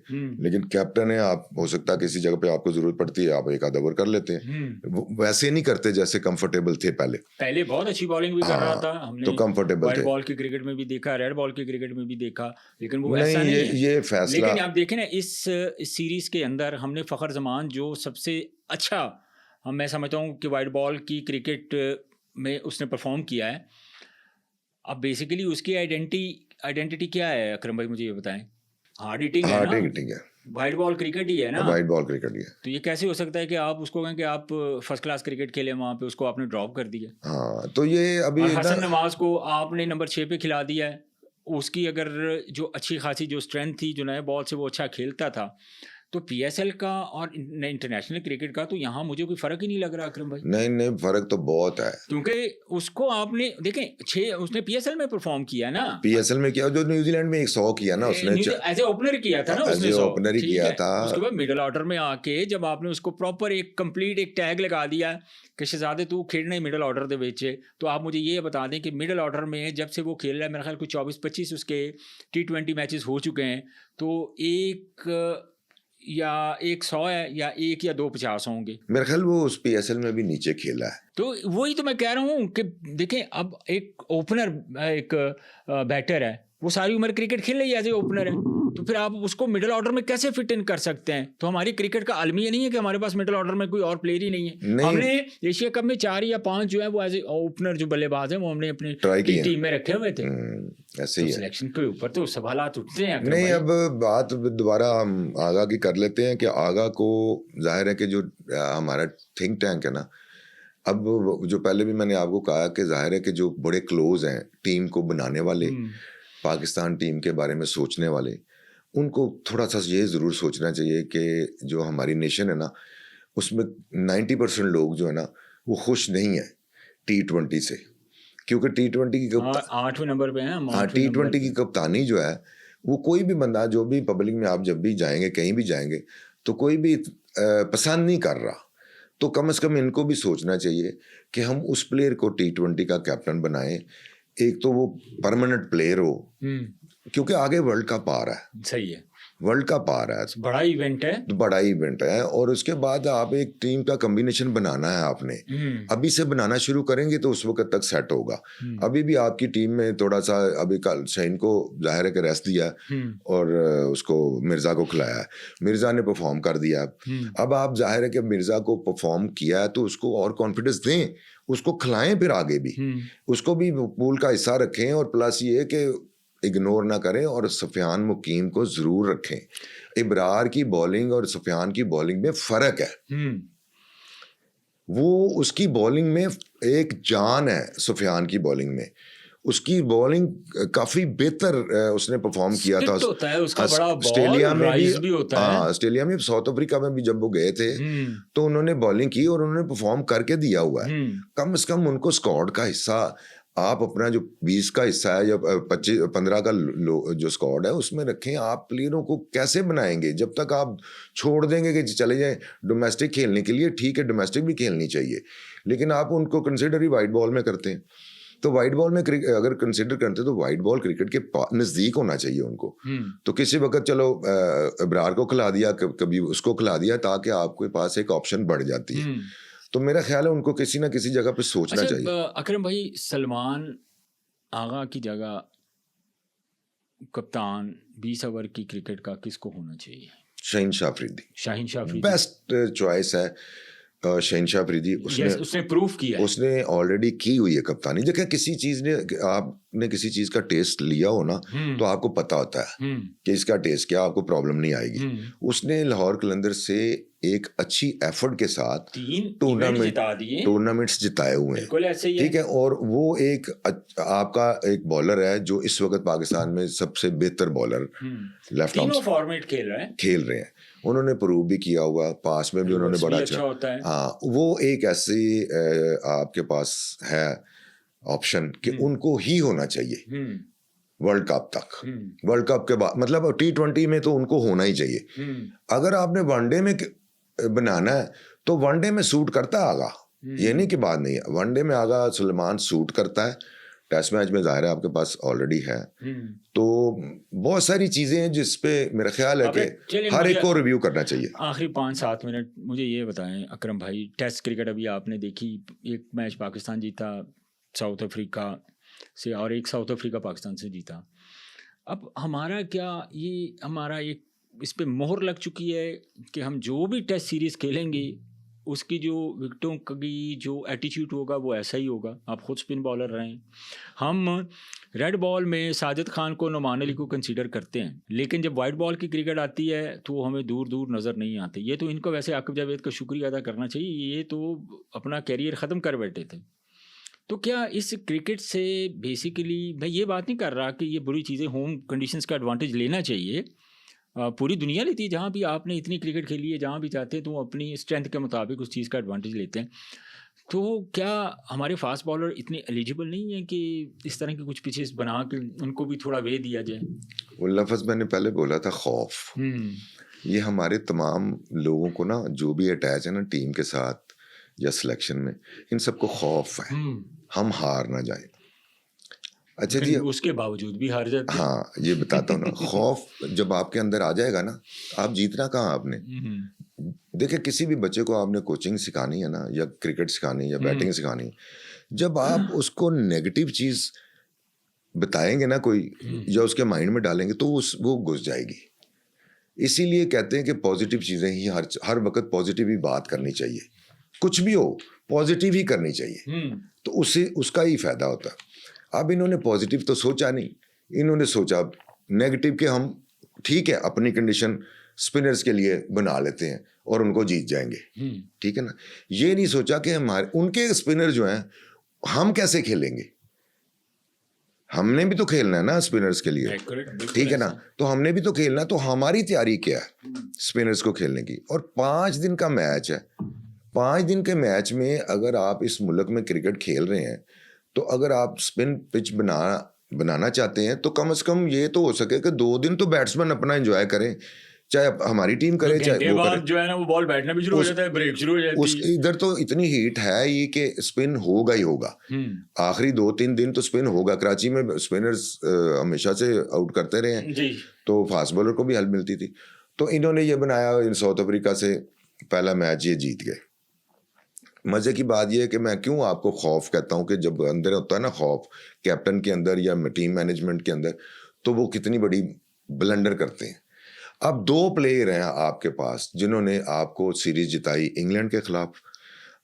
B: लेकिन कैप्टन है आप, हो सकता है किसी जगह पे आपको जरूरत पड़ती है, आप एक आधा ओवर कर लेते हैं। वैसे नहीं करते जैसे कंफर्टेबल थे पहले
A: बहुत अच्छी बॉलिंग भी कर रहा था, हमने
B: तो कंफर्टेबल
A: व्हाइट
B: थे।
A: बॉल की क्रिकेट में भी देखा, रेड बॉल की क्रिकेट में भी देखा, लेकिन वो
B: नहीं,
A: ऐसा नहीं है।
B: ये फैसला,
A: लेकिन आप देखें ना इस सीरीज के अंदर हमने फ़खर जमान जो सबसे अच्छा, मैं समझता हूँ कि वाइट बॉल की क्रिकेट में उसने परफॉर्म किया है। अब बेसिकली उसकी आइडेंटिटी क्या है अकरम भाई, मुझे ये बताएं? हार्ड हिटिंग है ना, वाइट बॉल क्रिकेट ही है ना,
B: वाइट बॉल क्रिकेट ही है।
A: तो ये कैसे हो सकता है कि आप उसको कहें कि आप फर्स्ट क्लास क्रिकेट खेले, वहाँ पे उसको आपने ड्रॉप कर दिया?
B: हाँ, तो ये अभी
A: हसन नवाज को आपने नंबर 6 पे खिला दिया है। उसकी अगर जो अच्छी खासी जो स्ट्रेंथ थी, जो नए बॉल से वो अच्छा खेलता था, तो पीएसएल का और इंटरनेशनल क्रिकेट का तो यहाँ मुझे कोई फर्क ही नहीं लग रहा अकरम भाई।
B: नहीं, फर्क तो बहुत है,
A: क्योंकि उसको आपने देखें उसने पीएसएल में परफॉर्म किया ना,
B: पीएसएल में किया, जो न्यूजीलैंड में 100 किया ना उसने,
A: एज ए ओपनर किया था ना उसने,
B: ओपनर ही किया था।
A: उसके बाद मिडिल ऑर्डर में आके जब आपने उसको प्रॉपर एक कंप्लीट एक टैग लगा दिया कि शहजादे तू खेलना ही मिडिल ऑर्डर दे बेचे, तो आप मुझे ये बता दें कि मिडिल ऑर्डर में जब से वो खेल रहा है, मेरा ख्याल कुछ 24-25 उसके T20 मैचेस हो चुके हैं, तो एक या 100 है या 1 या 2 50 होंगे
B: मेरा ख्याल। वो उस पीएसएल में भी नीचे खेला है,
A: तो वही तो मैं कह रहा हूँ कि देखें अब एक ओपनर, एक बैटर है, वो सारी उम्र क्रिकेट खेल रही है एज ए ओपनर है, तो फिर आप उसको मिडिल ऑर्डर में कैसे फिट इन कर सकते हैं? तो हमारी क्रिकेट का अलमिया नहीं है कि हमारे पास मिडिल ऑर्डर में कोई और प्लेयर ही नहीं है। हमने एशिया कप में 4 या 5 जो है वो एज ए ओपनर जो बल्लेबाज है वो हमने अपनी टीम में रखे हुए थे।
B: ऐसे ही
A: सिलेक्शन के ऊपर तो सवालात उठते हैं।
B: नहीं, अब बात दोबारा हम आगा की कर लेते हैं कि आगा को जाहिर है कि जो हमारा थिंक टैंक है ना, अब जो पहले भी मैंने आपको कहा कि जाहिर है कि जो बड़े क्लोज हैं टीम को बनाने वाले, पाकिस्तान टीम के बारे में सोचने वाले, उनको थोड़ा सा ये ज़रूर सोचना चाहिए कि जो हमारी नेशन है ना उसमें 90% लोग जो है ना वो खुश नहीं है T20 से, क्योंकि T20 की
A: 8वें नंबर पे है।
B: हाँ, T20 की कप्तानी जो है वो कोई भी बंदा, जो भी पब्लिक में आप जब भी जाएंगे, कहीं भी जाएंगे, तो कोई भी पसंद नहीं कर रहा। तो कम से कम इनको भी सोचना चाहिए कि हम उस प्लेयर को T20 का कैप्टन बनाएं, एक तो वो परमानेंट प्लेयर हो, क्योंकि आगे वर्ल्ड कप आ रहा है।
A: सही है।
B: वर्ल्ड कप आ रहा है,
A: बड़ा इवेंट है,
B: तो बड़ा इवेंट है, और उसके बाद आप एक टीम का कॉम्बिनेशन बनाना है आपने, अभी से बनाना शुरू करेंगे तो उस वक्त तक सेट होगा। अभी भी आपकी टीम में थोड़ा सा, अभी कल शाहीन को जाहिर है कि रेस्ट दिया और उसको मिर्जा को खिलाया है, मिर्जा ने परफॉर्म कर दिया। अब आप जाहिर है कि मिर्जा को परफॉर्म किया है तो उसको और कॉन्फिडेंस दें, उसको खिलाएं, फिर आगे भी उसको भी पूल का हिस्सा रखें, और प्लस ये कि इग्नोर ना करें और सफियान मुकीम को जरूर रखें। इब्रार की बॉलिंग और सफियान की बॉलिंग में फर्क है, वो उसकी बॉलिंग में एक जान है, सफियान की बॉलिंग में उसकी बॉलिंग काफी बेहतर उसने परफॉर्म किया था।
A: होता है उसका बड़ा
B: ऑस्ट्रेलिया में
A: भी होता है।
B: ऑस्ट्रेलिया में, साउथ अफ्रीका में भी जब वो गए थे तो उन्होंने बॉलिंग की और उन्होंने परफॉर्म करके दिया हुआ है। कम से कम उनको स्क्वाड का हिस्सा, आप अपना जो 20 का हिस्सा है या 25-15 का जो स्क्वाड है उसमें रखें। आप प्लेयरों को कैसे बनाएंगे जब तक आप छोड़ देंगे कि चले जाएं डोमेस्टिक खेलने के लिए? ठीक है, डोमेस्टिक भी खेलनी चाहिए, लेकिन आप उनको कंसिडर ही वाइट बॉल में करते हैं। तो वाइट बॉल में अगर कंसिडर करते हैं तो वाइट बॉल क्रिकेट के नज़दीक होना चाहिए उनको। तो किसी वक्त चलो इब्रार को खिला दिया, कभी उसको खिला दिया, ताकि आपके पास एक ऑप्शन बढ़ जाती है। तो मेरा ख्याल है उनको किसी ना किसी जगह पे सोचना चाहिए।
A: अकरम भाई, सलमान आगा की जगह कप्तान 20 ओवर की क्रिकेट का किसको होना चाहिए?
B: शाहीन शाह अफरीदी।
A: शाहीन शाह अफरीदी
B: बेस्ट चॉइस है। शाहीन शाह अफरीदी
A: उसने प्रूफ किया है,
B: उसने ऑलरेडी की हुई है कप्तानी। देखिए, किसी चीज ने, आपने किसी चीज का टेस्ट लिया हो ना तो आपको पता होता है कि इसका टेस्ट क्या, आपको प्रॉब्लम नहीं आएगी। उसने लाहौर कलंदर से एक अच्छी एफर्ट के साथ
A: 3
B: टूर्नामेंट्स जिताए हुए हैं, ठीक है। और वो एक आपका एक बॉलर है जो इस वक्त पाकिस्तान में सबसे बेहतर बॉलर लेफ्ट आर्म
A: फॉर्मेट खेल रहे हैं।
B: उन्होंने प्रूव भी किया हुआ, पास में भी उन्होंने बड़ा अच्छा
A: होता है।
B: हाँ, वो एक ऐसी आपके पास है ऑप्शन कि उनको ही होना चाहिए वर्ल्ड कप तक। वर्ल्ड कप के बाद मतलब T20 में तो उनको होना ही चाहिए। अगर आपने वनडे में बनाना है तो वनडे में सूट करता है आगा, ये नहीं कि बात नहीं है, वनडे में आगा सलमान सूट करता है। टेस्ट मैच में जाहिर है आपके पास ऑलरेडी है, तो बहुत सारी चीजें हैं जिस पे मेरा ख्याल है कि हर एक को रिव्यू करना चाहिए।
A: आखिरी 5-7 मिनट मुझे ये बताएं अकरम भाई, टेस्ट क्रिकेट अभी आपने देखी, एक मैच पाकिस्तान जीता साउथ अफ्रीका से और एक साउथ अफ्रीका पाकिस्तान से जीता। अब हमारा क्या, ये हमारा एक इस पे मोहर लग चुकी है कि हम जो भी टेस्ट सीरीज़ खेलेंगे उसकी जो विकेटों की जो एटीट्यूड होगा वो ऐसा ही होगा। आप खुद स्पिन बॉलर रहे हैं, हम रेड बॉल में साजिद खान को, नुमान अली को कंसीडर करते हैं, लेकिन जब वाइट बॉल की क्रिकेट आती है तो हमें दूर दूर नज़र नहीं आते। ये तो इनको वैसे आकिब जावेद का शुक्रिया अदा करना चाहिए, ये तो अपना कैरियर ख़त्म कर बैठे थे। तो क्या इस क्रिकेट से बेसिकली, मैं ये बात नहीं कर रहा कि ये बुरी चीज़ें, होम कंडीशंस का एडवांटेज लेना चाहिए, पूरी दुनिया लेती है। जहाँ भी आपने इतनी क्रिकेट खेली है, जहाँ भी चाहते हैं तो अपनी स्ट्रेंथ के मुताबिक उस चीज़ का एडवांटेज लेते हैं। तो क्या हमारे फास्ट बॉलर इतने एलिजिबल नहीं है कि इस तरह के कुछ पिचेस बना के उनको भी थोड़ा वे दिया जाए?
B: वो लफ्ज़ मैंने पहले बोला था, खौफ। ये हमारे तमाम लोगों को ना, जो भी अटैच है ना टीम के साथ या सिलेक्शन में, इन सबको खौफ है हम हार ना जाए। अच्छा जी,
A: उसके बावजूद भी हार जाते हैं।
B: हाँ, ये बताता हूँ ना, खौफ जब आपके अंदर आ जाएगा ना, आप जीतना कहाँ आपने। देखिए, किसी भी बच्चे को आपने कोचिंग सिखानी है ना, या क्रिकेट सिखानी या बैटिंग सिखानी, जब आप उसको नेगेटिव चीज बताएंगे ना कोई, या उसके माइंड में डालेंगे, तो वो घुस जाएगी। इसीलिए कहते हैं कि पॉजिटिव चीजें ही हर वक्त पॉजिटिव ही बात करनी चाहिए, कुछ भी हो पॉजिटिव ही करनी चाहिए, तो उससे उसका ही फायदा होता है। अब इन्होंने पॉजिटिव तो सोचा नहीं, इन्होंने सोचा नेगेटिव के हम ठीक है अपनी कंडीशन स्पिनर्स के लिए बना लेते हैं और उनको जीत जाएंगे, ठीक है ना। ये नहीं सोचा कि हमारे उनके स्पिनर जो हैं हम कैसे खेलेंगे, हमने भी तो खेलना है ना स्पिनर्स के लिए, ठीक है ना। तो हमने भी तो खेलना, तो हमारी तैयारी क्या है स्पिनर्स को खेलने की। और 5 दिन का मैच है, 5 दिन के मैच में अगर आप इस मुल्क में क्रिकेट खेल रहे हैं, तो अगर आप स्पिन पिच बनाना चाहते हैं तो कम से कम ये तो हो सके कि 2 दिन तो बैट्समैन अपना एंजॉय करें चाहे हमारी टीम करे चाहे वो करे,
A: जो है ना वो बॉल बैठना भी शुरू हो जाता है, ब्रेक शुरू हो जाती है।
B: इधर तो इतनी हीट है ये कि स्पिन होगा ही होगा। आखिरी 2-3 दिन तो स्पिन होगा। कराची में स्पिनर्स हमेशा से आउट करते रहे हैं
A: जी,
B: तो फास्ट बॉलर को भी हेल्प मिलती थी। तो इन्होंने ये बनाया, साउथ अफ्रीका से पहला मैच ये जीत गए। मजे की बात यह है कि मैं क्यों आपको खौफ कहता हूं कि जब अंदर होता है ना खौफ कैप्टन के अंदर या टीम मैनेजमेंट के अंदर, तो वो कितनी बड़ी ब्लंडर करते हैं। अब 2 प्लेयर हैं आपके पास जिन्होंने आपको सीरीज जिताई, इंग्लैंड के खिलाफ,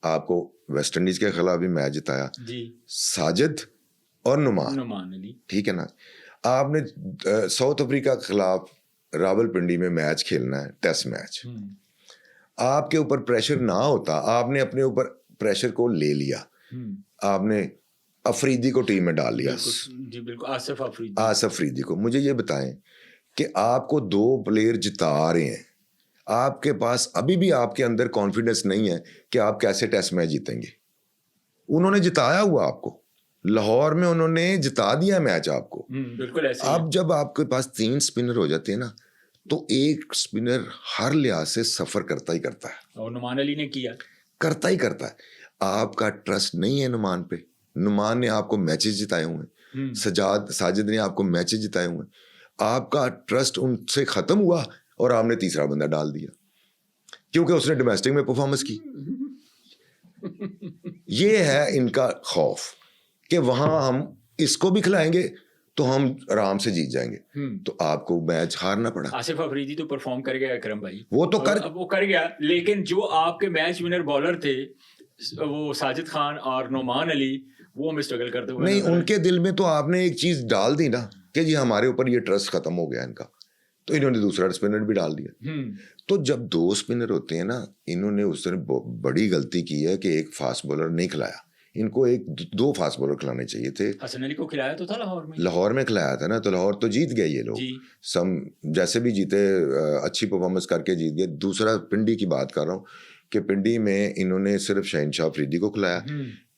B: आपको वेस्ट इंडीज के खिलाफ भी मैच जिताया जी, साजिद और नुमान अली, ठीक है ना। आपने साउथ अफ्रीका के खिलाफ रावलपिंडी में मैच खेलना है, टेस्ट मैच, आपके ऊपर प्रेशर ना होता, आपने अपने ऊपर प्रेशर को ले लिया, आपने अफरीदी को टीम में डाल लिया।
A: जी बिल्कुल, आसिफ
B: अफरीदी को। मुझे ये बताएं कि आपको 2 प्लेयर जिता रहे हैं, आपके पास अभी भी आपके अंदर कॉन्फिडेंस नहीं है कि आप कैसे टेस्ट मैच जीतेंगे। उन्होंने जिताया हुआ आपको, लाहौर में उन्होंने जिता दिया मैच आपको।
A: बिल्कुल ऐसे।
B: अब जब आपके पास 3 स्पिनर हो जाते हैं ना, तो एक स्पिनर हर लिहाज से सफर करता ही करता है,
A: और नुमान अली ने किया,
B: करता ही करता है। आपका ट्रस्ट नहीं है नुमान पे। नुमान ने आपको मैचेस जिताए हुए हैं, साजिद ने आपको मैचेस जिताए हुए हैं, आपका ट्रस्ट उनसे खत्म हुआ और आपने तीसरा बंदा डाल दिया क्योंकि उसने डोमेस्टिक में परफॉर्मेंस की। ये है इनका खौफ कि वहां हम इसको भी खिलाएंगे तो हम आराम से जीत जाएंगे। तो आपको मैच हारना पड़ा।
A: आसिफ अफरीदी तो परफॉर्म कर गया अकरम भाई,
B: वो तो
A: वो कर गया, लेकिन जो आपके मैच विनर बॉलर थे वो साजिद खान और नुमान अली, वो हमें स्ट्रगल करते हुए
B: नहीं, उनके दिल में तो आपने एक चीज डाल दी ना कि जी हमारे ऊपर ये ट्रस्ट खत्म हो गया इनका, तो इन्होंने दूसरा स्पिनर भी डाल दिया। तो जब 2 स्पिनर होते हैं ना, इन्होंने उस दिन बड़ी गलती की है कि एक फास्ट बॉलर नहीं खिलाया। इनको 2 फास्ट बॉलर खिलाने चाहिए थे।
A: हसन अली को खिलाया तो था
B: लाहौर में खिलाया था ना, तो लाहौर तो जीत गए ये लोग, सम जैसे भी जीते, अच्छी परफॉर्मेंस करके जीत गए। दूसरा पिंडी की बात कर रहा हूँ कि पिंडी में इन्होंने सिर्फ शहनशाह अफरीदी को खिलाया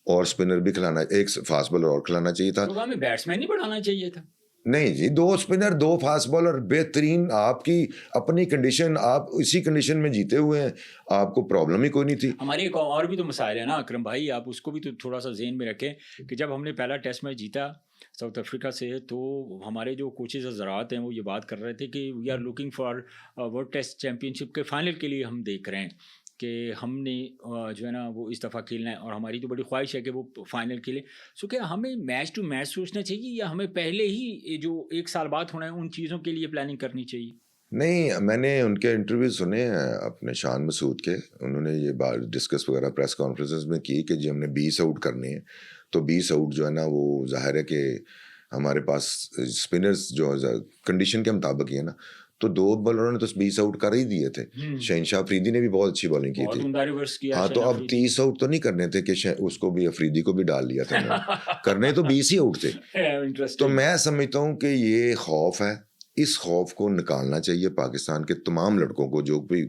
B: और स्पिनर भी खिलाना, एक फास्ट बॉलर और खिलाना चाहिए था।
A: तो हमें बैट्समैन ही बढ़ाना चाहिए था।
B: नहीं जी, 2 स्पिनर 2 फास्ट बॉलर, बेहतरीन, आपकी अपनी कंडीशन, आप इसी कंडीशन में जीते हुए हैं, आपको प्रॉब्लम ही कोई नहीं थी।
A: हमारे एक और भी तो मसाइल है ना अकरम भाई, आप उसको भी तो थोड़ा सा ज़हन में रखें कि जब हमने पहला टेस्ट मैच जीता साउथ अफ्रीका से, तो हमारे जो कोचेज हजरात हैं वो ये बात कर रहे थे कि we are looking for World Test Championship के फाइनल के लिए हम देख रहे हैं कि हमने जो है ना वो इस दफ़ा खेलना है और हमारी तो बड़ी ख्वाहिश है कि वो फाइनल खेले। सो क्या हमें मैच टू मैच सोचना चाहिए या हमें पहले ही जो 1 साल बाद होना है उन चीज़ों के लिए प्लानिंग करनी चाहिए?
B: नहीं, मैंने उनके इंटरव्यू सुने हैं अपने शान मसूद के, उन्होंने ये बात डिस्कस वगैरह प्रेस कॉन्फ्रेंसेस में की कि जी हमने 20 आउट करने हैं। तो 20 आउट जो है ना वो जाहिर है कि हमारे पास स्पिनर्स जो कंडीशन के मुताबिक ही है ना, तो 2 बॉलरों ने तो 20 आउट कर ही दिए थे। शहनशाह अफरीदी ने भी बहुत अच्छी बॉलिंग की थी। हाँ, तो अब 30 आउट तो नहीं करने थे कि उसको भी अफरीदी को भी डाल लिया था करने तो 20 ही आउट थे। तो मैं समझता हूँ कि ये खौफ है, इस खौफ को निकालना चाहिए पाकिस्तान के तमाम लड़कों को जो भी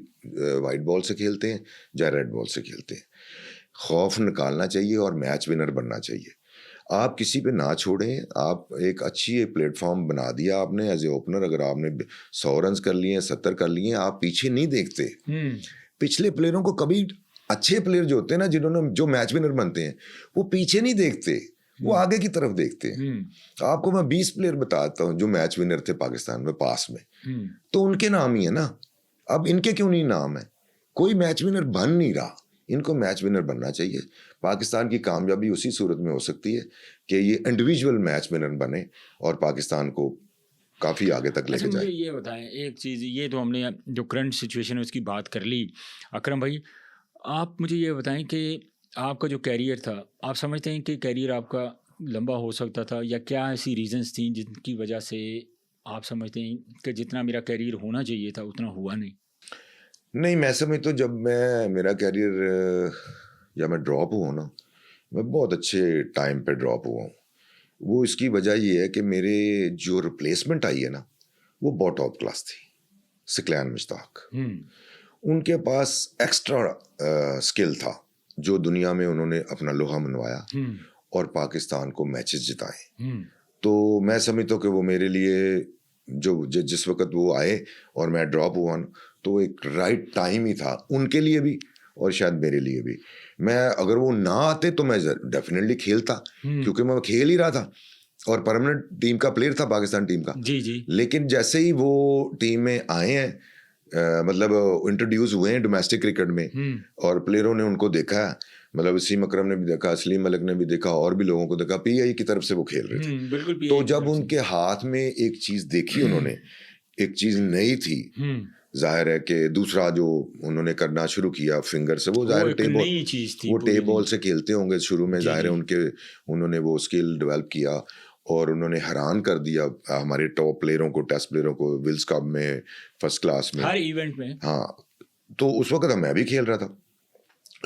B: वाइट बॉल से खेलते हैं या रेड बॉल से खेलते हैं। खौफ निकालना चाहिए और मैच विनर बनना चाहिए। आप किसी पे ना छोड़ें। आप एक अच्छी प्लेटफॉर्म बना दिया आपने एज ए ओपनर, अगर आपने 100 रन कर लिए, 70 कर लिए, आप पीछे नहीं देखते। पिछले प्लेयरों को कभी, अच्छे प्लेयर जो होते हैं ना जिन्होंने जो मैच विनर बनते हैं, वो पीछे नहीं देखते, वो आगे की तरफ देखते हैं। आपको मैं 20 प्लेयर बताता हूँ जो मैच विनर थे पाकिस्तान में पास में, तो उनके नाम ही है ना। अब इनके क्यों नहीं नाम है? कोई मैच विनर बन नहीं रहा, इनको मैच विनर बनना चाहिए। पाकिस्तान की कामयाबी उसी सूरत में हो सकती है कि ये इंडिविजुअल मैच विनर बने और पाकिस्तान को काफ़ी आगे तक लेके जाए।
A: ये बताएं एक चीज़, ये तो हमने जो करंट सिचुएशन है उसकी बात कर ली। अकरम भाई, आप मुझे ये बताएं कि आपका जो कैरियर था, आप समझते हैं कि कैरियर आपका लंबा हो सकता था, या क्या ऐसी रीजंस थी जिनकी वजह से आप समझते हैं कि जितना मेरा कैरियर होना चाहिए था उतना हुआ नहीं?
B: नहीं, मैं समझता हूँ जब मेरा कैरियर या मैं ड्रॉप हुआ ना, मैं बहुत अच्छे टाइम पे ड्रॉप हुआ हूँ। वो इसकी वजह ये है कि मेरे जो रिप्लेसमेंट आई है ना, वो बहुत टॉप क्लास थी। सिकलैन मुश्ताक, उनके पास एक्स्ट्रा स्किल था जो दुनिया में उन्होंने अपना लोहा मनवाया और पाकिस्तान को मैचेस जिताए। तो मैं समझता हूँ कि वो मेरे लिए जिस वक्त वो आए और मैं ड्रॉप हुआ ना, तो एक राइट टाइम ही था उनके लिए भी और शायद मेरे लिए भी। मैं अगर वो ना आते तो मैं डेफिनेटली खेलता, क्योंकि मैं खेल ही रहा था और परमानेंट टीम का प्लेयर था पाकिस्तान टीम का।
A: जी।
B: लेकिन जैसे ही वो टीम में आए हैं, मतलब इंट्रोड्यूस हुए हैं डोमेस्टिक क्रिकेट में, और प्लेयरों ने उनको देखा है, मतलब वसीम अकरम ने भी देखा, सलीम मलिक ने भी देखा, और भी लोगों को देखा, पीआई की तरफ से वो खेल रहे थे।
A: बिल्कुल PI
B: तो
A: की
B: जब
A: तरफ से।
B: उनके हाथ में एक चीज देखी उन्होंने, एक चीज नई थी, जाहिर है कि दूसरा जो उन्होंने करना शुरू किया फिंगर से, वो जाहिर
A: एक नई चीज थी,
B: वो
A: पूरी
B: टेप बॉल
A: नई।
B: से खेलते होंगे शुरू में, जाहिर है उन्होंने वो स्किल डेवलप किया और उन्होंने हैरान कर दिया हमारे टॉप प्लेयरों को, टेस्ट प्लेयरों को, विल्स कप में, फर्स्ट क्लास में,
A: हर इवेंट में।
B: हाँ। तो उस वक्त मैं भी खेल रहा था,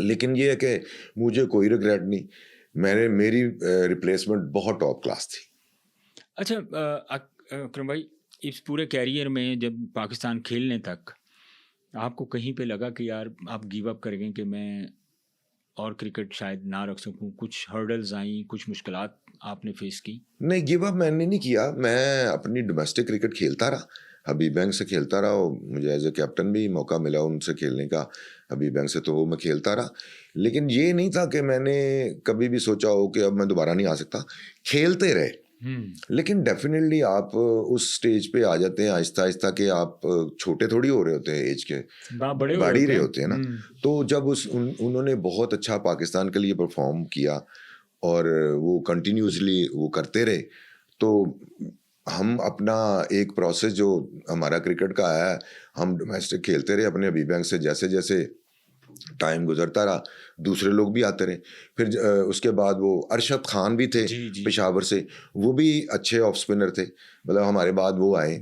B: लेकिन ये है कि मुझे कोई रिग्रेट नहीं, मेरी रिप्लेसमेंट बहुत टॉप क्लास थी।
A: अच्छा अकरम भाई, इस पूरे कैरियर में जब पाकिस्तान खेलने तक आपको कहीं पे लगा कि यार आप गिव अप कर गए कि मैं और क्रिकेट शायद ना रख सकूं, कुछ हर्डल्स आई, कुछ मुश्किलात आपने फेस की?
B: नहीं, गिव अप मैंने नहीं किया, मैं अपनी डोमेस्टिक क्रिकेट खेलता रहा, हबीब बैंक से खेलता रहा, और मुझे एज ए कैप्टन भी मौका मिला उनसे खेलने का, हबीब बैंक से, तो वो मैं खेलता रहा। लेकिन ये नहीं था कि मैंने कभी भी सोचा हो कि अब मैं दोबारा नहीं आ सकता, खेलते रहे। लेकिन डेफिनेटली आप उस स्टेज पे आ जाते हैं आहिस्ता आहिस्ता कि आप छोटे थोड़ी हो रहे होते हैं एज के,
A: बड़े
B: बढ़ ही रहे होते हैं ना। तो जब उन्होंने बहुत अच्छा पाकिस्तान के लिए परफॉर्म किया और वो कंटिन्यूसली वो करते रहे, तो हम अपना एक प्रोसेस जो हमारा क्रिकेट का है, हम डोमेस्टिक खेलते रहे अपने हबीब बैंक से, जैसे जैसे टाइम गुजरता रहा दूसरे लोग भी आते रहे। फिर उसके बाद वो अरशद खान भी थे पेशावर से, वो भी अच्छे ऑफ स्पिनर थे, मतलब हमारे बाद वो आए।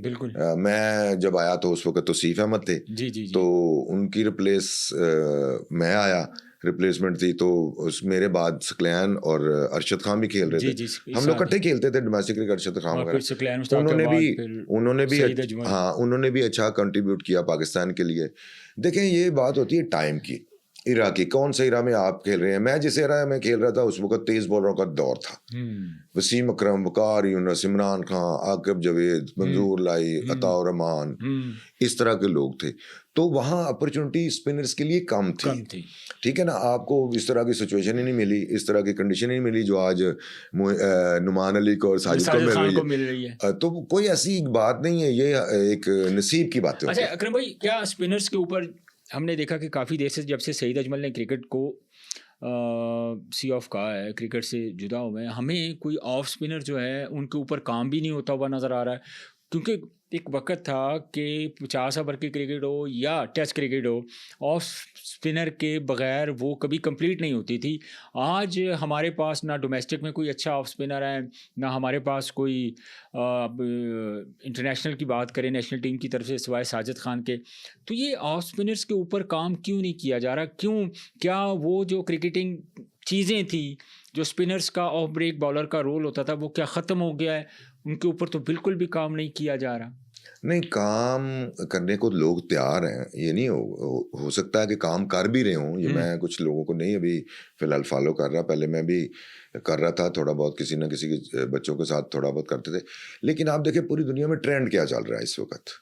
B: मैं जब आया तो उस वक्त तो सीफ अहमद थे, तो उनकी रिप्लेस मैं आया, रिप्लेसमेंट थी, तो उस मेरे बाद सकलैन और अरशद खान भी खेल रहे थे, हम लोग इकट्ठे खेलते थे डोमेस्टिक क्रिकेट, अरशद खान वगैरह, उन्होंने भी अच्छा कंट्रीब्यूट किया पाकिस्तान के लिए। देखें, ये बात होती है टाइम की, इरा की, कौन से इरा में आप खेल रहे हैं। मैं जिस इरा में खेल रहा था उस वक्त तेज बॉलरों का दौर था, वसीम अकरम, वकार यूनुस, इमरान खान, आकिब जावेद, मंजूर लाई, अताउर रहमान, इस तरह के लोग थे। तो वहाँ अपॉर्चुनिटी स्पिनर्स के लिए कम थी। ठीक है ना, आपको इस तरह की सिचुएशन ही नहीं मिली, इस तरह की कंडीशन ही नहीं मिली जो आज नुमान अली को और साजिद को मिल रही है। तो कोई ऐसी बात नहीं है, ये एक नसीब की बात है।
A: अच्छा अकरम भाई, क्या स्पिनर्स के ऊपर हमने देखा कि काफ़ी देर से जब से सईद अजमल ने क्रिकेट को सी ऑफ कहा है, क्रिकेट से जुदा हुए हैं, हमें कोई ऑफ स्पिनर जो है उनके ऊपर काम भी नहीं होता हुआ नज़र आ रहा है। क्योंकि एक वक्त था कि 50 ओवर की क्रिकेट हो या टेस्ट क्रिकेट हो, ऑफ स्पिनर के बगैर वो कभी कंप्लीट नहीं होती थी। आज हमारे पास ना डोमेस्टिक में कोई अच्छा ऑफ स्पिनर है, ना हमारे पास कोई इंटरनेशनल की बात करें, नेशनल टीम की तरफ से सिवाय साजिद खान के। तो ये ऑफ स्पिनर्स के ऊपर काम क्यों नहीं किया जा रहा? क्यों, क्या वो जो क्रिकेटिंग चीज़ें थी, जो स्पिनर्स का ऑफ ब्रेक बॉलर का रोल होता था, वो क्या ख़त्म हो गया है? उनके ऊपर तो बिल्कुल भी काम नहीं किया जा रहा।
B: नहीं, काम करने को लोग तैयार हैं, ये नहीं हो सकता है कि काम कर भी रहे हों। ये मैं कुछ लोगों को नहीं अभी फ़िलहाल फॉलो कर रहा, पहले मैं भी कर रहा था थोड़ा बहुत, किसी न किसी के बच्चों के साथ थोड़ा बहुत करते थे। लेकिन आप देखिए पूरी दुनिया में ट्रेंड क्या चल रहा है इस वक्त।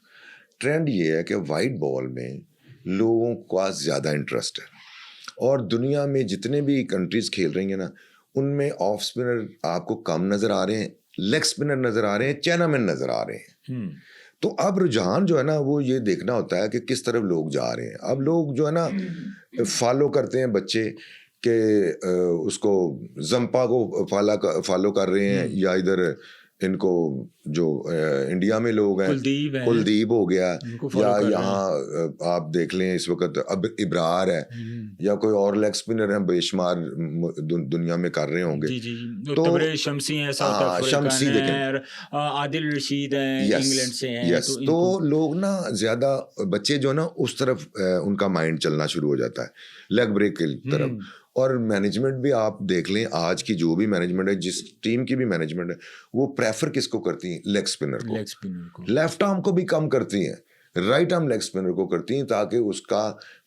B: ट्रेंड ये है कि वाइट बॉल में लोगों का ज़्यादा इंटरेस्ट है, और दुनिया में जितने भी कंट्रीज़ खेल रही हैं ना, उनमें ऑफ स्पिनर आपको कम नज़र आ रहे हैं, लेग स्पिनर नज़र आ रहे हैं, चाइनामैन नज़र आ रहे हैं। तो अब रुझान जो है ना, वो ये देखना होता है कि किस तरफ लोग जा रहे हैं। अब लोग जो है ना फॉलो करते हैं बच्चे के, उसको जंपा को फॉलो कर रहे हैं, या इधर इनको जो इंडिया में लोग हैं, कुलदीप हो गया, या यहाँ आप देख लें इस वक्त अब इब्रार है, या कोई और लेग स्पिनर है बेशुमार दुनिया में कर रहे होंगे।
A: तो शमसी हैं, शमसी देखें, आदिल रशीद हैं, इंग्लैंड से हैं।
B: तो लोग ना ज्यादा बच्चे जो ना उस तरफ उनका माइंड चलना शुरू हो जाता है, लेग ब्रेक की तरफ। और मैनेजमेंट भी आप देख लें, आज की जो भी मैनेजमेंट है, जिस टीम की भी मैनेजमेंट है, वो प्रेफर किसको करती है? लेग स्पिनर को। लेफ्ट आर्म को भी कम करती हैं, राइट आर्म लेग स्पिनर को करती हैं, ताकि उसका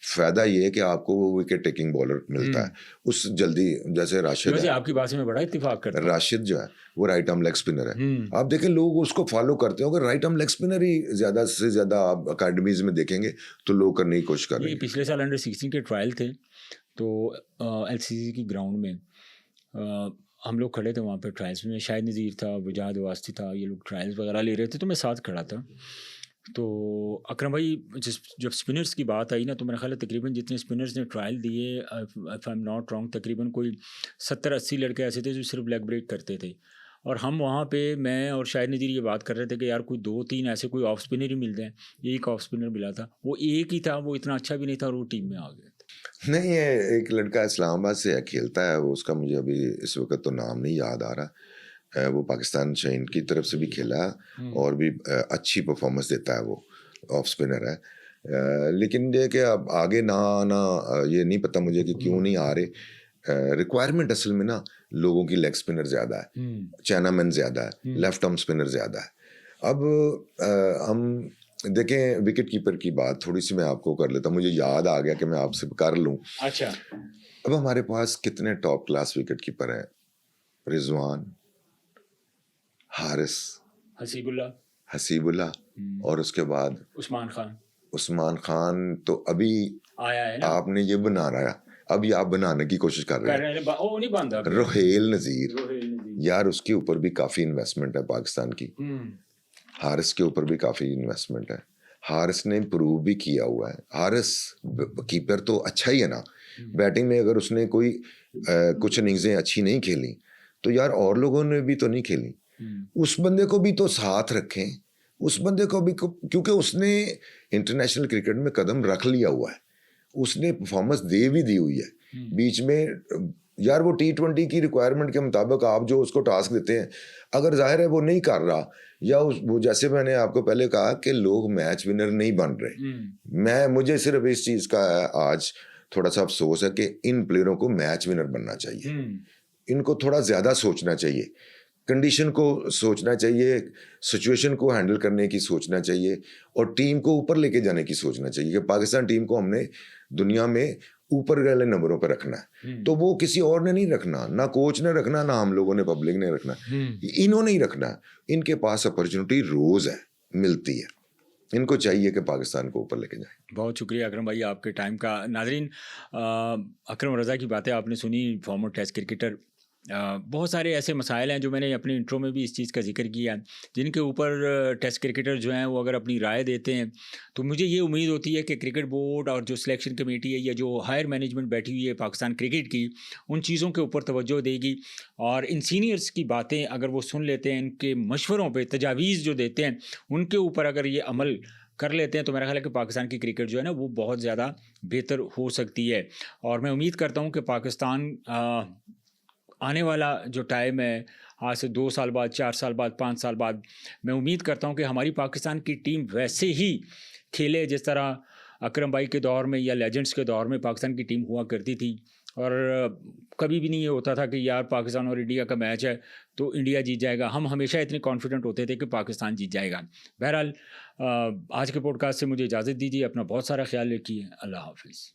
B: फ़ायदा ये है कि आपको वो विकेट टेकिंग बॉलर मिलता है उस जल्दी, जैसे राशिद
A: वैसे
B: है,
A: आपकी बात से मैं बड़ा इत्तेफाक करता हूँ।
B: राशिद जो है वो राइट आर्म लेग स्पिनर है। आप देखें लोग उसको फॉलो करते हो, अगर राइट आर्म लेग स्पिनर ही ज़्यादा से ज़्यादा आप अकेडमीज में देखेंगे तो लोग करने की कोशिश कर रहे
A: ये
B: हैं।
A: पिछले साल अंडर 16 के ट्रायल थे, तो एलसीसी की ग्राउंड में हम लोग खड़े थे वहाँ पे ट्रायल्स में, शाहिद नज़ीर था, वजाद वास्ती था, ये लोग ट्रायल्स वगैरह ले रहे थे, तो मैं साथ खड़ा था। तो अकरम भाई जब स्पिनर्स की बात आई ना, तो मेरा ख्याल है तकरीबन जितने स्पिनर्स ने ट्रायल दिए, if I am not wrong, तकरीबन कोई 70-80 लड़के ऐसे थे जो सिर्फ लेग ब्रेक करते थे। और हम वहाँ पे, मैं और शाहिद नज़ीर ये बात कर रहे थे कि यार कोई 2-3 ऐसे कोई ऑफ स्पिनर ही मिल जाए। एक ऑफ स्पिनर मिला था, वो एक ही था, वो इतना अच्छा भी नहीं था और वो टीम में आ गया था।
B: नहीं, ये एक लड़का इस्लामाबाद से है, खेलता है वो, उसका मुझे अभी इस वक्त तो नाम नहीं याद आ रहा। वो पाकिस्तान शाहीन की तरफ से भी खेला है और भी अच्छी परफॉर्मेंस देता है, वो ऑफ स्पिनर है। लेकिन ये कि अब आगे ना आना, ये नहीं पता मुझे कि क्यों नहीं आ रहे। रिक्वायरमेंट असल में ना लोगों की लेग स्पिनर ज़्यादा है, चाइनामैन ज़्यादा है, लेफ्ट आर्म स्पिनर ज़्यादा है। अब हम देखें, विकेट कीपर की बात थोड़ी सी मैं आपको कर लेता हूँ, मुझे याद आ गया कि मैं आपसे कर लूँ।
A: अच्छा,
B: अब हमारे पास कितने टॉप क्लास विकेट कीपर हैं, रिजवान, हारिस, हसीबुल्ला और उसके बाद उस्मान खान तो अभी
A: आया है ना,
B: आपने ये बना रहा है, अब ये आप बनाने की कोशिश कर रहे हैं।
A: वो नहीं बांधा।
B: रोहेल नज़ीर, यार उसके ऊपर भी काफ़ी इन्वेस्टमेंट है पाकिस्तान की। हारिस के ऊपर भी काफ़ी इन्वेस्टमेंट है, हारिस ने प्रूव भी किया हुआ है। हारिस कीपर तो अच्छा ही है ना, बैटिंग में अगर उसने कोई कुछ इनिंग्सें अच्छी नहीं खेली तो यार और लोगों ने भी तो नहीं खेली, उस बंदे को भी तो साथ रखें, उस बंदे को भी, क्योंकि उसने इंटरनेशनल क्रिकेट में कदम रख लिया हुआ है, उसने परफॉर्मेंस दे भी दी हुई है बीच में। यार वो T20 की रिक्वायरमेंट के मुताबिक आप जो उसको टास्क देते हैं, अगर जाहिर है वो नहीं कर रहा, या वो जैसे मैंने आपको पहले कहा कि लोग मैच विनर नहीं बन रहे, मुझे सिर्फ इस चीज़ का आज थोड़ा सा अफसोस है कि इन प्लेयरों को मैच विनर बनना चाहिए, इनको थोड़ा ज़्यादा सोचना चाहिए, कंडीशन को सोचना चाहिए, सिचुएशन को हैंडल करने की सोचना चाहिए, और टीम को ऊपर लेके जाने की सोचना चाहिए कि पाकिस्तान टीम को हमने दुनिया में ऊपर वाले नंबरों पर रखना है। तो वो किसी और ने नहीं रखना, ना कोच ने रखना, ना हम लोगों ने, पब्लिक ने रखना, इन्होंने ही रखना। इनके पास अपॉर्चुनिटी रोज़ है, मिलती है, इनको चाहिए कि पाकिस्तान को ऊपर लेके जाए।
A: बहुत शुक्रिया अकरम भाई आपके टाइम का। नाजरीन, अकरम रज़ा की बातें आपने सुनी, फॉर्मर टेस्ट क्रिकेटर। बहुत सारे ऐसे मसाइल हैं जो मैंने अपने इंट्रो में भी इस चीज़ का जिक्र किया है, जिनके ऊपर टेस्ट क्रिकेटर जो हैं वो अगर अपनी राय देते हैं तो मुझे ये उम्मीद होती है कि क्रिकेट बोर्ड और जो सिलेक्शन कमेटी है या जो हायर मैनेजमेंट बैठी हुई है पाकिस्तान क्रिकेट की, उन चीज़ों के ऊपर तवज्जो देगी और इन सीनियर्स की बातें अगर वो सुन लेते हैं, इनके मशवरों पर तजावीज़ जो देते हैं उनके ऊपर अगर ये अमल कर लेते हैं तो मेरा ख्याल है कि पाकिस्तान की क्रिकेट जो है ना वो बहुत ज़्यादा बेहतर हो सकती है। और मैं उम्मीद करता हूँ कि पाकिस्तान आने वाला जो टाइम है, आज से 2 साल बाद, 4 साल बाद, 5 साल बाद, मैं उम्मीद करता हूँ कि हमारी पाकिस्तान की टीम वैसे ही खेले जिस तरह अकरम भाई के दौर में या लेजेंड्स के दौर में पाकिस्तान की टीम हुआ करती थी। और कभी भी नहीं ये होता था कि यार पाकिस्तान और इंडिया का मैच है तो इंडिया जीत जाएगा, हम हमेशा इतने कॉन्फिडेंट होते थे कि पाकिस्तान जीत जाएगा। बहरहाल आज के पॉडकास्ट से मुझे इजाज़त दीजिए, अपना बहुत सारा ख्याल रखिए, अल्लाह हाफिज़।